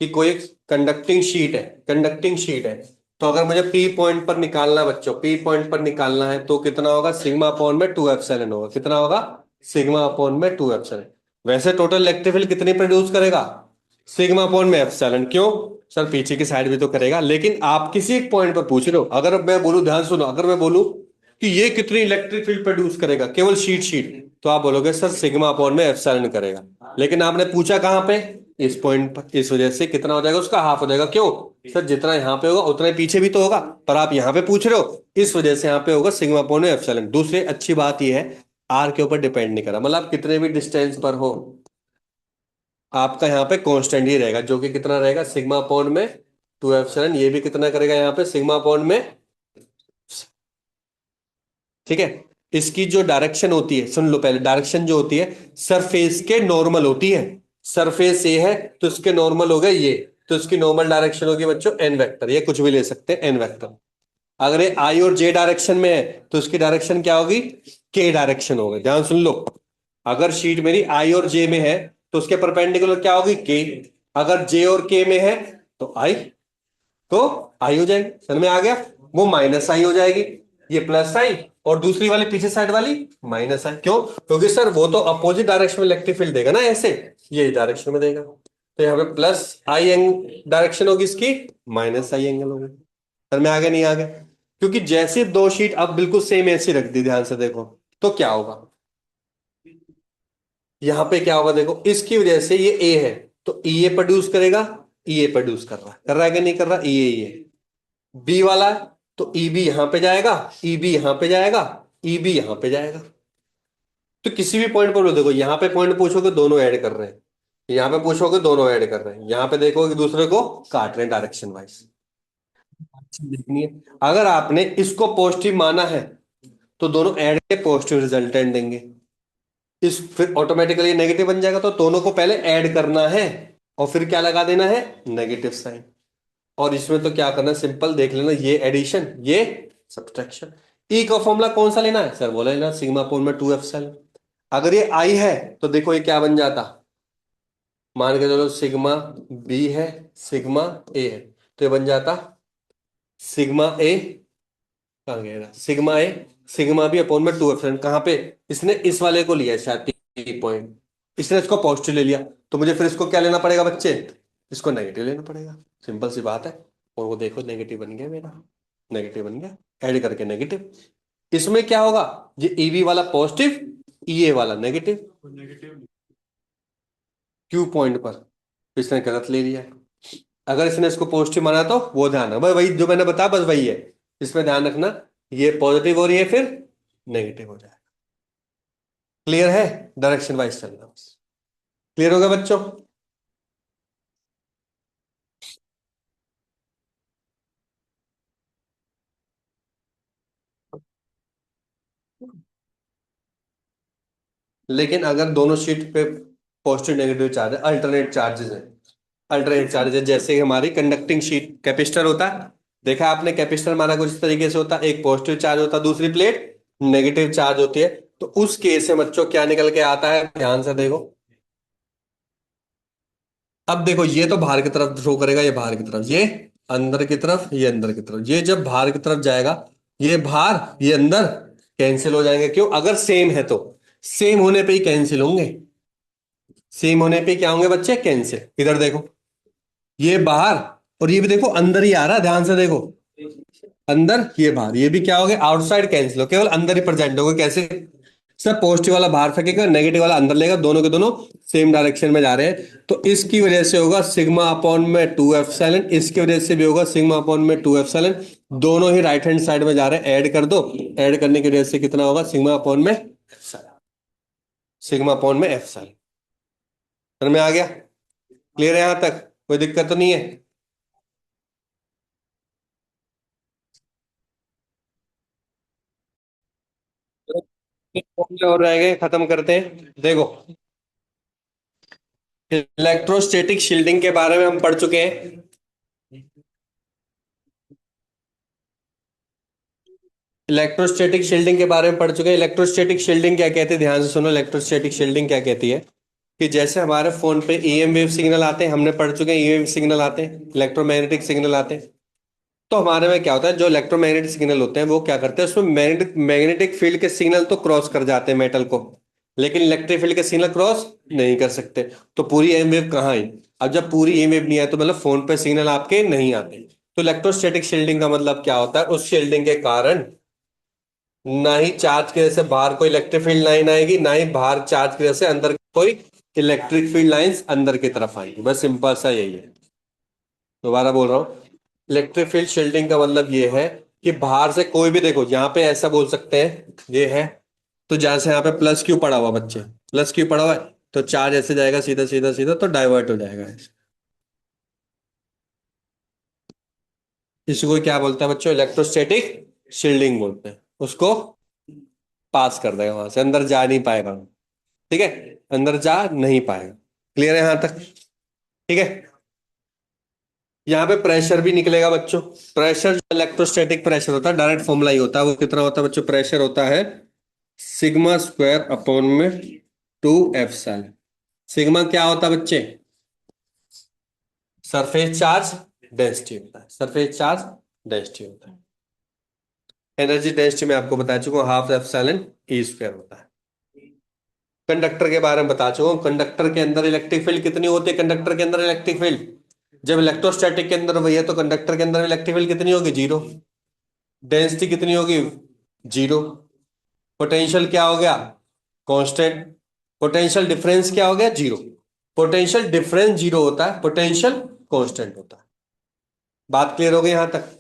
कि कोई एक कंडक्टिंग शीट है, कंडक्टिंग शीट है, तो अगर मुझे पी पॉइंट पर निकालना है बच्चों, पी पॉइंट पर निकालना है तो कितना होगा, सिग्मा अपॉन में 2 एप्सिलॉन होगा। कितना होगा, सिग्मा अपॉन में 2 एप्सिलॉन। वैसे टोटल इलेक्ट्रिक फील्ड कितनी प्रोड्यूस करेगा, सिग्मा अपॉन में एप्सिलॉन। क्यों सर, पीछे की साइड भी तो करेगा, लेकिन आप किसी एक पॉइंट पर पूछ रहे हो। अगर मैं बोलूं, ध्यान सुनो, अगर मैं बोलूं कि ये कितनी इलेक्ट्रिक फील्ड प्रोड्यूस करेगा केवल शीट शीट, तो आप बोलोगे सर सिग्मा अपॉन में एप्सिलॉन करेगा। लेकिन आपने पूछा कहां पे, इस पॉइंट पर, इस वजह से कितना हो जाएगा, उसका हाफ हो जाएगा। क्यों सर, जितना यहाँ पे होगा उतना ही पीछे भी तो होगा, पर आप यहाँ पे पूछ रहे हो, इस वजह से यहाँ पे होगा सिग्मा अपॉन में एप्सिलॉन। दूसरी अच्छी बात यह है, आर के ऊपर डिपेंड नहीं करा, मतलब आप कितने भी डिस्टेंस पर हो आपका यहाँ पे कांस्टेंट ही रहेगा, जो कि कितना रहेगा, सिग्मा अपॉन में 2 एप्सिलॉन। ये भी कितना करेगा यहाँ पे, सिग्मा अपॉन में, ठीक है। इसकी जो डायरेक्शन होती है, सुन लो पहले, डायरेक्शन जो होती है सरफेस के नॉर्मल होती है। सरफेस ए है तो इसके नॉर्मल हो गए ये, तो इसकी नॉर्मल डायरेक्शन होगी बच्चों एन वेक्टर, ये कुछ भी ले सकते हैं एन वेक्टर। अगर ये आई और जे डायरेक्शन में है तो इसकी डायरेक्शन क्या होगी, के डायरेक्शन होगी। ध्यान सुन लो, अगर शीट मेरी आई और जे में है तो उसके परपेंडिकुलर क्या होगी, के। अगर जे और के में है तो आई, तो आई हो जाएगी। समझ में आ गया, वो माइनस आई हो जाएगी, ये प्लस आई, और दूसरी वाली पीछे साइड वाली माइनस आई। क्यों, क्योंकि सर वो तो अपोजिट डायरेक्शन में इलेक्ट्रिक फील्ड देगा ना, ऐसे ये डायरेक्शन में देगा, तो यहाँ पे प्लस आई एंग डायरेक्शन होगी इसकी, माइनस आई एंगल होगी। समझ में आ गया, नहीं आ गया? क्योंकि जैसे दो शीट अब बिल्कुल सेम ऐसी रख दी, ध्यान से देखो, तो क्या होगा, यहां पे क्या होगा देखो, इसकी वजह से ये ए है तो ई ए प्रोड्यूस करेगा, ई ए प्रोड्यूस कर रहा है कि नहीं कर रहा, ई ए बी वाला है तो ई बी यहां पे जाएगा, ई बी यहां पे जाएगा, ई बी यहां पे जाएगा। तो किसी भी पॉइंट पर देखो, यहां पे पॉइंट पूछोगे दोनों ऐड कर रहे हैं, यहां पे पूछोगे दोनों ऐड कर रहे हैं, यहां पे देखो एक दूसरे को काट रहे हैं डायरेक्शन वाइज। देखनी है, अगर आपने इसको पॉजिटिव माना है तो दोनों ऐड के पॉजिटिव रिजल्टेंट देंगे, इस फिर ऑटोमेटिकली नेगेटिव बन जाएगा, तो दोनों को पहले ऐड करना है और फिर क्या लगा देना है, नेगेटिव साइन। और इसमें तो क्या करना है, सिंपल देख लेना, ये एडिशन ये सब्ट्रैक्शन। ई का फॉर्मूला कौन सा लेना है सर, बोला लेना सिग्मा अपोन में 2 एप्सिलॉन। अगर ये आई है तो देखो ये क्या बन जाता, मान के चलो सिग्मा बी है, सिग्मा ए है, तो ये बन जाता सिग्मा ए, कहाँ गया सिग्मा ए, सिग्मा बी अपॉन में 2 एप्सिलॉन। कहाँ पे, इसने इस वाले को लिया है शायद टी पॉइंट, इसने इसको पॉजिटिव ले लिया, तो मुझे फिर इसको क्या लेना पड़ेगा बच्चे, इसको नेगेटिव लेना पड़ेगा। सिंपल सी बात है। और वो देखो नेगेटिव बन गया मेरा, नेगेटिव बन गया, ऐड करके नेगेटिव। इसमें क्या होगा, ये ईवी वाला पॉजिटिव, ईए वाला नेगेटिव, क्यू पॉइंट पर इसने गलत ले लिया है। अगर इसने इसको पॉजिटिव माना तो वो ध्यान रखना, वही जो मैंने बताया बस वही है, इसमें ध्यान रखना, ये पॉजिटिव और ये फिर नेगेटिव हो जाएगा। क्लियर है, डायरेक्शन वाइज चलना बस। क्लियर हो गया बच्चों? लेकिन अगर दोनों शीट पे पॉजिटिव नेगेटिव चार्ज है, अल्टरनेट चार्जेस है, अल्टरनेट चार्जेस जैसे कि हमारी कंडक्टिंग शीट कैपेसिटर होता है, देखा आपने कैपेसिटर माना कुछ इस तरीके से होता है, एक पॉजिटिव चार्ज होता है, दूसरी प्लेट नेगेटिव चार्ज होती है। तो उस केस में बच्चों क्या निकल के आता है, ध्यान से देखो। अब देखो ये तो बाहर की तरफ थ्रो करेगा, ये बाहर की तरफ, ये अंदर की तरफ, ये अंदर की तरफ, ये जब बाहर की तरफ जाएगा, ये बाहर ये अंदर, कैंसिल हो जाएंगे। क्यों, अगर सेम है तो, सेम होने पे ही कैंसिल होंगे, सेम होने पे क्या होंगे बच्चे, कैंसिल। इधर देखो, ये बाहर और ये भी देखो अंदर ही आ रहा है, ध्यान से देखो, अंदर ये बाहर, ये भी क्या हो गया, आउटसाइड कैंसिल हो, केवल अंदर ही प्रेजेंट हो गए। कैसे, सब पॉजिटिव वाला बाहर फेंकेगा, नेगेटिव वाला अंदर लेगा, दोनों के दोनों सेम डायरेक्शन में जा रहे हैं, तो इसकी वजह से होगा सिग्मा अपॉन में 2 एप्सिलॉन, इसकी वजह से भी होगा सिग्मा अपॉन में 2 एप्सिलॉन। दोनों ही राइट हैंड साइड में जा रहे हैं, ऐड कर दो, ऐड करने की वजह से कितना होगा, सिग्मा अपॉन में एप्सिलॉन, सिग्मा अपॉन में एप्सिलॉन। समझ में आ गया, क्लियर है, यहां तक कोई दिक्कत तो नहीं है? और रह गए, खत्म करते हैं। देखो, इलेक्ट्रोस्टैटिक शील्डिंग के बारे में हम पढ़ चुके हैं। इलेक्ट्रोस्टैटिक शील्डिंग के बारे में पढ़ चुके हैं। इलेक्ट्रोस्टैटिक शील्डिंग क्या कहती है, ध्यान से सुनो, इलेक्ट्रोस्टैटिक शील्डिंग क्या कहती है, कि जैसे हमारे फोन पे ईएम वेव सिग्नल आते हैं, हमने पढ़ चुके हैं, ईएम सिग्नल आते हैं, इलेक्ट्रोमैग्नेटिक सिग्नल आते हैं। तो हमारे में क्या होता है, जो इलेक्ट्रोमैग्नेटिक सिग्नल होते हैं वो क्या करते हैं, उसमें मैग्नेटिक मैग्नेटिक फील्ड के सिग्नल तो क्रॉस कर जाते हैं मेटल को, लेकिन इलेक्ट्रिक फील्ड के सिग्नल क्रॉस नहीं कर सकते। तो पूरी एम वेव कहाँ आई, अब जब पूरी एम वेव नहीं आए तो मतलब फोन पे सिग्नल आपके नहीं आते। तो इलेक्ट्रोस्टैटिक शील्डिंग का मतलब क्या होता है, उस शील्डिंग के कारण ना ही चार्ज की वजह से बाहर कोई इलेक्ट्रिक फील्ड लाइन आएगी, ना ही बाहर चार्ज की वजह से अंदर कोई इलेक्ट्रिक फील्ड लाइंस अंदर की तरफ आएंगी, बस सिंपल सा यही है। दोबारा बोल रहा हूँ, इलेक्ट्रिक फील्ड शील्डिंग का मतलब ये है कि बाहर से कोई भी, देखो यहाँ पे ऐसा बोल सकते हैं ये है, तो जहां से यहाँ पे प्लस क्यू पड़ा हुआ बच्चे, प्लस क्यू पड़ा हुआ है, तो चार्ज ऐसे जाएगा सीधा सीधा सीधा, तो डाइवर्ट हो जाएगा। इसको क्या बोलते हैं बच्चों? इलेक्ट्रोस्टैटिक शील्डिंग बोलते हैं उसको। पास कर देगा, वहां से अंदर जा नहीं पाएगा। ठीक है, अंदर जा नहीं पाएगा। क्लियर है यहां तक? ठीक है। यहाँ पे प्रेशर भी निकलेगा बच्चों। प्रेशर जो इलेक्ट्रोस्टैटिक प्रेशर होता है, डायरेक्ट फॉर्मूला ही होता है, वो कितना होता है बच्चों? प्रेशर होता है सिग्मा स्क्वायर अपॉन में 2 एप्सिलॉन। सिग्मा क्या होता है बच्चे? सरफेस चार्ज डेंसिटी होता है, सरफेस चार्ज डेंसिटी होता है। एनर्जी डेंसिटी में आपको बता चुका हूँ, हाफ एप्सिलॉन ई स्क्वायर होता है। कंडक्टर के बारे में बता चुका हूँ, कंडक्टर के अंदर इलेक्ट्रिक फील्ड कितनी होती है? कंडक्टर के अंदर इलेक्ट्रिक फील्ड, जब इलेक्ट्रोस्टैटिक के अंदर वही है, तो कंडक्टर के अंदर इलेक्ट्रिक फील्ड कितनी होगी? जीरो। डेंसिटी कितनी होगी? जीरो। पोटेंशियल क्या हो गया? कांस्टेंट। पोटेंशियल डिफरेंस क्या हो गया? जीरो। पोटेंशियल डिफरेंस जीरो होता है, पोटेंशियल कांस्टेंट होता है। बात क्लियर हो गई यहां तक?